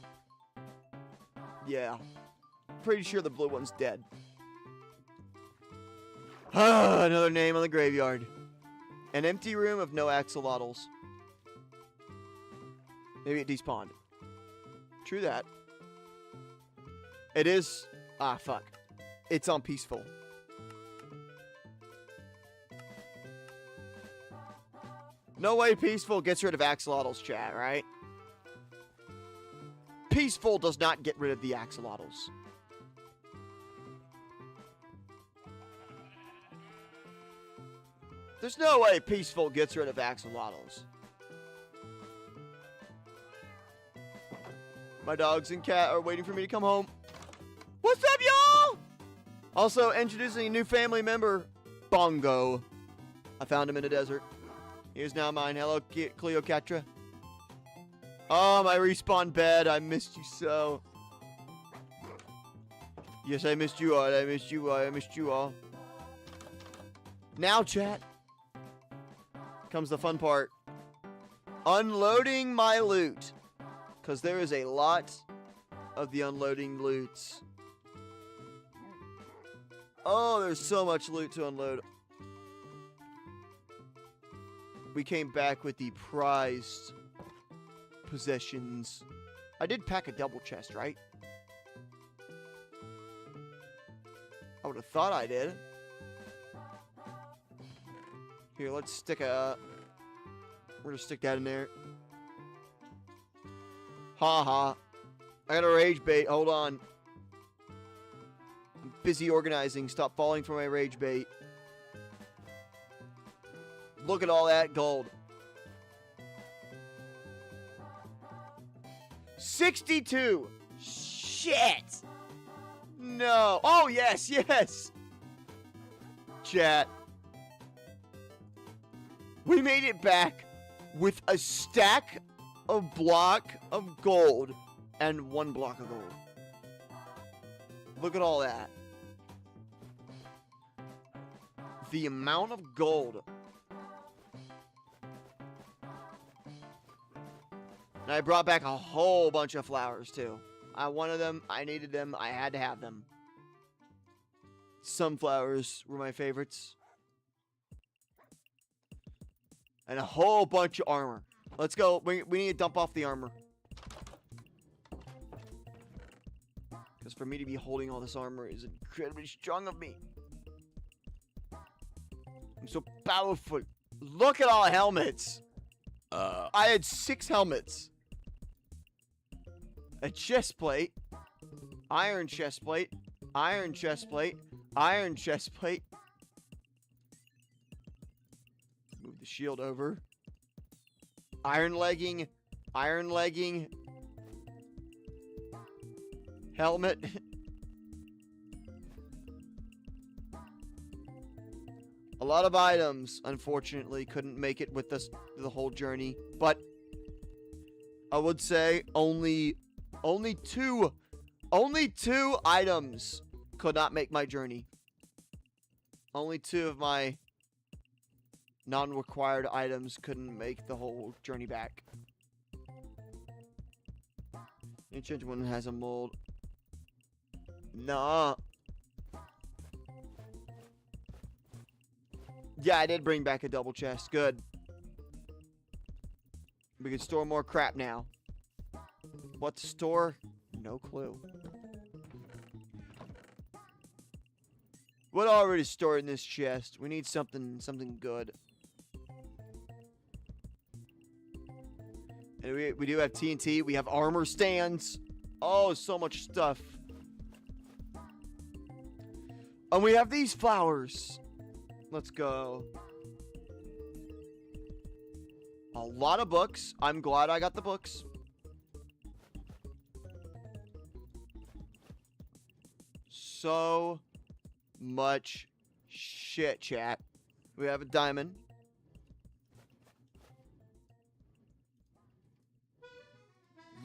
Yeah. Pretty sure the blue one's dead. Another name on the graveyard. An empty room of no axolotls. Maybe it despawned. True that. It is... Ah, fuck. It's on peaceful. No way peaceful gets rid of axolotls, chat, right? Peaceful does not get rid of the axolotls. There's no way Peaceful gets rid of axolotls. My dogs and cat are waiting for me to come home. What's up, y'all? Also, introducing a new family member, Bongo. I found him in the desert. He is now mine. Hello, Cleopatra. Oh, my respawn bed. I missed you so. Yes, I missed you all. I missed you all. I missed you all. Now, chat, comes the fun part. Unloading my loot. Because there is a lot of the unloading loots. Oh, there's so much loot to unload. We came back with the prized possessions. I did pack a double chest, right? I would have thought I did. Here, let's stick a... We're gonna stick that in there. Ha ha. I got a rage bait. Hold on. I'm busy organizing. Stop falling for my rage bait. Look at all that gold. 62. Shit. No. Oh, yes, yes. Chat. We made it back with a stack of block of gold and 1 block of gold. Look at all that. The amount of gold. And I brought back a whole bunch of flowers too. I wanted them, I needed them, I had to have them. Sunflowers were my favorites. And a whole bunch of armor. Let's go. We need to dump off the armor. Because for me to be holding all this armor is incredibly strong of me. I'm so powerful. Look at all the helmets. I had 6 helmets. A chest plate. Iron chest plate. Iron chest plate. Iron chest plate. Move the shield over. Iron legging. Iron legging. Helmet. A lot of items, unfortunately, couldn't make it with us the whole journey. But I would say only two items could not make my journey. Only 2 of my non-required items couldn't make the whole journey back. Ancient one has a mold. Nah. Yeah, I did bring back a double chest. Good. We can store more crap now. What to store? No clue. What already stored in this chest? We need something good. And we do have TNT. We have armor stands. Oh, so much stuff. And we have these flowers. Let's go. A lot of books. I'm glad I got the books. So much shit, chat. We have a diamond.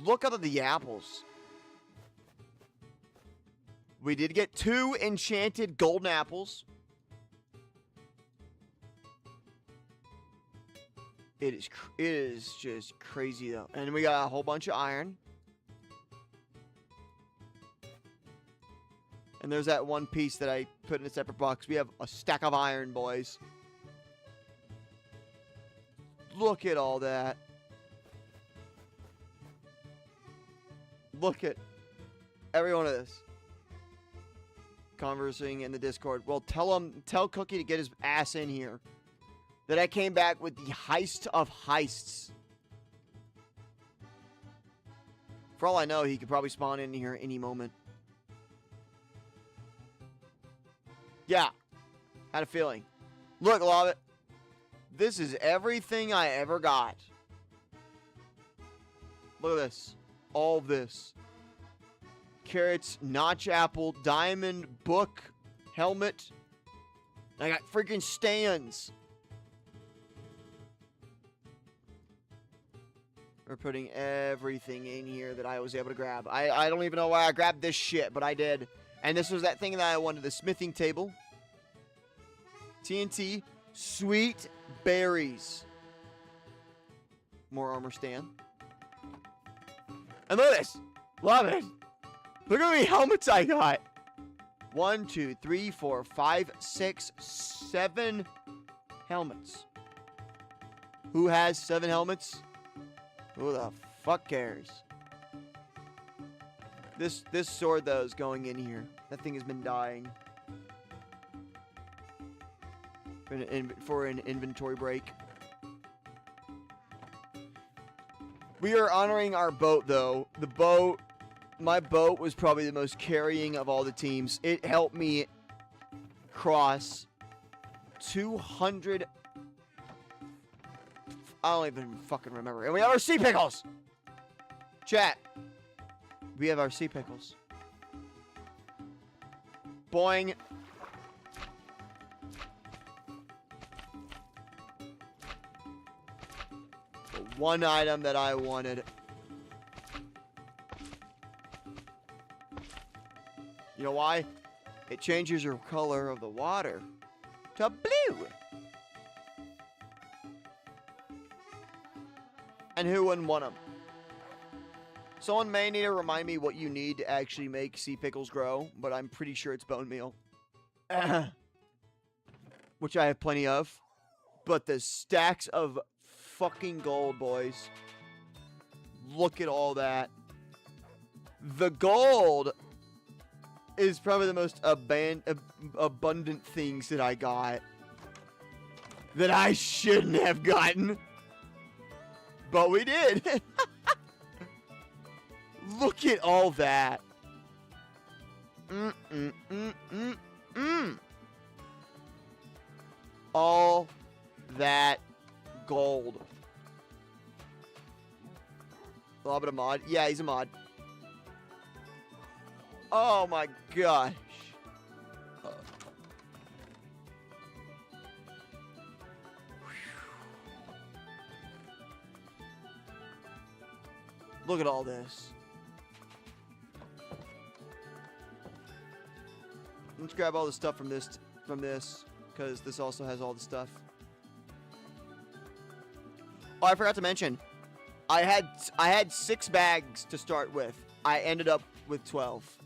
Look at the apples. We did get 2 enchanted golden apples. It is just crazy though. And we got a whole bunch of iron. And there's that one piece that I put in a separate box. We have a stack of iron, boys. Look at all that. Look at every one of this. Conversing in the Discord. Well, tell Cookie to get his ass in here. That I came back with the heist of heists. For all I know, he could probably spawn in here any moment. Yeah. Had a feeling. Look, love it. This is everything I ever got. Look at this. All of this. Carrots, notch apple, diamond, book, helmet. I got freaking stands. We're putting everything in here that I was able to grab. I don't even know why I grabbed this shit, but I did. And this was that thing that I wanted, the smithing table. TNT, sweet berries. More armor stand. And look at this. Love it. Look how many helmets I got. 1, 2, 3, 4, 5, 6, 7 helmets. Who has 7 helmets? Who the fuck cares? This sword, though, is going in here. That thing has been dying. For an inventory break. We are honoring our boat, though. The boat... My boat was probably the most carrying of all the teams. It helped me cross 200... I don't even fucking remember. And we have our sea pickles! Chat. We have our sea pickles. Boing. The one item that I wanted. You know why? It changes your color of the water to blue. And who wouldn't want them? Someone may need to remind me what you need to actually make sea pickles grow, but I'm pretty sure it's bone meal. Which I have plenty of. But the stacks of fucking gold, boys. Look at all that. The gold is probably the most abundant things that I got. That I shouldn't have gotten. But we did. Look at all that. All that gold. A little bit of mod. Yeah, he's a mod. Oh my gosh. Look at all this. Let's grab all the stuff from this, because this also has all the stuff. Oh, I forgot to mention, I had 6 bags to start with. I ended up with 12.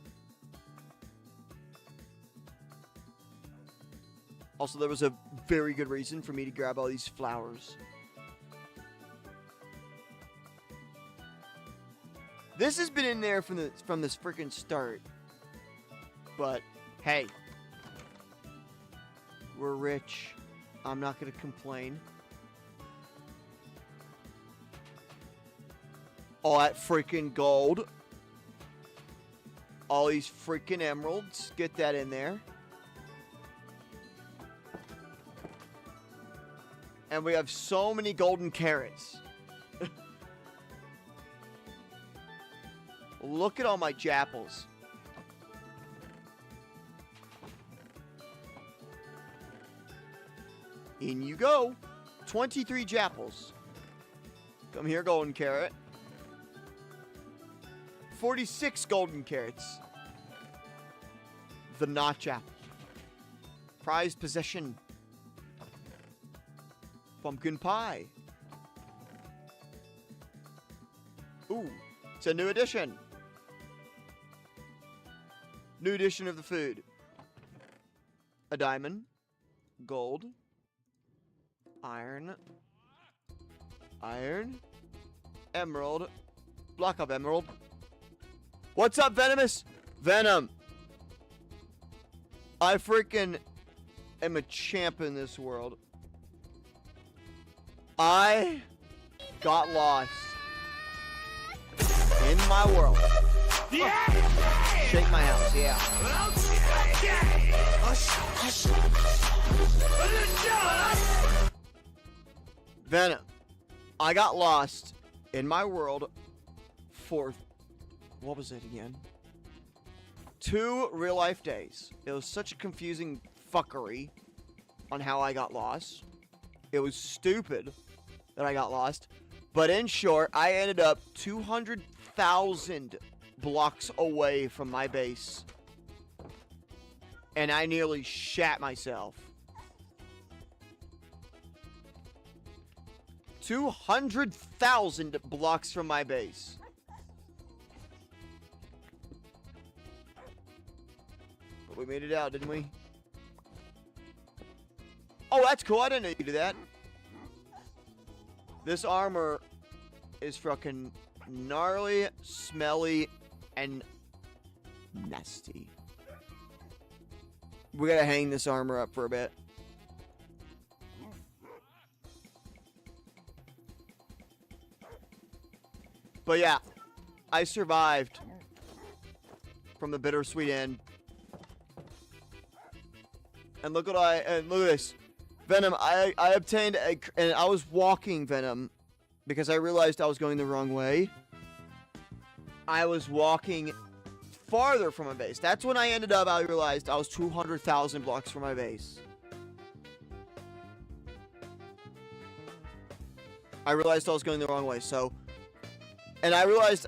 Also, there was a very good reason for me to grab all these flowers. This has been in there from this freaking start. But hey, we're rich. I'm not gonna complain. All that freaking gold. All these freaking emeralds. Get that in there. And we have so many golden carrots. Look at all my japples. In you go. 23 japples. Come here, golden carrot. 46 golden carrots. The notch apple. Prized possession. Pumpkin pie. Ooh, it's a new addition. New edition of the food. A diamond. Gold. Iron. Iron. Emerald. Block of emerald. What's up, Venomous? Venom. I freaking am a champ in this world. I got lost in my world. Shake my house, yeah. Venom. I got lost in my world for, what was it again? 2 real-life days. It was such a confusing fuckery on how I got lost. It was stupid that I got lost. But in short, I ended up 200,000 blocks away from my base. And I nearly shat myself. 200,000 blocks from my base. But we made it out, didn't we? Oh, that's cool. I didn't know you could do that. This armor is fucking gnarly, smelly, and nasty. We gotta hang this armor up for a bit. But yeah, I survived from the bittersweet end. And look at this. Venom, I obtained and I was walking Venom because I realized I was going the wrong way. I was walking farther from my base. That's when I realized I was 200,000 blocks from my base. I realized I was going the wrong way, and I realized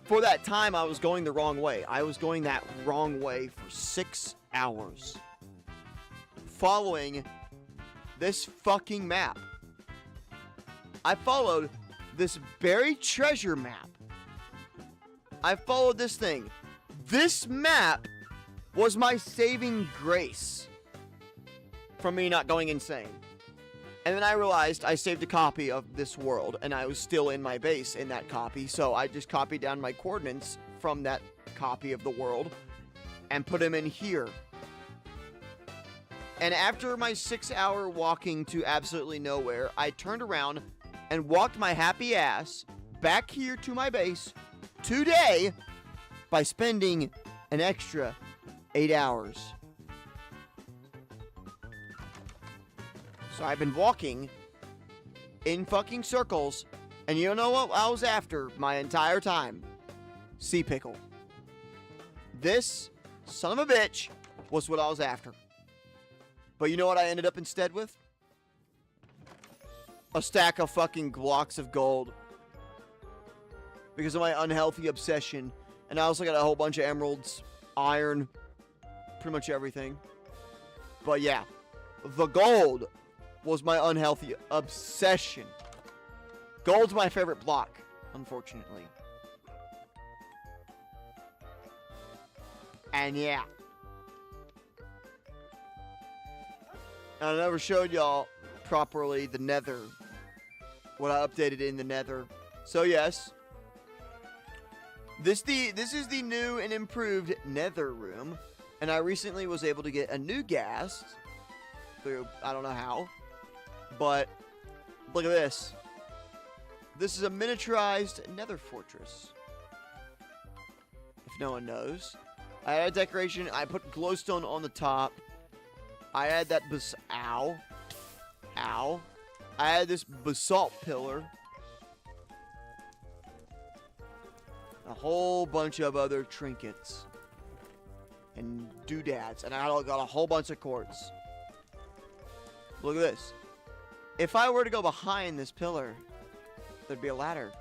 for that time I was going the wrong way. I was going that wrong way for 6 hours. Following this fucking map. I followed this buried treasure map. I followed this thing. This map was my saving grace from me not going insane. And then I realized I saved a copy of this world, and I was still in my base in that copy, so I just copied down my coordinates from that copy of the world and put them in here. And after my 6-hour walking to absolutely nowhere, I turned around and walked my happy ass back here to my base today by spending an extra 8 hours. So I've been walking in fucking circles, and you know what I was after my entire time? Sea pickle. This son of a bitch was what I was after. But you know what I ended up instead with? A stack of fucking blocks of gold. Because of my unhealthy obsession. And I also got a whole bunch of emeralds, iron, pretty much everything. But yeah, the gold was my unhealthy obsession. Gold's my favorite block, unfortunately. And yeah. I never showed y'all properly the nether. What I updated in the nether. So yes. This is the new and improved nether room. And I recently was able to get a new ghast. Through, I don't know how. But, look at this. This is a miniaturized nether fortress. If no one knows. I had a decoration. I put glowstone on the top. I had that ow. I had this basalt pillar. A whole bunch of other trinkets. And doodads. And I got a whole bunch of quartz. Look at this. If I were to go behind this pillar, there'd be a ladder.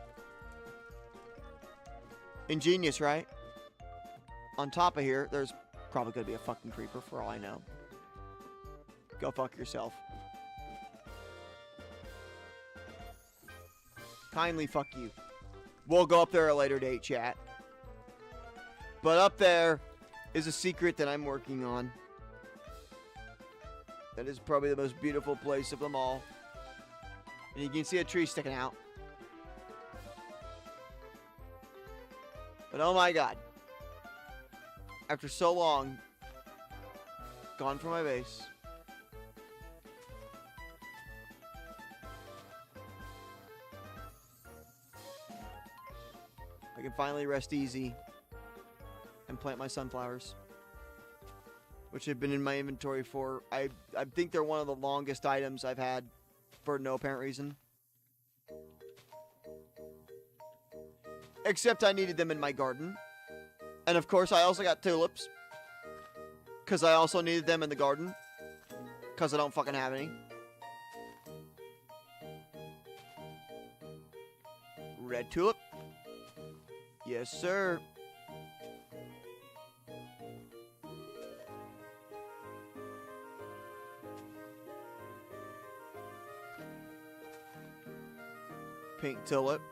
Ingenious, right? On top of here, there's probably going to be a fucking creeper for all I know. Go fuck yourself. Kindly fuck you. We'll go up there at a later date, chat. But up there is a secret that I'm working on. That is probably the most beautiful place of them all. And you can see a tree sticking out. But oh my god. After so long, gone from my base. I can finally rest easy and plant my sunflowers, which have been in my inventory for, I think they're one of the longest items I've had for no apparent reason. Except I needed them in my garden. And of course, I also got tulips. Because I also needed them in the garden. Because I don't fucking have any. Red tulip. Yes, sir. Pink tulip.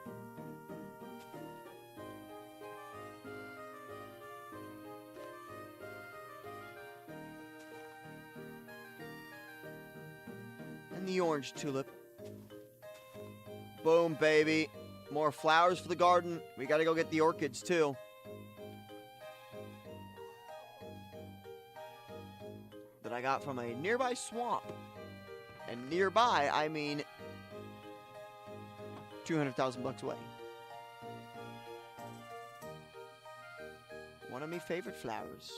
And the orange tulip. Boom, baby. More flowers for the garden. We gotta go get the orchids, too. That I got from a nearby swamp. And nearby, I mean 200,000 bucks away. One of my favorite flowers.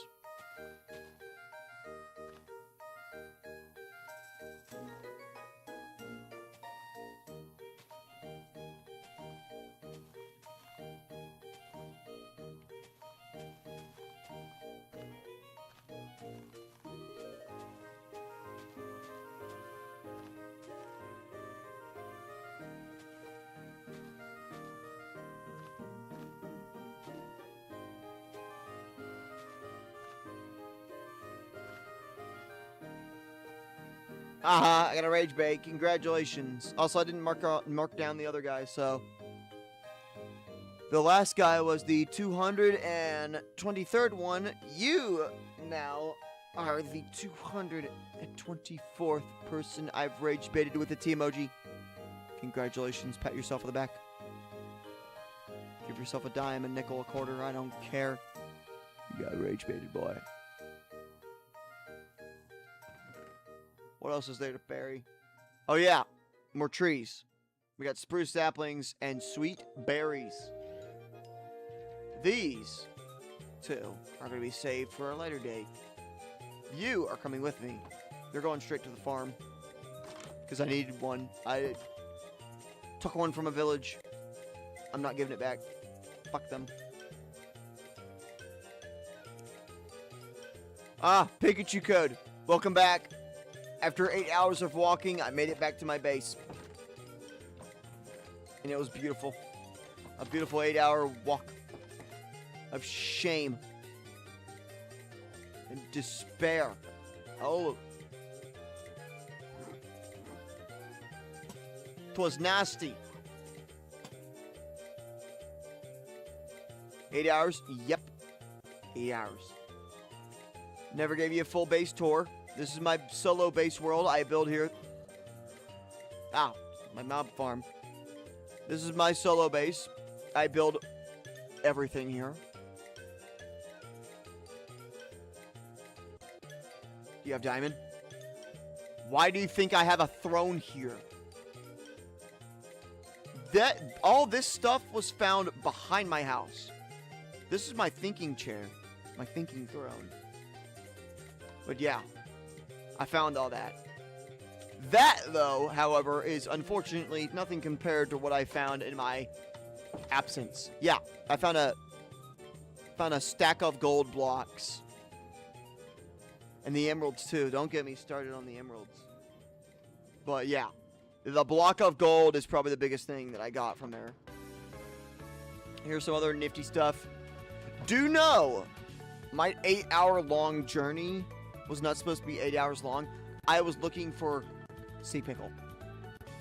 I got a rage bait. Congratulations. Also, I didn't mark down the other guy, so the last guy was the 223rd one. You now are the 224th person I've rage baited with a T emoji. Congratulations. Pat yourself on the back. Give yourself a dime, a nickel, a quarter. I don't care. You got rage baited, boy. What else is there to bury? Oh, yeah. More trees. We got spruce saplings and sweet berries. These two are going to be saved for a later date. You are coming with me. You're going straight to the farm. Because I needed one. I took one from a village. I'm not giving it back. Fuck them. Ah, Pikachu code. Welcome back. After 8 hours of walking, I made it back to my base. And it was beautiful. A beautiful 8-hour walk of shame and despair. Oh. 'Twas nasty. 8 hours? Yep. 8 hours. Never gave you a full base tour. This is my solo base world I build here. Ah, my mob farm. This is my solo base. I build everything here. Do you have diamond? Why do you think I have a throne here? All this stuff was found behind my house. This is my thinking chair. My thinking throne. But yeah. I found all that. That, though, however, is unfortunately nothing compared to what I found in my absence. Yeah, I found a stack of gold blocks. And the emeralds, too. Don't get me started on the emeralds. But, yeah. The block of gold is probably the biggest thing that I got from there. Here's some other nifty stuff. Do know, my 8-hour-long journey was not supposed to be 8 hours long. I was looking for sea pickle.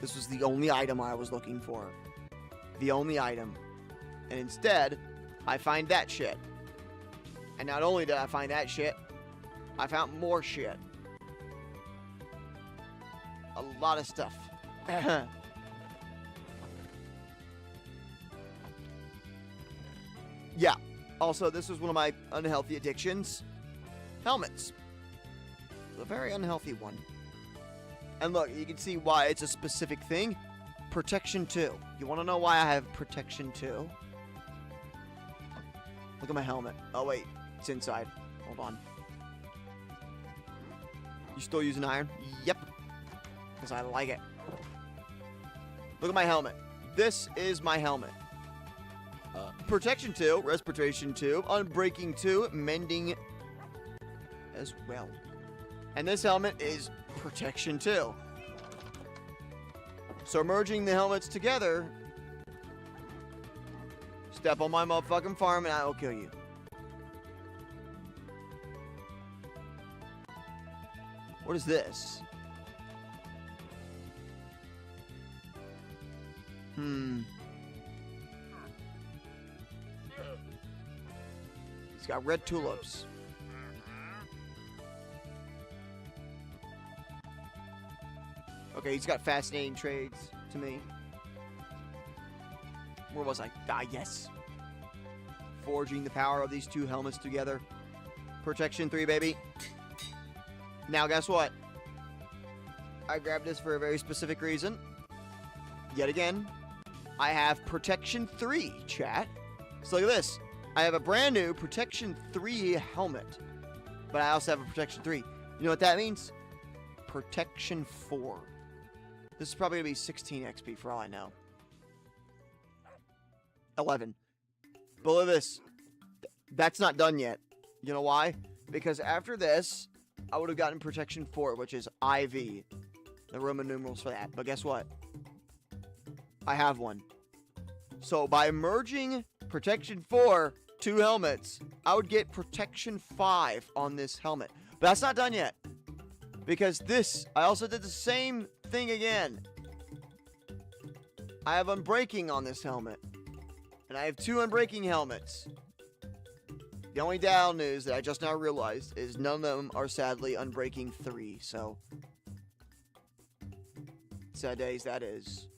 This was the only item I was looking for. The only item. And instead, I find that shit. And not only did I find that shit, I found more shit. A lot of stuff. Yeah. Also, this was one of my unhealthy addictions. Helmets. A very unhealthy one. And look, you can see why it's a specific thing. Protection 2. You want to know why I have Protection 2? Look at my helmet. Oh, wait. It's inside. Hold on. You still using iron? Yep. Because I like it. Look at my helmet. This is my helmet. Protection 2, Respiration 2, Unbreaking 2, Mending as well. And this helmet is Protection 2. So merging the helmets together, step on my motherfucking farm and I will kill you. What is this? He's got red tulips. Okay, he's got fascinating trades to me. Where was I? Ah, yes. Forging the power of these two helmets together. Protection 3, baby. Now, guess what? I grabbed this for a very specific reason. Yet again, I have Protection 3, chat. So look at this. I have a brand new Protection 3 helmet. But I also have a Protection 3. You know what that means? Protection 4. This is probably going to be 16 XP for all I know. 11. But look at this. That's not done yet. You know why? Because after this, I would have gotten Protection 4, which is IV. The Roman numerals for that. But guess what? I have one. So by merging Protection 4, 2 helmets, I would get Protection 5 on this helmet. But that's not done yet. Because this, I also did the same thing again. I have Unbreaking on this helmet. And I have 2 Unbreaking helmets. The only down news that I just now realized is none of them are sadly Unbreaking 3, so sad days that is.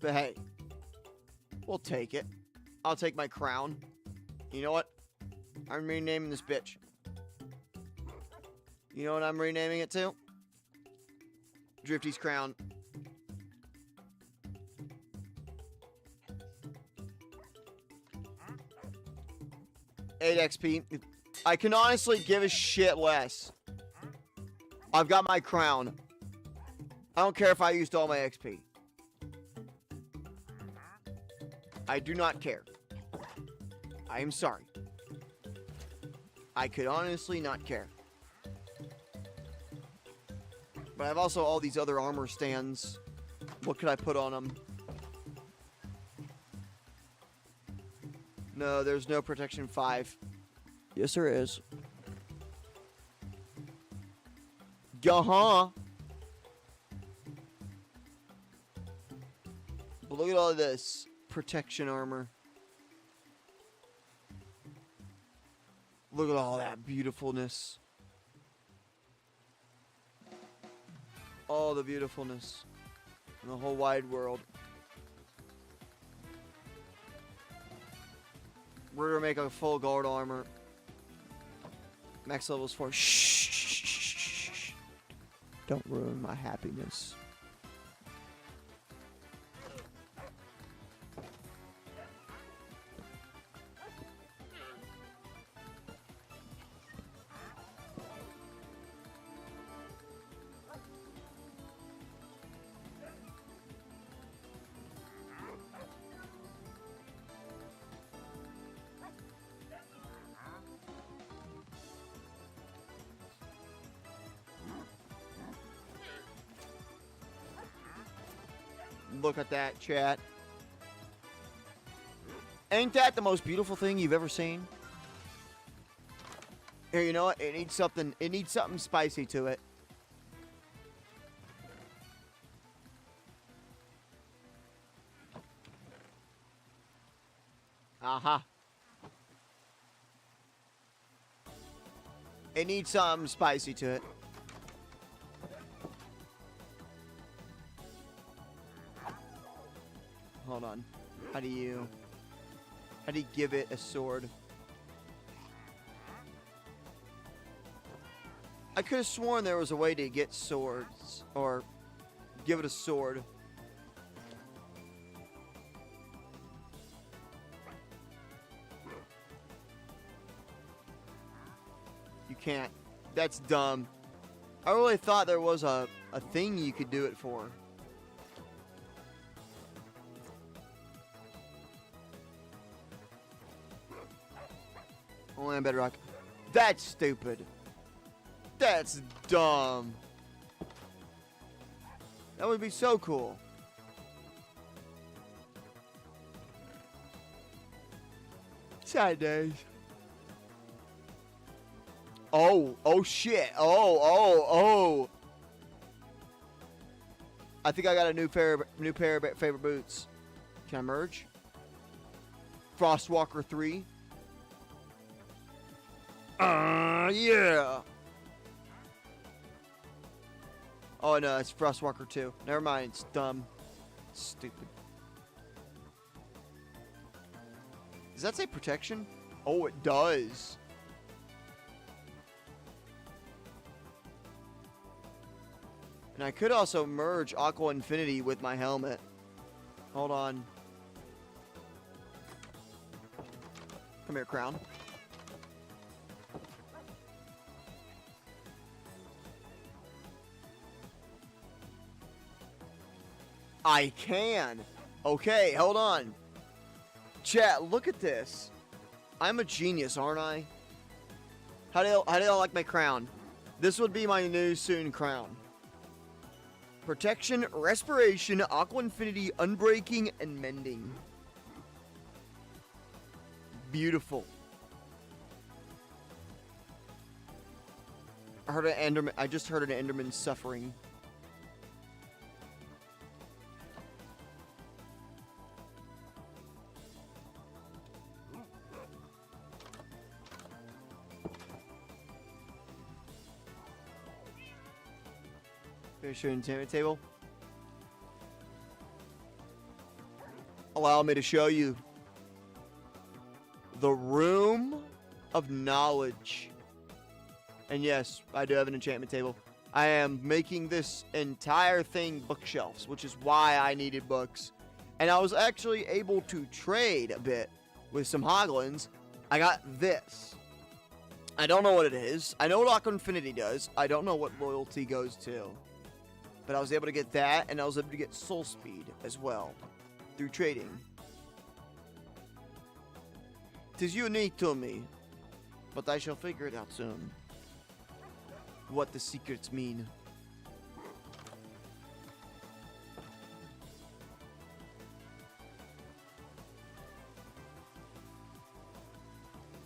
But hey, we'll take it. I'll take my crown. You know what? I'm renaming this bitch. You know what I'm renaming it to? Drifty's crown. $8 XP. I can honestly give a shit less. I've got my crown. I don't care if I used all my XP. I do not care. I am sorry. I could honestly not care. But I have also all these other armor stands. What could I put on them? No, there's no Protection 5. Yes, there is. But look at all of this protection armor. Look at all that beautifulness. All the beautifulness in the whole wide world. We're gonna make a full guard armor. Max level is 4. Shh. Don't ruin my happiness. Look at that, chat. Ain't that the most beautiful thing you've ever seen? Here, you know what? It needs something spicy to it. Aha. It needs something spicy to it. Hold on. How do you give it a sword? I could have sworn there was a way to get swords or give it a sword. can't. That's dumb. I really thought there was a thing you could do it for. Only on Bedrock. That's stupid. That's dumb. That would be so cool. Sad days. Oh shit. Oh. I think I got a new pair of favorite boots. Can I merge? Frostwalker 3. Yeah. Oh no, it's Frostwalker 2. Never mind, it's dumb. Stupid. Does that say protection? Oh, it does. And I could also merge Aqua Infinity with my helmet. Hold on. Come here, Crown. I can. Okay, hold on. Chat, look at this. I'm a genius, aren't I? How do y'all like my crown? This would be my new soon crown. Protection, respiration, Aqua Infinity, unbreaking, and mending. Beautiful. I just heard an Enderman suffering. Finish your enchantment table. Allow me to show you the Room of Knowledge. And yes, I do have an enchantment table. I am making this entire thing bookshelves, which is why I needed books. And I was actually able to trade a bit with some hoglins. I got this. I don't know what it is. I know what Aqua Infinity does. I don't know what loyalty goes to. But I was able to get that, and I was able to get soul speed as well through trading. 'Tis unique to me, but I shall figure it out soon. What the secrets mean.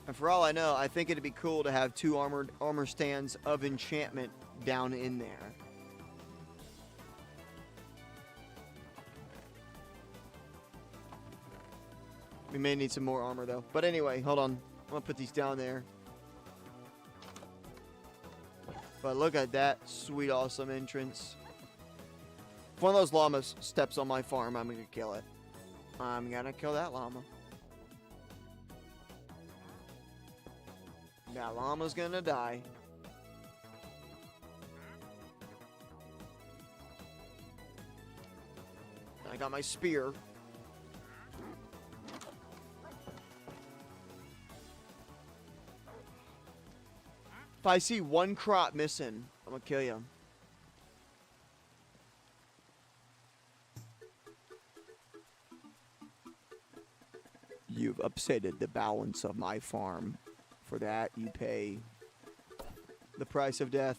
And for all I know, I think it'd be cool to have two armor stands of enchantment down in there. We may need some more armor, though. But anyway, hold on. I'm going to put these down there. But look at that sweet, awesome entrance. If one of those llamas steps on my farm, I'm going to kill it. I'm going to kill that llama. That llama's going to die. I got my spear. If I see one crop missing, I'm gonna kill you. You've upsetted the balance of my farm. For that, you pay the price of death.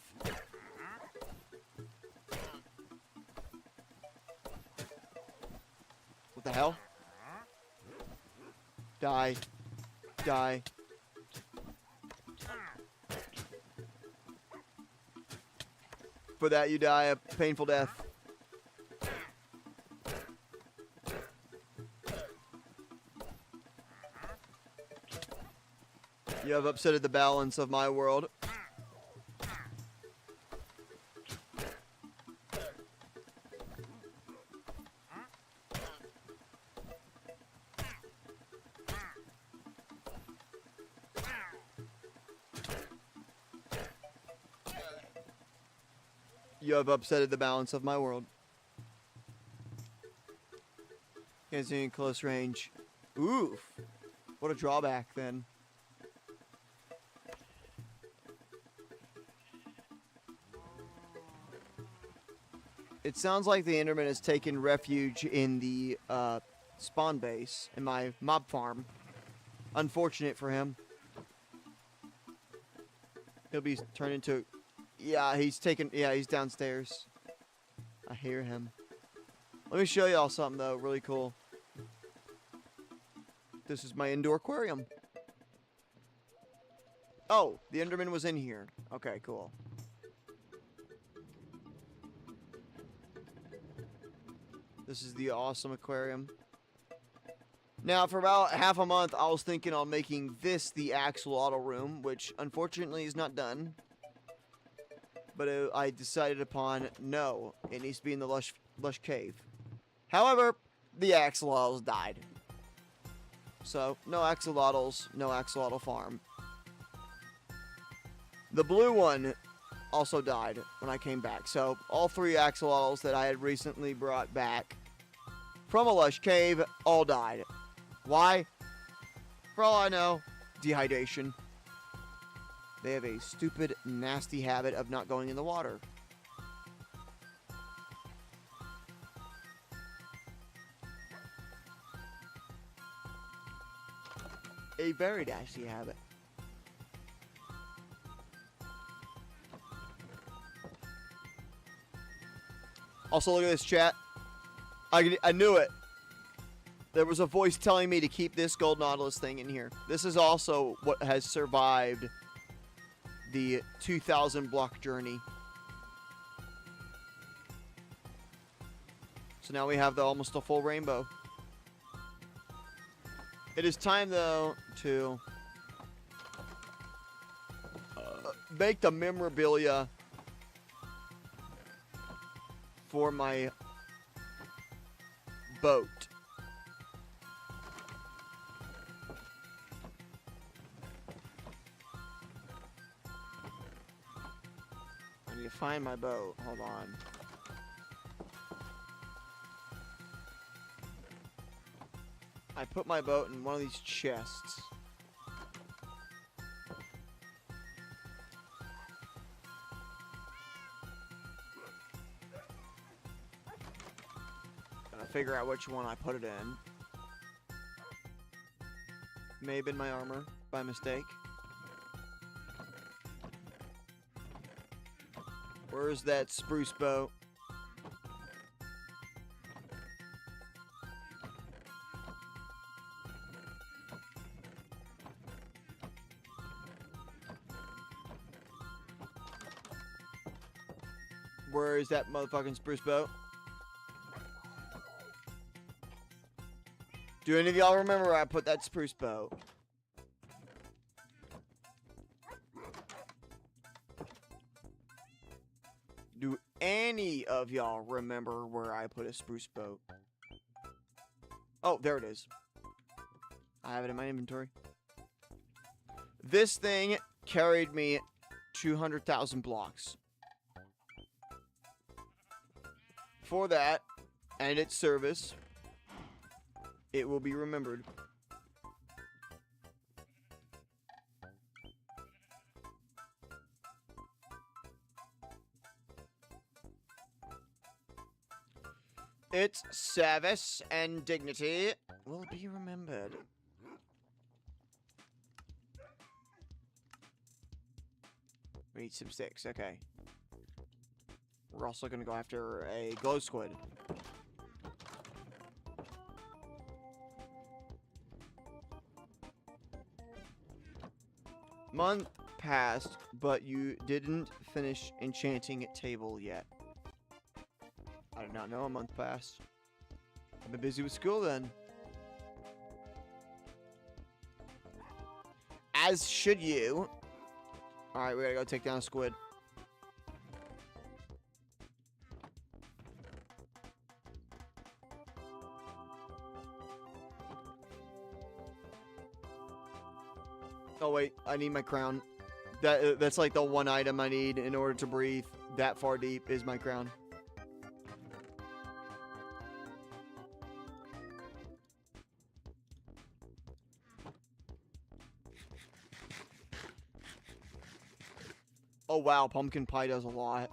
What the hell? Die. Die. For that, you die a painful death. You have upsetted the balance of my world. You have upsetted the balance of my world. Can't see in close range. Oof. What a drawback, then. It sounds like the Enderman has taken refuge in the spawn base in my mob farm. Unfortunate for him. He'll be turned into... Yeah, he's downstairs. I hear him. Let me show y'all something, though, really cool. This is my indoor aquarium. Oh, the Enderman was in here. Okay, cool. This is the awesome aquarium. Now, for about half a month, I was thinking on making this the axolotl room, which unfortunately is not done. But I decided upon, no, it needs to be in the lush cave. However, the axolotls died. So, no axolotls, no axolotl farm. The blue one also died when I came back. So, all 3 axolotls that I had recently brought back from a lush cave all died. Why? For all I know, dehydration. They have a stupid, nasty habit of not going in the water. A very nasty habit. Also, look at this, chat. I knew it. There was a voice telling me to keep this gold nautilus thing in here. This is also what has survived the 2,000 block journey. So now we have almost a full rainbow. It is time, though, to make the memorabilia for my boat. I need to find my boat. Hold on. I put my boat in one of these chests. Gotta figure out which one I put it in. May have been my armor by mistake. Where's that spruce boat? Where is that motherfucking spruce boat? Do any of y'all remember where I put that spruce boat? Do any of y'all remember where I put a spruce boat? Oh, there it is. I have it in my inventory. This thing carried me 200,000 blocks. For that, and its service, it will be remembered. Its service and dignity will be remembered. We need some sticks, okay. We're also going to go after a glow squid. Month passed, but you didn't finish enchanting table yet. I did not know a month passed. I've been busy with school then. As should you. Alright, we gotta go take down a squid. Oh wait, I need my crown. That's like the one item I need in order to breathe that far deep is my crown. Oh wow, pumpkin pie does a lot.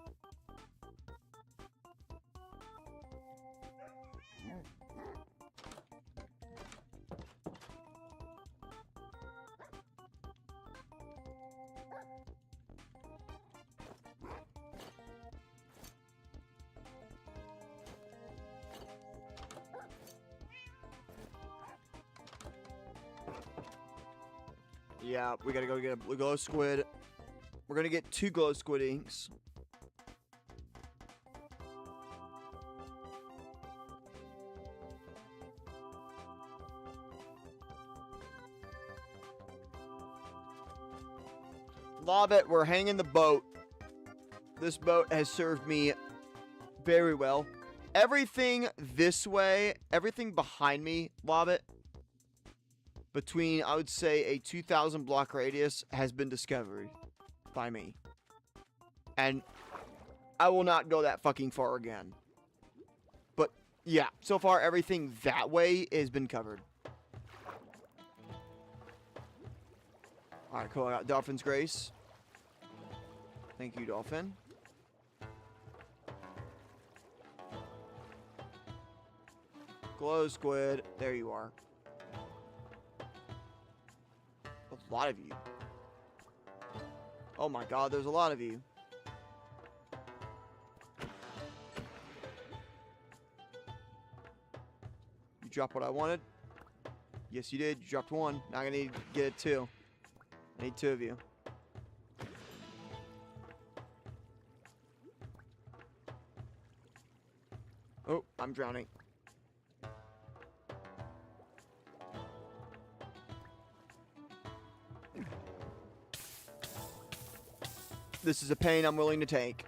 Yeah, we gotta go get a blue glow squid. We're gonna get 2 glow squid inks. Love it. We're hanging the boat. This boat has served me very well. Everything this way, everything behind me, love it. Between, I would say, a 2,000 block radius has been discovered by me. And I will not go that fucking far again. But, yeah, so far everything that way has been covered. Alright, cool. I got Dolphin's Grace. Thank you, Dolphin. Glow squid. There you are. A lot of you. Oh my god, there's a lot of you. You dropped what I wanted? Yes, you did. You dropped 1. Now I need to get it 2. I need 2 of you. Oh, I'm drowning. This is a pain I'm willing to take.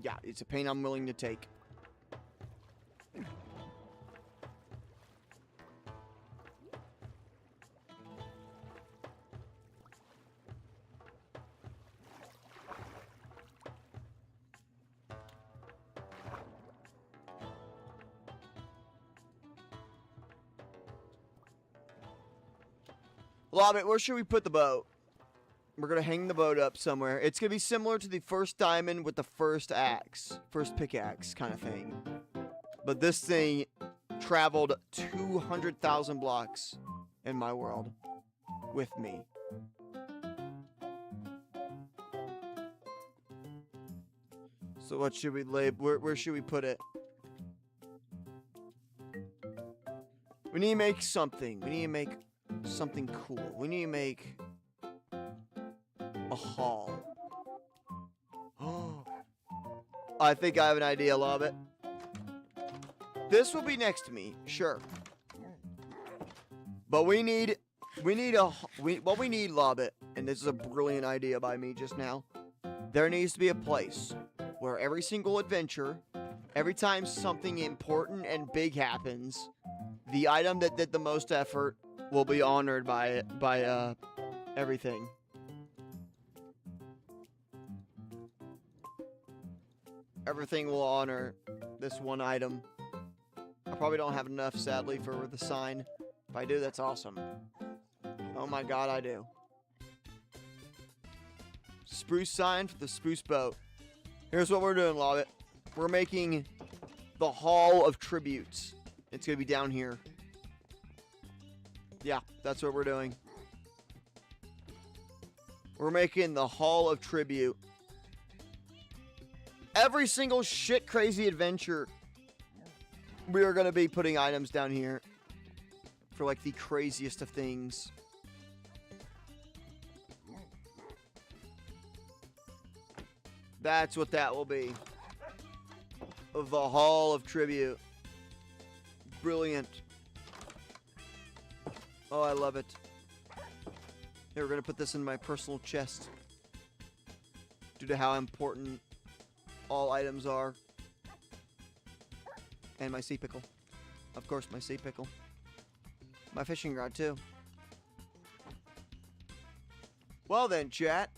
Yeah, it's a pain I'm willing to take. Lobbit, where should we put the boat? We're going to hang the boat up somewhere. It's going to be similar to the first diamond with the first axe. First pickaxe kind of thing. But this thing traveled 200,000 blocks in my world with me. So what should we lay? Where should we put it? We need to make something. We need to make something cool. We need to make a hall. Oh, I think I have an idea, Lobbit. This will be next to me, sure. But what we need, Lobbit, and this is a brilliant idea by me just now. There needs to be a place where every single adventure, every time something important and big happens, the item that did the most effort will be honored by everything. Everything will honor this one item. I probably don't have enough, sadly, for the sign. If I do, that's awesome. Oh my god, I do. Spruce sign for the spruce boat. Here's what we're doing, Lobbit. We're making the Hall of Tributes. It's gonna be down here. Yeah, that's what we're doing. We're making the Hall of Tribute. Every single shit crazy adventure, we are going to be putting items down here for like the craziest of things. That's what that will be. Of the Hall of Tribute. Brilliant. Oh, I love it. Here, we're going to put this in my personal chest. Due to how important all items are. And my sea pickle. Of course, my sea pickle. My fishing rod, too. Well then, chat.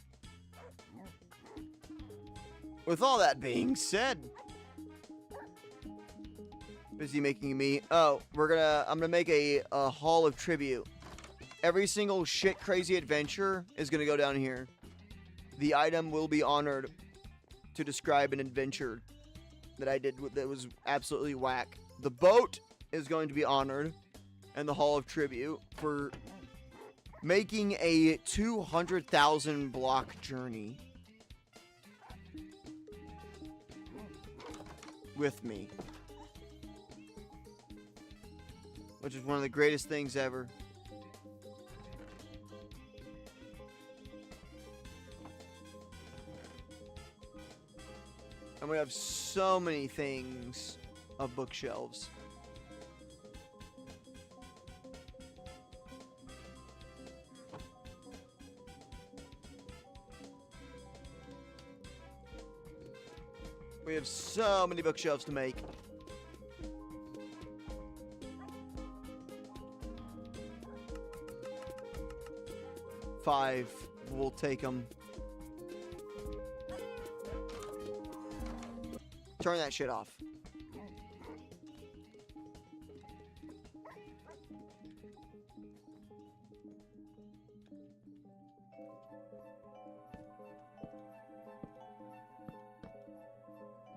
With all that being said... Busy making me... Oh, I'm gonna make a Hall of Tribute. Every single shit crazy adventure is gonna go down here. The item will be honored to describe an adventure that I did that was absolutely whack. The boat is going to be honored in the Hall of Tribute for making a 200,000 block journey. with me. Which is one of the greatest things ever. And we have so many things of bookshelves. We have so many bookshelves to make. Five. We'll take them. Turn that shit off.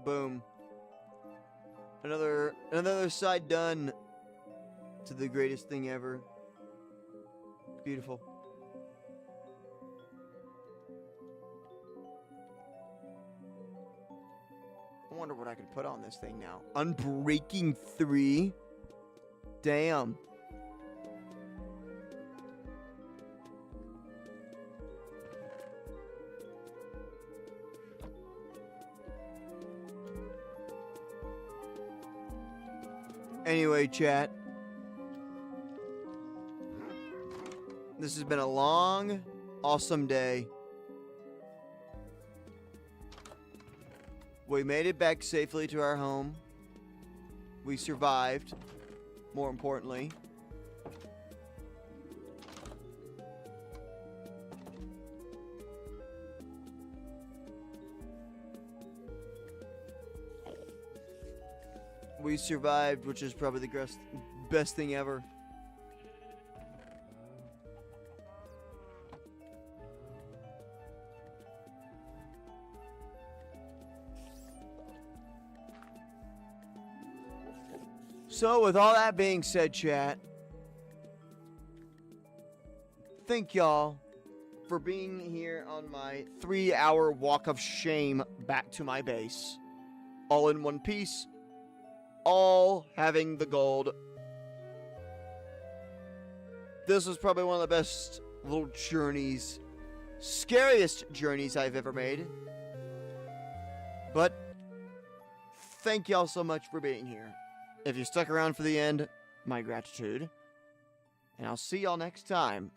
Boom. Another side done to the greatest thing ever. Beautiful. I wonder what I could put on this thing now. Unbreaking 3? Damn. Anyway, chat. This has been a long, awesome day. We made it back safely to our home. We survived, more importantly. We survived, which is probably the best thing ever. So, with all that being said, chat, thank y'all for being here on my 3-hour walk of shame back to my base. All in one piece. All having the gold. This was probably one of the best little journeys, scariest journeys I've ever made. But thank y'all so much for being here. If you stuck around for the end, my gratitude. And I'll see y'all next time.